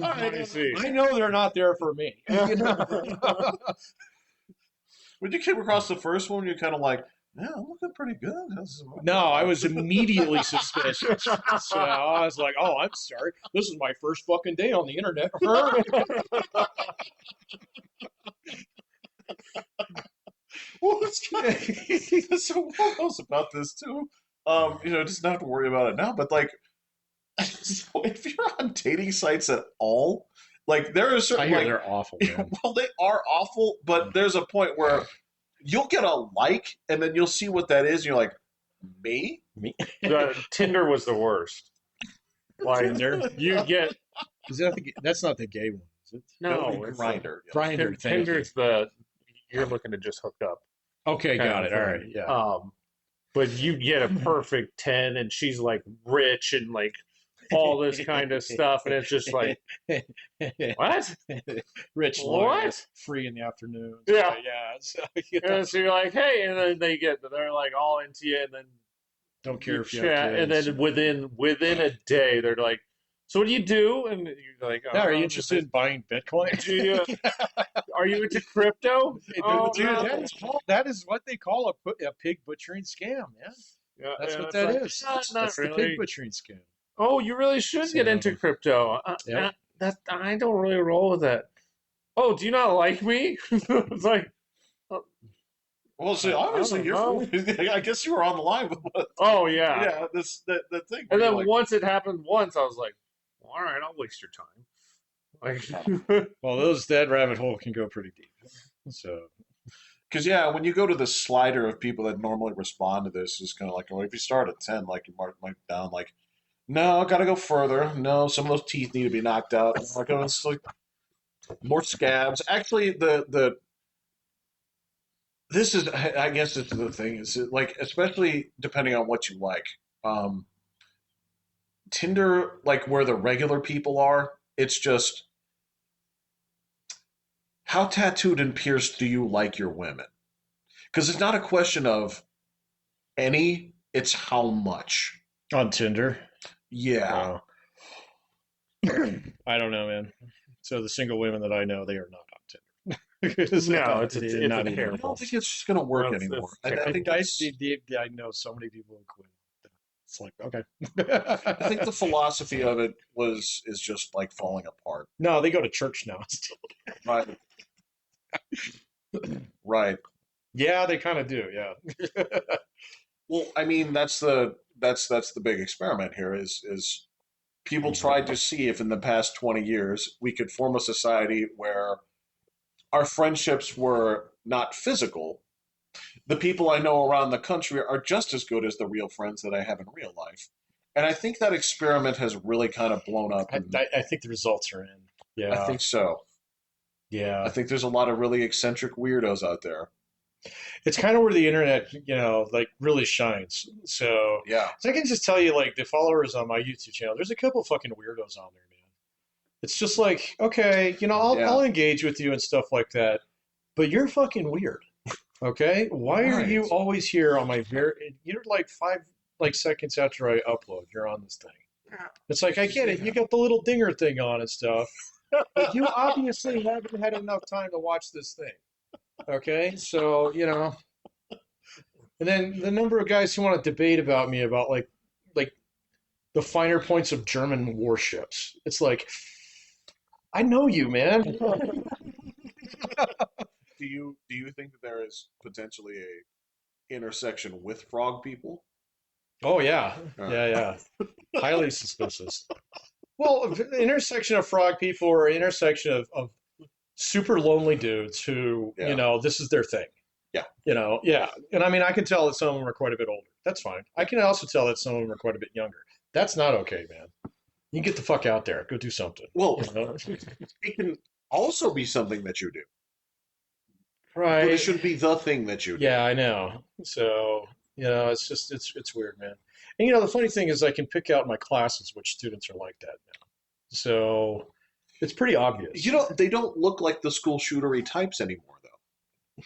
I know they're not there for me. When you came across the first one, you're kind of like, yeah, I'm looking pretty good. No, I was immediately suspicious. So I was like, oh, I'm sorry. This is my first fucking day on the internet. So what else about this too? Just not have to worry about it now. But like, so if you're on dating sites at all, like there are certain. I hear they're awful. Man. Well, they are awful, but there's a point where you'll get a like, and then you'll see what that is, and you're like, me? Tinder was the worst. Like, Tinder? You get... That's not the gay one, is it? No, it's Grindr. Grindr. Tinder's you're looking to just hook up. Okay, got it. All right, yeah. But you get a perfect 10, and she's like rich and like all this kind of stuff, and it's just like, what? Rich, what? Free in the afternoon. Yeah, so, And so you're like, hey, and then they're like all into you, and then don't care if you chat, have kids. and then within a day, they're like, So what do you do? And you're like, Now, are you oh, interested in buying Bitcoin? do you, are you into crypto? Oh, Dude, no. that is what they call a pig butchering scam, man. Yeah, That's and what it's that like, is. not That's the pig really. butchering scam. Oh, you really should get So, into crypto. yep. That I don't really roll with it. Oh, do you not like me? It's like, oh, Well, see, I obviously don't know. I guess you were on the line with what. Oh yeah. Yeah, that thing And where you're then like, once it happened once, I was like, well, all right, I'll waste your time. Like, Well, that rabbit hole can go pretty deep. So, because yeah, when you go to the slider of people that normally respond to this, is kind of like, well, if you start at 10, like you mark down, like, no, got to go further. No, some of those teeth need to be knocked out. Like, oh, it's like more scabs. Actually, the this is, I guess, this is the thing is like, especially depending on what you like. Um, Tinder, like where the regular people are, it's just how tattooed and pierced do you like your women? Because it's not a question of any, it's how much. on Tinder. Yeah. Oh. I don't know, man. So the single women that I know, they are not on Tinder. no, it's They're it's not a even. I terrible. don't think it's just going to work Well, anymore. it's I terrible. think that's, I know so many people who quit. It's like, okay. I think the philosophy of it is just like falling apart. No, they go to church now. Right. Right. Yeah, they kind of do. Yeah. Well, I mean, that's the big experiment here is people tried to see if in the past 20 years we could form a society where our friendships were not physical. The people I know around the country are just as good as the real friends that I have in real life. And I think that experiment has really kind of blown up. And I think the results are in. I Yeah. think so. I Yeah. think there's a lot of really eccentric weirdos out there. It's kind of where the internet, like really shines. Yeah. So I can just tell you, like, the followers on my YouTube channel, there's a couple fucking weirdos on there, man. It's just like, okay, Yeah. I'll engage with you and stuff like that, but you're fucking weird. Okay? Why are you Right. always here on my you're like 5 seconds after I upload, you're on this thing. It's like, I get it. You got the little dinger thing on and stuff, but you obviously haven't had enough time to watch this thing. Okay? So, and then the number of guys who want to debate about me about like the finer points of German warships. It's like, I know you, man. Do you think that there is potentially a intersection with frog people? Oh yeah, Uh, yeah. Highly suspicious. Well, intersection of frog people or intersection of super lonely dudes who, Yeah. this is their thing. Yeah. Yeah. And I mean, I can tell that some of them are quite a bit older. That's fine. I can also tell that some of them are quite a bit younger. That's not okay, man. You get the fuck out there. Go do something. Well, You know? it can also be something that you do, but Right. it shouldn't be the thing that you do. Yeah, I know. So, it's just it's weird, man. And the funny thing is I can pick out in my classes which students are like that now. So it's pretty obvious. They don't look like the school shootery types anymore, though.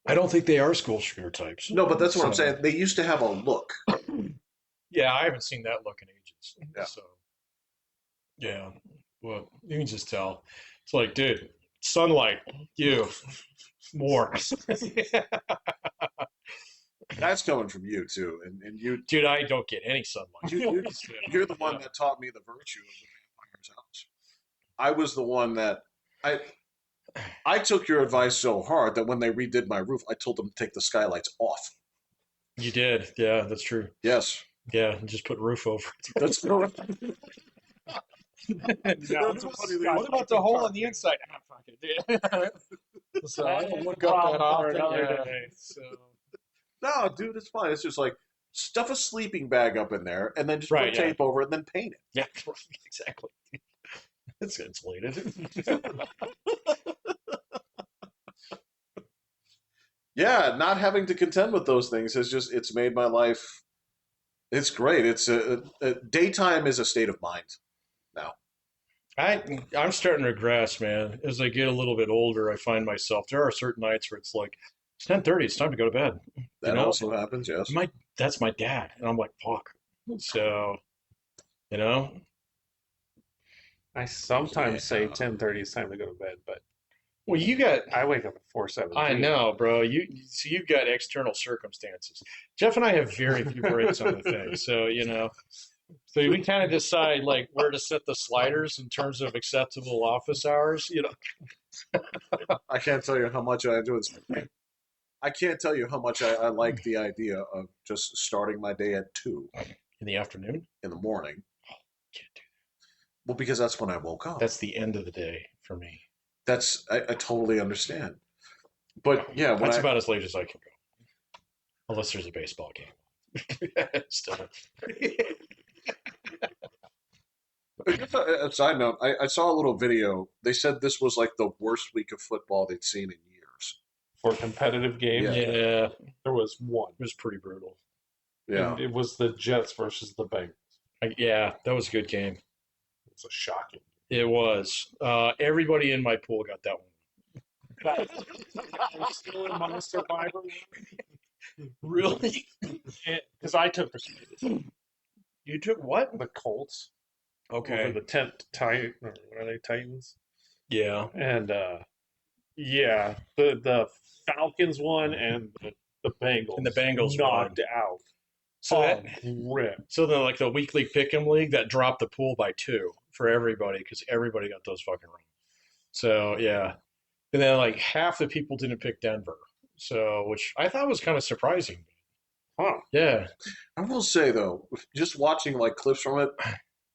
I don't think they are school shooter types. No, but that's what I'm So, saying. They used to have a look. yeah, I haven't seen that look in ages. Yeah. So, yeah. Well, you can just tell. It's like, dude, sunlight, you, more. That's coming from you too, and you Dude, I don't get any sunlight. you're the one that taught me the virtue of the vampire's house. I was the one that I took your advice so hard that when they redid my roof, I told them to take the skylights off. You did. Yeah, that's true. Yes, Yeah, and just put roof over it. that's correct. What about the hole on the inside? Ah, fuck it, dude. So I don't look up that often. Yeah. So, No, dude, it's fine. It's just like stuff a sleeping bag up in there and then just Right, put yeah. tape over it and then paint it. yeah, exactly. It's insulated. Yeah, not having to contend with those things it's made my life. It's great. It's a daytime is a state of mind now. I'm starting to regress, man. As I get a little bit older, I find myself there are certain nights where it's like it's 10:30. It's time to go to bed. That You know? also happens. Yes. That's my dad, and I'm like, fuck. So, you know, I sometimes say 10:30 is time to go to bed, but Well, you got. I wake up at 4:17. I know, bro. So you've got external circumstances. Jeff and I have very few Brits on the thing, so so we kind of decide like where to set the sliders in terms of acceptable office hours. I can't tell you how much I enjoy this. I can't tell you how much I like the idea of just starting my day at 2 in the afternoon. in the morning. Can't do Well, because that's when I woke that. up. That's the end of the day for me. I totally understand. But yeah, when That's about as late as I can go, unless there's a baseball game. Still. just a side note, I saw a little video. They said this was like the worst week of football they'd seen in years. For competitive games, Yeah, there was one. it was pretty brutal. Yeah. And it was the Jets versus the Bengals. Yeah, that was a good game. It was a shocking. It was. Everybody in my pool got that one. I'm still in my survivor. Really? Because I took the You took what? Colts. Okay. Over the Titan, what are they, Titans? Yeah. And yeah, the Falcons won and the Bengals. And the Bengals knocked won. out. So that. Rip. So then, like the weekly pick'em league, that dropped the pool by 2 for everybody because everybody got those fucking wrong. So yeah, and then like half the people didn't pick Denver. So which I thought was kind of surprising. Huh. Yeah. I will say though, just watching like clips from it,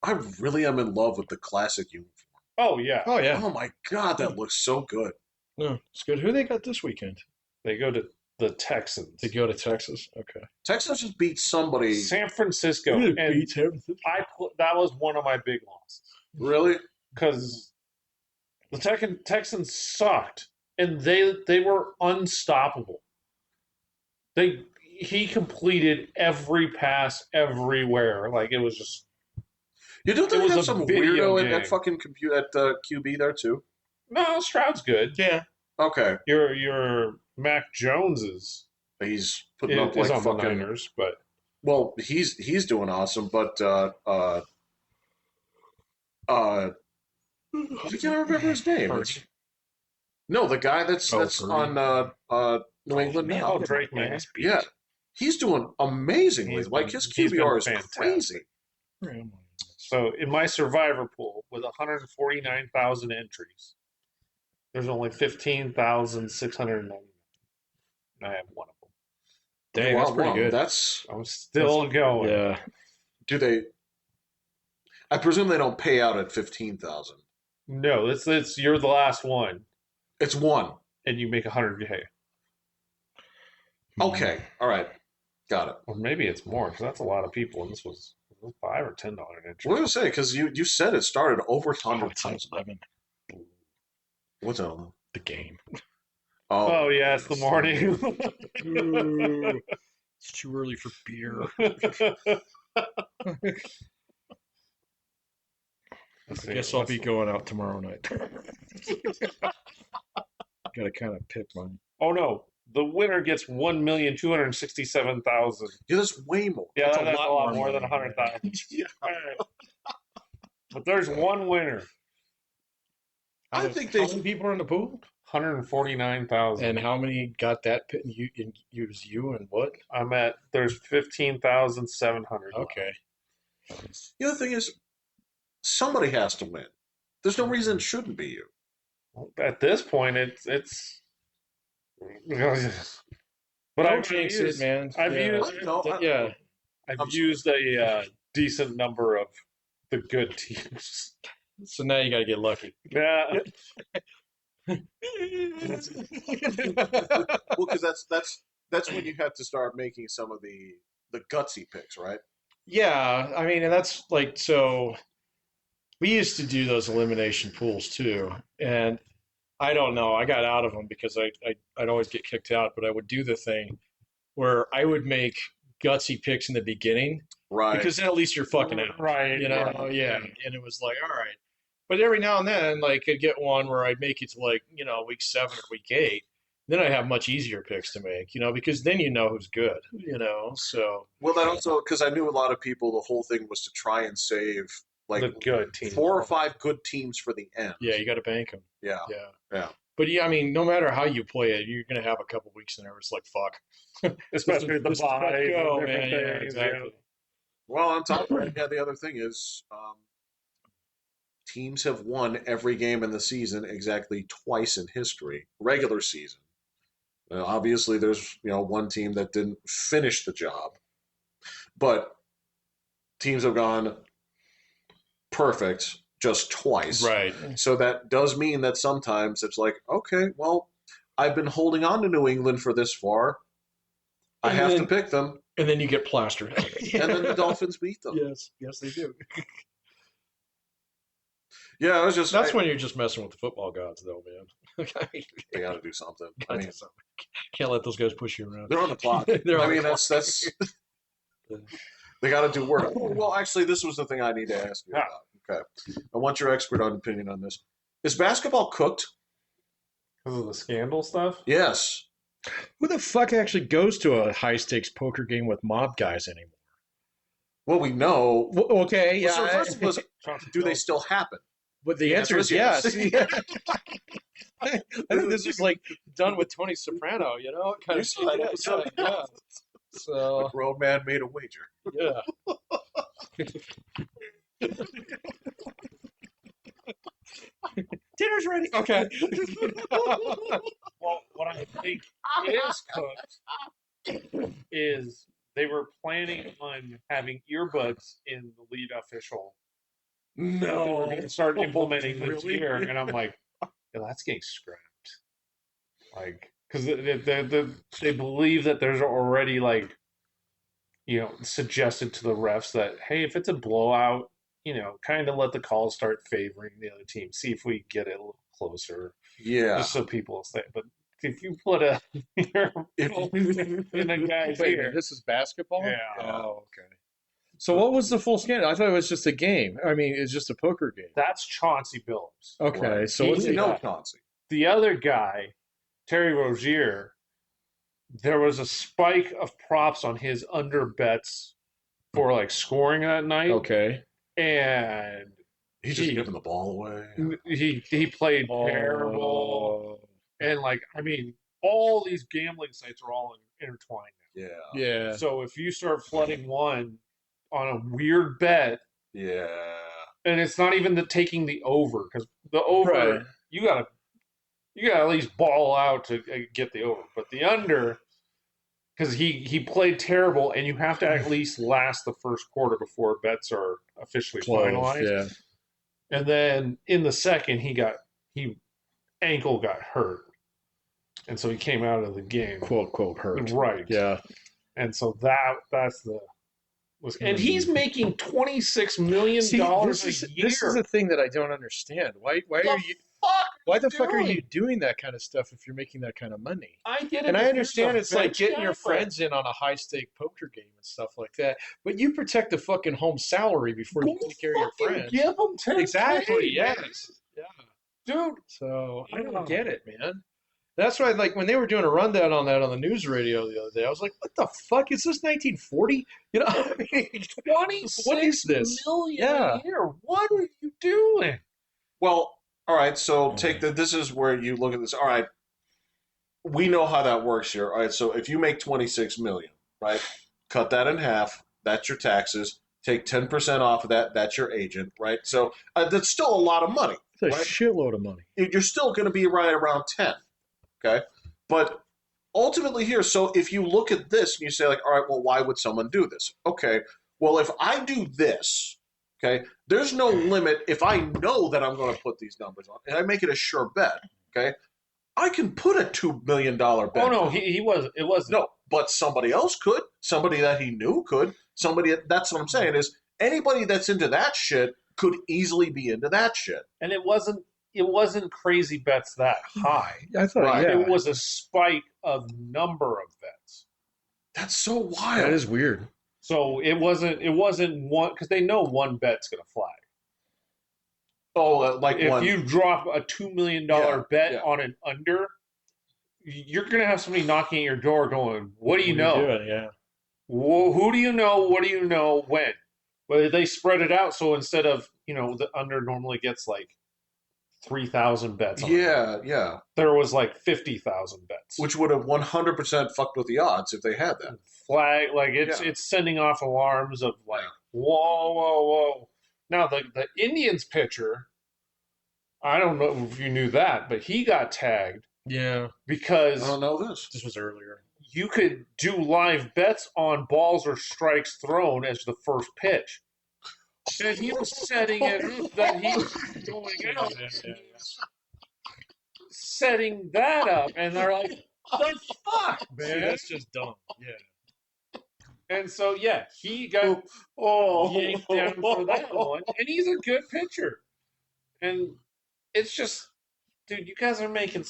I really am in love with the classic uniform. Oh yeah. Oh yeah. Oh my god, that looks so good. No, it's good. Who they got this weekend? They go to the Texans. They go to Texas. Okay. Texas just beat somebody. San Francisco. And that was one of my big losses. Really? Because the Texans sucked, and they were unstoppable. He completed every pass everywhere. Like it was just. You don't It think was have a some video weirdo at game. fucking at QB there too? No, Stroud's good. Yeah. Okay, Your Mac Jones is he's putting up is like on the fucking. Niners, but Well, he's doing awesome, but I can't remember his name. Purdy. No, the guy that's Oh, that's Purdy. on New England Man, now. oh, Drake May. Yeah, he's doing amazingly. He's Like been- his he's been QBR is fantastic. crazy. So in my survivor pool with 149,000 entries, there's only 15,699. I have one of them. Dang, that's Wow, pretty wow, good. That's I'm still going. Yeah. do they? I presume they don't pay out at 15,000. No, it's you're the last one, It's one. and you make 100K, Okay, all right, got it. or maybe it's more because that's a lot of people, and this was $5 or $10 entry. What was I say? Because you said it started over Oh, 100,000. it's 11. What's that? The game. Oh yeah, it's the morning. Ooh, it's too early for beer. I guess I'll be going out tomorrow night. Gotta kind of pick mine. Oh no, the winner gets 1,267,000. Yeah, that's way more. Yeah, That's that's a lot more than money, 100,000. Yeah. But there's one winner, I think How they. many people are in the pool? 149,000. And how many got that pit? And use you and what? I'm at there's 15,700. Okay. The other thing is, somebody has to win. There's no reason it shouldn't be you. At this point, it's. But Don't I've jinx used, it, man. I've Yeah. used, Yeah. I've used a decent number of the good teams. So now you gotta get lucky. Yeah. Well, because that's when you have to start making some of the gutsy picks, right? Yeah, I mean, and that's like, so we used to do those elimination pools too. And I don't know, I got out of them because I'd always get kicked out, but I would do the thing where I would make gutsy picks in the beginning Right. because then at least you're fucking out. Right. You know, yeah. And it was like, all right. But every now and then, like, I'd get one where I'd make it to like, week 7 or week 8. Then I have much easier picks to make, because then you know who's good, so. Well, that also because I knew a lot of people. The whole thing was to try and save like the good teams. 4 or 5 good teams for the end. Yeah, you got to bank them. Yeah. Yeah. But yeah, I mean, no matter how you play it, you're going to have a couple weeks in there where it's like, fuck. Especially the Just let buys go, and different man. Yeah, things. exactly. Well, on top of that, yeah, the other thing is teams have won every game in the season exactly twice in history, regular season. Obviously, there's one team that didn't finish the job, but teams have gone perfect just twice. Right. So that does mean that sometimes it's like, okay, well, I've been holding on to New England for this far. I have to pick them. And then you get plastered. And then the Dolphins beat them. Yes, they do. Yeah, it was just. That's when you're just messing with the football gods, though, man. They got to do something. Can't let those guys push you around. They're on the clock. That's. They got to do work. Well, actually, this was the thing I need to ask you about. Okay, I want your expert opinion on this. Is basketball cooked? Because of the scandal stuff? Yes. Who the fuck actually goes to a high stakes poker game with mob guys anymore? Well, we know. Okay, yeah. So first was, do they still happen? But the answer is yes. I think this is like done with Tony Soprano, kind of saw that episode. Yeah. So the grown man made a wager. Yeah. Dinner's ready. Okay. Well, what I think is cooked is they were planning on having earbuds in the lead official. No. They were going to start implementing this Really? year, and I'm like, yeah, that's getting scrapped. Like, because they believe that there's already suggested to the refs that, hey, if it's a blowout, kind of let the calls start favoring the other team. See if we get it a little closer. Yeah. Just so people will say. But if you put a in a guy's Wait, ear, this is basketball? Yeah. Oh, okay. So what was the full scandal? I thought it was just a game. I mean, it's just a poker game. that's Chauncey Billups. Okay, Right. so He- what's he- Chauncey. The other guy, Terry Rozier, there was a spike of props on his under bets for scoring that night. okay? And He's just giving the ball away. he played terrible. And all these gambling sites are all intertwined now. Yeah. Yeah. So if you start flooding one on a weird bet, Yeah. and it's not even taking the over, because the over Right. you gotta at least ball out to get the over, but the under, because he played terrible, and you have to at least last the first quarter before bets are officially finalized. Yeah. And then in the second, ankle got hurt, and so he came out of the game. Quote, quote, hurt. Right. Yeah. And so that's the and he's making $26 million See, a this year. is the thing that I don't understand. Why the fuck are you doing that kind of stuff if you're making that kind of money? I get it. And I if understand you're it's like bench getting guy, your but friends in on a high stake poker game and stuff like that. But you protect the fucking home salary before you take care of your fucking friends. Give them 10K, Exactly. man. Yes. Yeah. Dude. So I Yeah. don't get it, man. That's why, when they were doing a rundown on that on the news radio the other day, I was like, "What the fuck is this? 1940? I mean, what is this? million Yeah. a year. What are you doing? Well, all right. So this is where you look at this. All right. We know how that works here. All right. So if you make 26 million, right? Cut that in half. That's your taxes. Take 10% off of that. That's your agent, right? So that's still a lot of money. It's a right? shitload of money. You're still going to be right around 10. Okay. But ultimately here, so if you look at this and you say, all right, well, why would someone do this? Okay. Well, if I do this, okay, there's no limit. If I know that I'm going to put these numbers on and I make it a sure bet, okay, I can put a $2 million bet. Oh no, it wasn't. No, but somebody else could. Somebody that he knew could. That's what I'm saying is anybody that's into that shit could easily be into that shit. And it wasn't crazy bets that high. I thought, Right. yeah. It was a spike of number of bets. That's so wild. That is weird. So it wasn't one, because they know one bet's going to fly. Oh, If you drop a $2 million bet yeah. on an under, you're going to have somebody knocking at your door going, what do you know? Doing? Yeah. Who do you know? What do you know? When? Well, they spread it out. So instead of, the under normally gets like 3,000 bets on it. Yeah. There was like 50,000 bets. Which would have 100% fucked with the odds if they had that. Flag, like Yeah. it's sending off alarms of like, Yeah. whoa. Now the Indians pitcher, I don't know if you knew that, but he got tagged Yeah, I because don't know this. this was earlier. you could do live bets on balls or strikes thrown as the first pitch. And he was setting it up that he was going out, setting that up, and they're like, "The fuck, See, man!" that's just dumb. Yeah. And so yeah, he got yanked down for that one, and he's a good pitcher. And it's just, dude, you guys are making.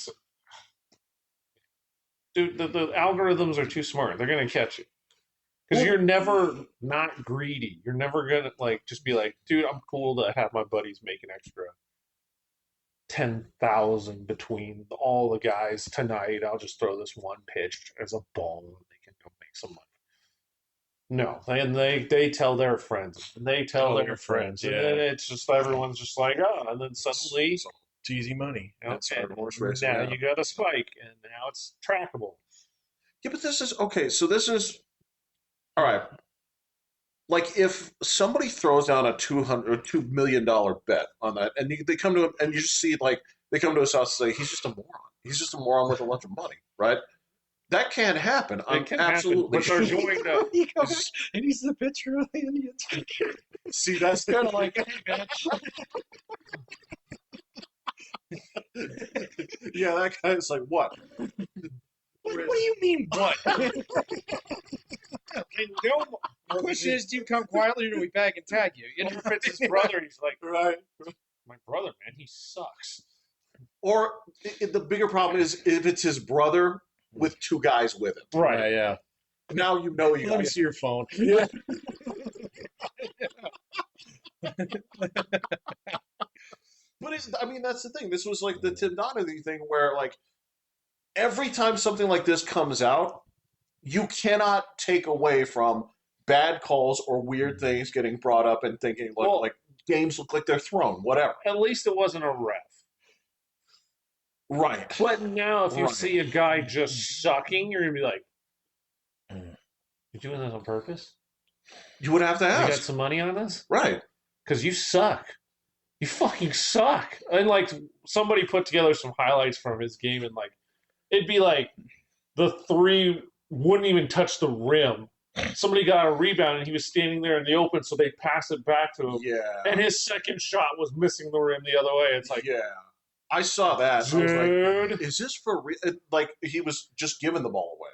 Dude, the algorithms are too smart. They're gonna catch you. Because you're never not greedy. You're never gonna like just be like, dude, I'm cool to have my buddies make an extra 10,000 between all the guys tonight. I'll just throw this one pitch as a ball and they can go make some money. No, and they tell their friends, and they tell their friends, and then it's just everyone's just like, oh, and then suddenly So, It's easy money. it's okay, hard horse racing. now Yeah. you got a spike, and now it's trackable. Yeah, but this is okay. So this is all right. Like if somebody throws down a $2 million bet on that, and they come to him, and you just see like they come to us and say he's just a moron. He's just a moron with a bunch of money, right? That can't happen. I'm It can absolutely happen, but they're going to. He goes, and he's the pitcher of the Indians. see. That's kind of like, yeah, that guy's like what? What do you mean, what? I know. The question is, do you come quietly or do we bag and tag you? You know? If it's his brother, he's like, Right. my brother, man, he sucks. Or the bigger problem is if it's his brother with two guys with him. Right. Yeah. Now you know you Let me got see your phone. Yeah. But I mean, that's the thing. This was like the Tim Donaghy thing where, like, every time something like this comes out, you cannot take away from bad calls or weird things getting brought up and thinking, like games look like they're thrown, whatever. At least it wasn't a ref. Right. But now, if you Right. see a guy just sucking, you're gonna be like, "You doing this on purpose? You would have to You got ask. some money on this? Right. Because you suck. You fucking suck." And like somebody put together some highlights from his game, and like it'd be like the three wouldn't even touch the rim. Somebody got a rebound, and he was standing there in the open, so they pass it back to him. Yeah. And his second shot was missing the rim the other way. It's like, yeah. I saw that. I was like, dude. is this for real? Like, he was just giving the ball away.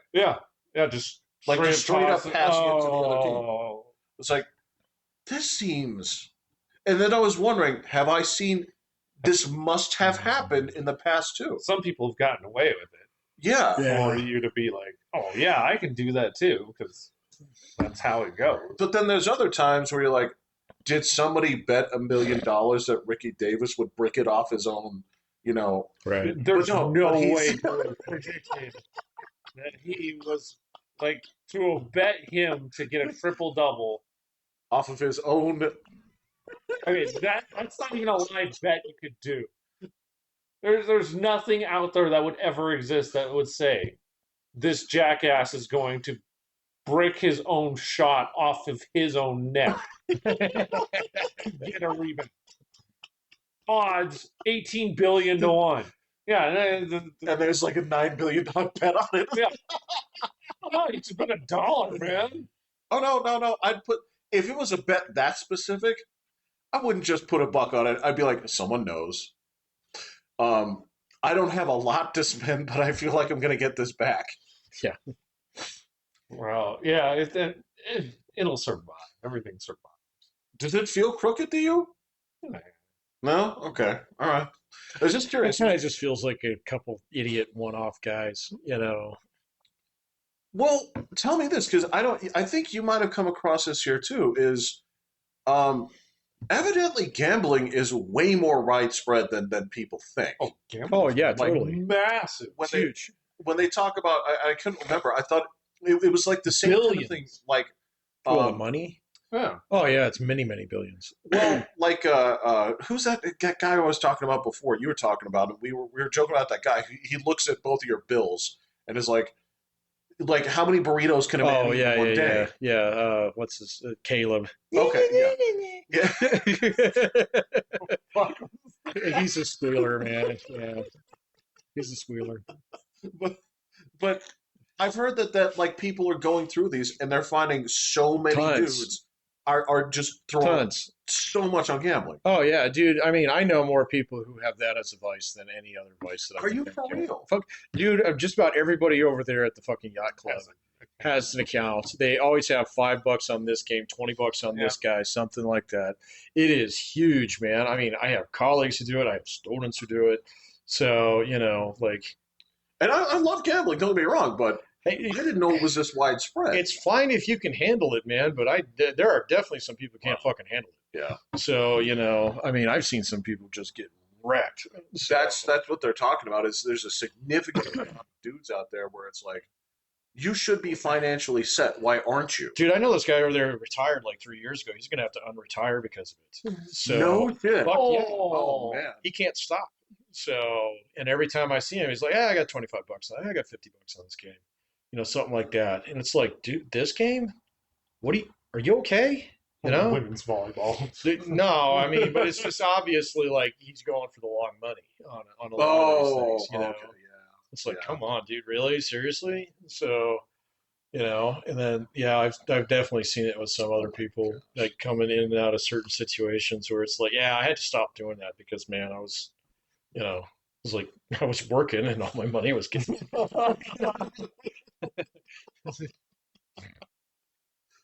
Yeah, just Like, just straight up toss passing it to the other team. Oh. It's like, this seems. And then I was wondering, have I seen this must have happened in the past too? Some people have gotten away with it. Yeah. For you to be like, oh, yeah, I can do that too, because that's how it goes. But then there's other times where you're like, did somebody bet $1 million that Ricky Davis would brick it off his own, Right. There's But no but he's- way to have predicted that he was like to have bet him to get a triple double. off of his own. I mean, that's not even a live bet you could do. There's nothing out there that would ever exist that would say this jackass is going to brick his own shot off of his own net. Get a rebound. Odds 18 billion to 1. Yeah, And there's like a $9 billion bet on it. oh, it's been $1, man. Oh, no. I'd put, if it was a bet that specific, I wouldn't just put $1 on it. I'd be like, someone knows. I don't have a lot to spend, but I feel like I'm going to get this back. Well, yeah, it'll survive. Everything survives. Does it feel crooked to you? No? Okay. All right. I was just It curious. kind of just feels like a couple idiot one-off guys, Well, tell me this, because I think you might have come across this here too, is evidently gambling is way more widespread than people think. Oh, Oh, gambling. yeah, Like, totally. Massive. When Huge. when they talk about, I couldn't remember. I thought it was like the same kind of thing. Billions. Like, Well, the money? Yeah. Oh yeah, it's many, many billions. Well, like who's that guy I was talking about before? You were talking about him. We were joking about that guy. He looks at both of your bills and is like how many burritos can a man Oh eat in yeah, one yeah, day? yeah, yeah. What's his Caleb? Okay, yeah, yeah. Fuck. He's a squealer, man. Yeah, he's a squealer. but but I've heard that like people are going through these and they're finding so many Tons, dudes are just throwing tons. so much on gambling. Oh yeah, dude. I mean, I know more people who have that as a vice than any other vice that I Are can you think for of. real? Fuck, dude. Just about everybody over there at the fucking yacht club has an account. They always have $5 on this game, $20 on Yeah. this guy, something like that. It is huge, man. I mean, I have colleagues who do it. I have students who do it. So like, And I love gambling. Don't get me wrong, but I hey, didn't know it was this widespread. it's fine if you can handle it, man. But there are definitely some people who can't fucking handle it. Yeah, So I mean, I've seen some people just get wrecked. So, that's what they're talking about. Is there's a significant amount of dudes out there where it's like you should be financially set. Why aren't you? dude, I know this guy over there who retired like 3 years ago. He's gonna have to unretire because of it. So No shit. fuck yeah, Oh man. he can't stop. So and every time I see him, he's like, "Yeah, I got $25. I got $50 on this game." Something like that. And it's like, dude, this game? Are you okay? Women's volleyball. No, I mean, but it's just obviously like he's going for the long money on a lot of these things. Okay, yeah. It's like, Yeah. come on, dude, really, seriously? So, and then yeah, I've definitely seen it with some other people like coming in and out of certain situations where it's like, yeah, I had to stop doing that because man, I was, it was like I was working and all my money was getting.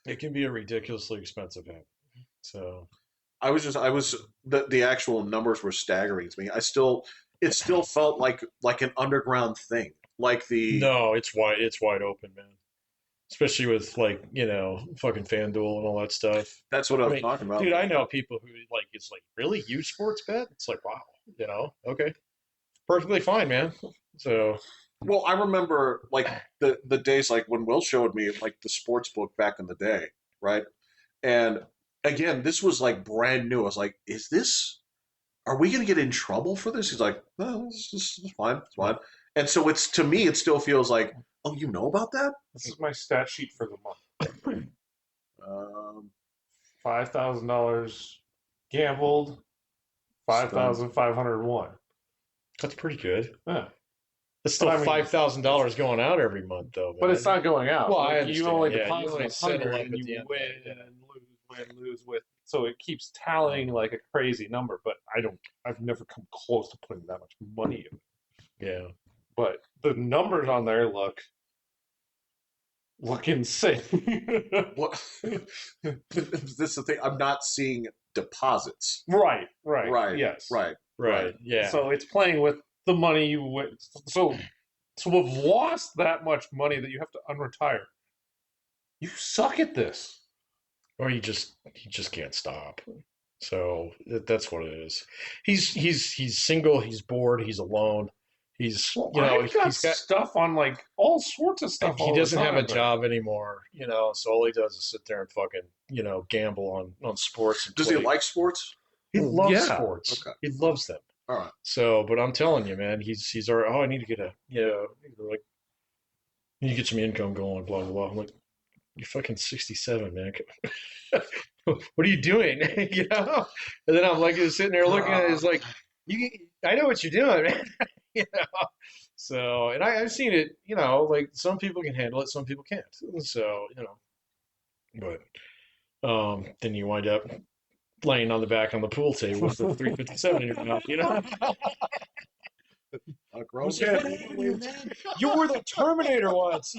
It can be a ridiculously expensive habit. So I was the actual numbers were staggering to me. It still felt like an underground thing. Like the no, it's wide open, man. Especially with like fucking FanDuel and all that stuff. that's what I I'm mean, talking about. dude, I know people who like it's like really you sports bet. It's like wow, okay, perfectly fine, man. So Well, I remember like the days like when Will showed me like the sports book back in the day, right? And again, this was like brand new. I was like, "Is this? Are we going to get in trouble for this?" He's like, "No, it's fine, it's fine." And so it's to me, it still feels like, "Oh, you know about that?" This is my stat sheet for the month. Um, $5,000 gambled, 5,501. that's pretty good. Yeah. It's still But I mean- $5,000 going out every month, though. But man. it's not going out. Well, I Like, understand, you only yeah, you deposit only 100 settle up and at the you end of win it, yeah. and lose with. So it keeps tallying like a crazy number. But I've never come close to putting that much money in it. Yeah. But the numbers on there look insane. what? This is the thing. I'm not seeing deposits. Right. Yes. Right. Right. Yeah. So it's playing with the money you win. So to have lost that much money that you have to unretire, you suck at this. Or he just can't stop. So that's what it is. He's single. He's bored. He's alone. He's I've got he's got stuff on like all sorts of stuff. he all the doesn't have a time, but- job anymore. So all he does is sit there and fucking gamble on sports. And Does he play. like sports? He loves Yeah. sports. Okay. He loves them. All right. So, but I'm telling you, man, he's already. Oh, I need to get like, you need to get some income going. Blah blah blah. I'm like, you're fucking 67, man. What are you doing? And then I'm like sitting there looking at it. It's like, I know what you're doing, man. So, and I've seen it. Like some people can handle it, some people can't. So, but then you wind up laying on the back on the pool table with the 357 in your mouth. A grown You were the Terminator once.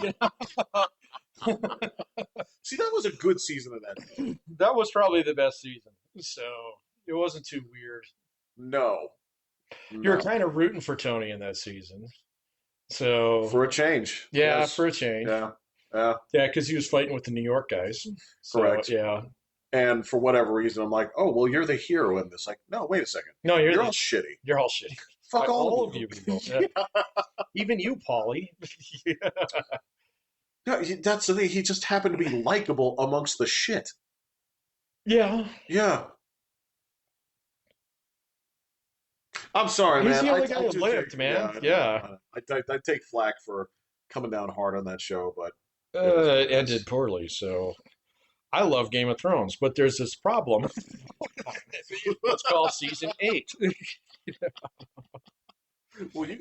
See, that was a good season of that. That was probably the best season. So it wasn't too weird. No. You were kind of rooting for Tony in that season. So for a change. yeah, Yes. for a change. Yeah. Yeah. Yeah, because he was fighting with the New York guys. So, Correct. Yeah. And for whatever reason, I'm like, oh, well, you're the hero in this. Like, no, wait a second. No, You're all shitty. you're all shitty. Fuck all of you people. Yeah. Even you, Paulie. Yeah. No, that's the thing. He just happened to be likable amongst the shit. Yeah. Yeah. I'm sorry, He's man. the I, only guy I who do take, lived, yeah, man. I know. Yeah. I take flack for coming down hard on that show, but it is what It it ended is. poorly, so I love Game of Thrones, but there's this problem. Let's call season 8. Well, you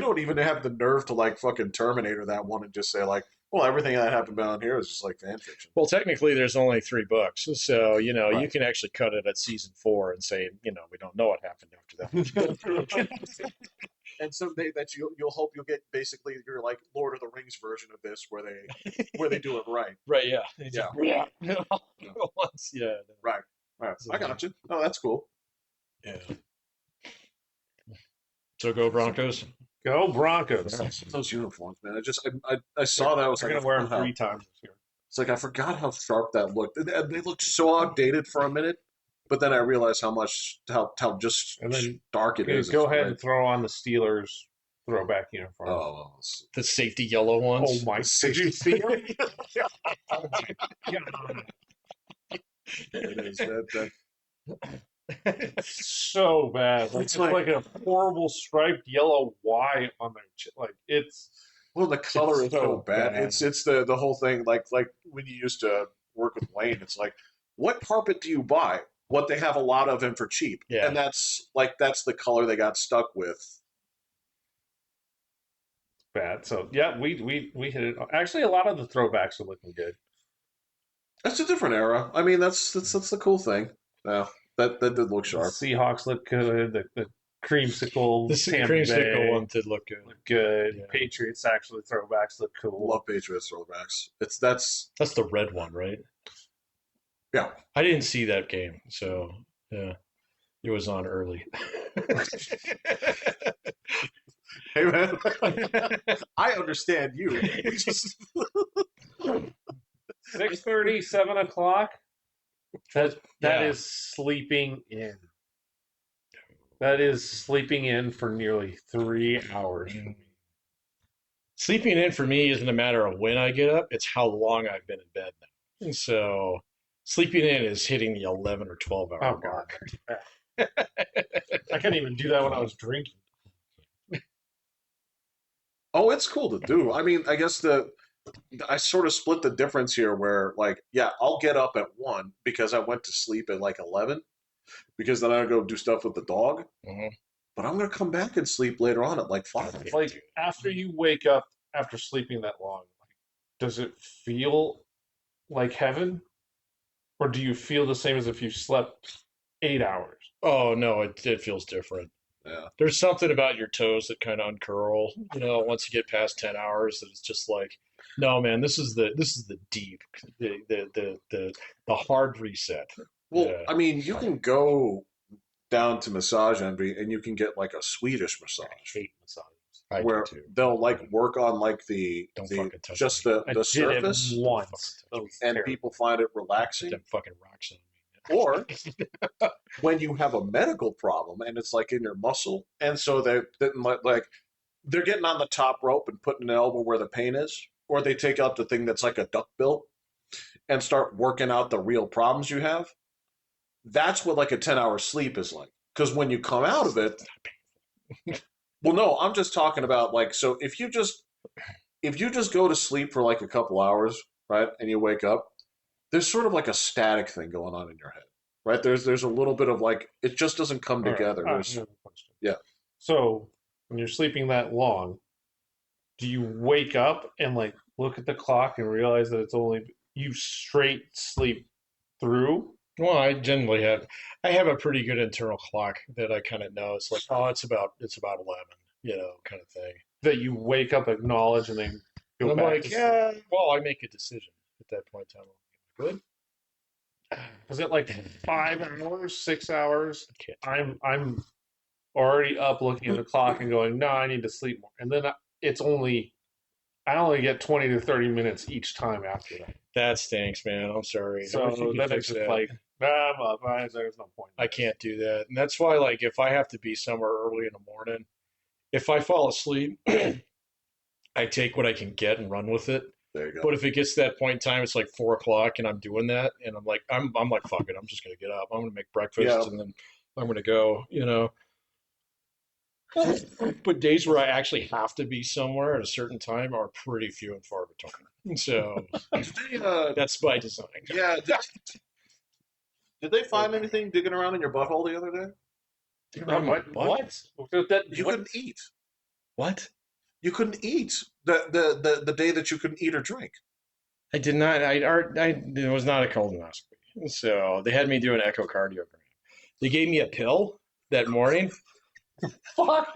don't even have the nerve to like fucking Terminator that one and just say like, well, everything that happened down here is just like fan fiction. Well, technically, there's only 3 books, so you Right. can actually cut it at season 4 and say, we don't know what happened after that. And someday that you'll hope you'll get basically your like Lord of the Rings version of this where they do it right. Right? Yeah. Yeah. Yeah. Yeah. Once, yeah. Right. Right. So, I got you. Oh, that's cool. yeah. So go Broncos. Go Broncos. Those uniforms, man. I saw that. I was They're like, gonna wear them wow. 3 times this year. It's like I forgot how sharp that looked. They looked so outdated for a minute, but then I realized how just And then dark it is. Go It's ahead great. and throw on the Steelers throwback uniform. Oh, The safety yellow ones. Oh my! Did you see them? Oh my god! it is that. It's so bad. Like, It's it's like- like a horrible striped yellow Y on their like it's. Well, the color It's is so so bad. bad. It's the whole thing. Like when you used to work with Wayne, it's like, what carpet do you buy? What they have a lot of and for cheap, Yeah. and that's the color they got stuck with. Bad. So yeah, we hit it. Actually, a lot of the throwbacks are looking good. That's a different era. I mean, that's the cool thing. Yeah, that did look The sharp. Seahawks look good. The creamsicle, The Tampa creamsicle Bay one did look good. look good. Yeah. Patriots actually throwbacks look cool. Love Patriots throwbacks. That's That's the red one, right? yeah. I didn't see that game, so yeah, it was on early. Hey man, I understand you. We just 6:30, 7 o'clock. That Yeah. is sleeping in. That is sleeping in for nearly 3 hours. Sleeping in for me isn't a matter of when I get up; it's how long I've been in bed now. And so, sleeping in is hitting the 11 or 12 hour Oh god, mark. I couldn't even do that when I was drinking. oh, it's cool to do. I mean, I guess I sort of split the difference here where like, yeah, I'll get up at 1 because I went to sleep at like 11 because then I go do stuff with the dog. Mhm. But I'm gonna come back and sleep later on at like 5. Like after you wake up after sleeping that long, does it feel like heaven, or do you feel the same as if you slept 8 hours? Oh no, it feels different. Yeah. There's something about your toes that kind of uncurl, once you get past 10 hours that it's just like, no man, this is the deep, the hard reset. Well, Yeah. I mean, you can go down to Massage Envy and you can get like a Swedish I massage hate massages. I do where too. they'll like work on like the fucking touch just me. the surface, did it once. Don't It was and terrible. people find it Put relaxing. them fucking rocks on me. Or when you have a medical problem and it's like in your muscle, and so like they're getting on the top rope and putting an elbow where the pain is, or they take out the thing that's like a duck bill and start working out the real problems you have. That's what like a 10-hour sleep is like. Because when you come out of it, well, no, I'm just talking about like, so if you just go to sleep for like a couple hours, right, and you wake up, there's sort of like a static thing going on in your head, right? There's a little bit of like it just doesn't come All right, together. I There's have a question. Yeah. So when you're sleeping that long, do you wake up and like look at the clock and realize that it's only you straight sleep through? Well, I have a pretty good internal clock that I kind of know. It's like, oh, it's about 11, kind of thing. That you wake up, acknowledge, and then go And I'm back like, to yeah, well, I make a decision at that point in time. Good. sleep? Is it like 5 hours, 6 hours? I can't. I'm already up looking at the clock and going, no, I need to sleep more. And then I only get 20 to 30 minutes each time after that. That stinks, man. I'm sorry. I So wish you could then fix it's just that. like, nah, I'm up. There's no point. I can't do that. And that's why, like, if I have to be somewhere early in the morning, if I fall asleep, I take what I can get and run with it. There you go. But if it gets to that point in time, it's like 4 o'clock, and I'm doing that, and I'm like, I'm like, fuck it, I'm just gonna get up. I'm gonna make breakfast, Yeah. and then I'm gonna go. But days where I actually have to be somewhere at a certain time are pretty few and far between. So Did they, that's by design. yeah. Did they find anything digging around in your butthole the other day? What? You couldn't eat. What? You couldn't eat the day that you couldn't eat or drink. I did not. It was not a colonoscopy. So they had me do an echocardiogram. They gave me a pill that morning Fuck.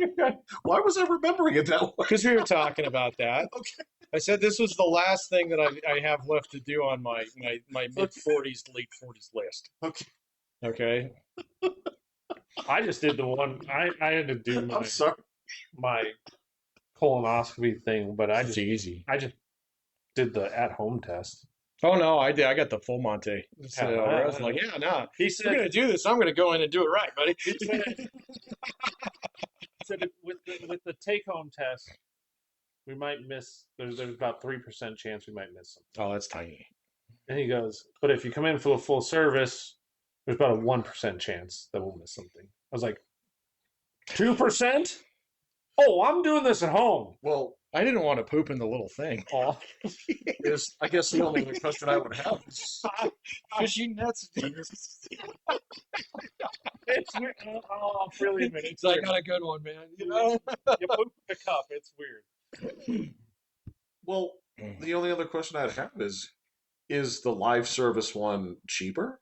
Why was I remembering it that way? because we were talking about that. Okay. I said this was the last thing that I have left to do on my mid 40s, late 40s list. Okay. Okay. I just did the one. I had to do I'm sorry. my colonoscopy thing, but I It's just easy. did the at-home test. Oh no, I did. I got the full Monte. So Yeah, I was like, yeah, no. He We're gonna said, do this. I'm gonna go in and do it right, buddy. with the take-home test, we might miss. There's about 3% chance we might miss something. Oh, that's tiny. And he goes, but if you come in for the full service, there's about a 1% chance that we'll miss something. I was like, 2%? Oh, I'm doing this at home. Well, I didn't want to poop in the little thing. Oh, is I guess the only other question I would have is Fishy nuts. it's weird. Oh, really? It's I weird. got a good one, man. You poop in the cup. It's weird. well, the only other question I'd have is the live service one cheaper?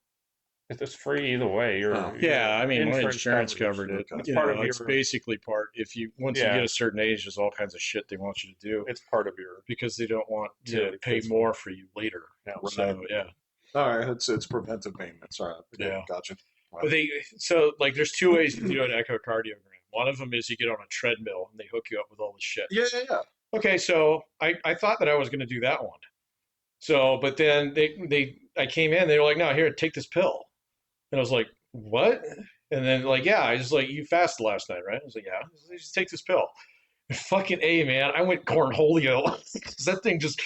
It's free either way. Yeah, I mean, my insurance coverage. covered it. Okay. It's part of It's your- basically part. If you once you Yeah. get a certain age, there's all kinds of shit they want you to do It's part of your. because they don't want Yeah, to because- pay more for you later. Yeah, So yeah, All right, it's preventive maintenance. All right. Yeah. Gotcha. but there's two ways to do an echocardiogram. One of them is you get on a treadmill and they hook you up with all this shit. Yeah. Okay, so I thought that I was going to do that one. So, but then I came in, they were like, no, here, take this pill. And I was like, what? And then like, yeah, I was like, you fasted last night, right? I was like, yeah. I just take this pill. And fucking A, man, I went cornholio. That thing just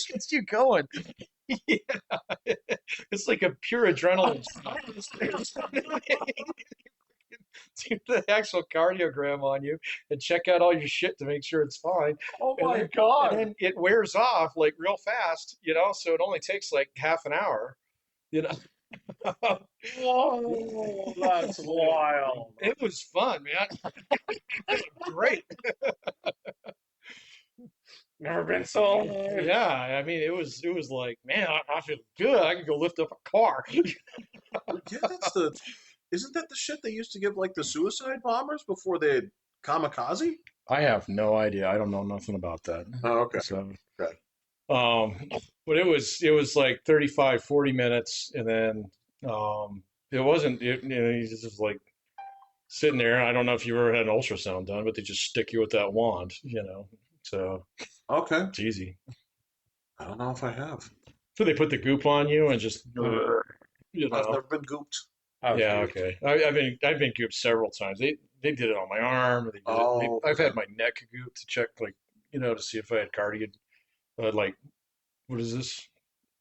gets you going. Yeah. It's like a pure adrenaline. Do the actual cardiogram on you and check out all your shit to make sure it's fine. Oh And my then- god! And then it wears off like real fast, so it only takes like half an hour, you know. Whoa, that's wild. It was fun, man. It was great. Never been so. Yeah, I mean, it was like, man, I feel good. I can go lift up a car. Yeah, isn't that the shit they used to give like the suicide bombers before they had kamikaze? I have no idea. I don't know nothing about that. Oh, okay. So, Okay. but it was like 35, 40 minutes, and then it wasn't. He's just like sitting there. I don't know if you ever had an ultrasound done, but they just stick you with that wand, So Okay. it's easy. I don't know if I have. So they put the goop on you and just, I've never been gooped. Yeah, okay. I've been gooped several times. They did it on my arm. They did Oh, I've had my neck gooped to check, like, to see if I had cardiac, like, what is this?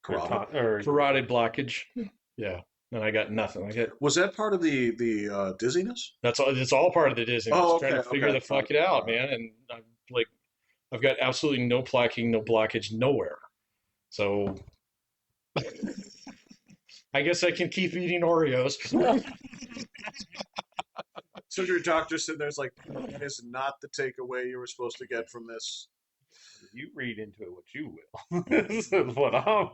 Carotid blockage. Yeah, and I got nothing. Was that part of the dizziness? It's all part of the Disney. Oh, Trying to okay, figure okay. the fuck it out, man. And I've got absolutely no plaquing, no blockage, nowhere. So I guess I can keep eating Oreos. So your doctor sitting there's like, that is not the takeaway you were supposed to get from this. You read into it what you will. This is what I'm.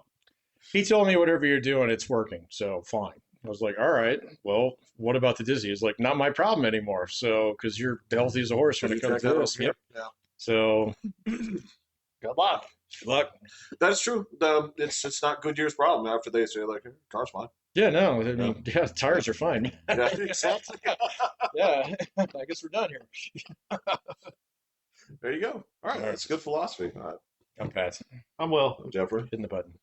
He told me whatever you're doing, it's working. So fine. I was like, all right, well, what about the dizzy? It's like, not my problem anymore. So, because you're healthy as a horse when it comes to this. Yep. Yeah. So, Good luck. good luck. That's true. It's not Goodyear's problem after they say like, car's fine. Yeah, no, I mean, yeah, tires are fine. Yeah, exactly. Yeah, I guess we're done here. There you go. All right, that's good philosophy. All right, I'm Pat. I'm Will. Jeffrey. Hitting the button.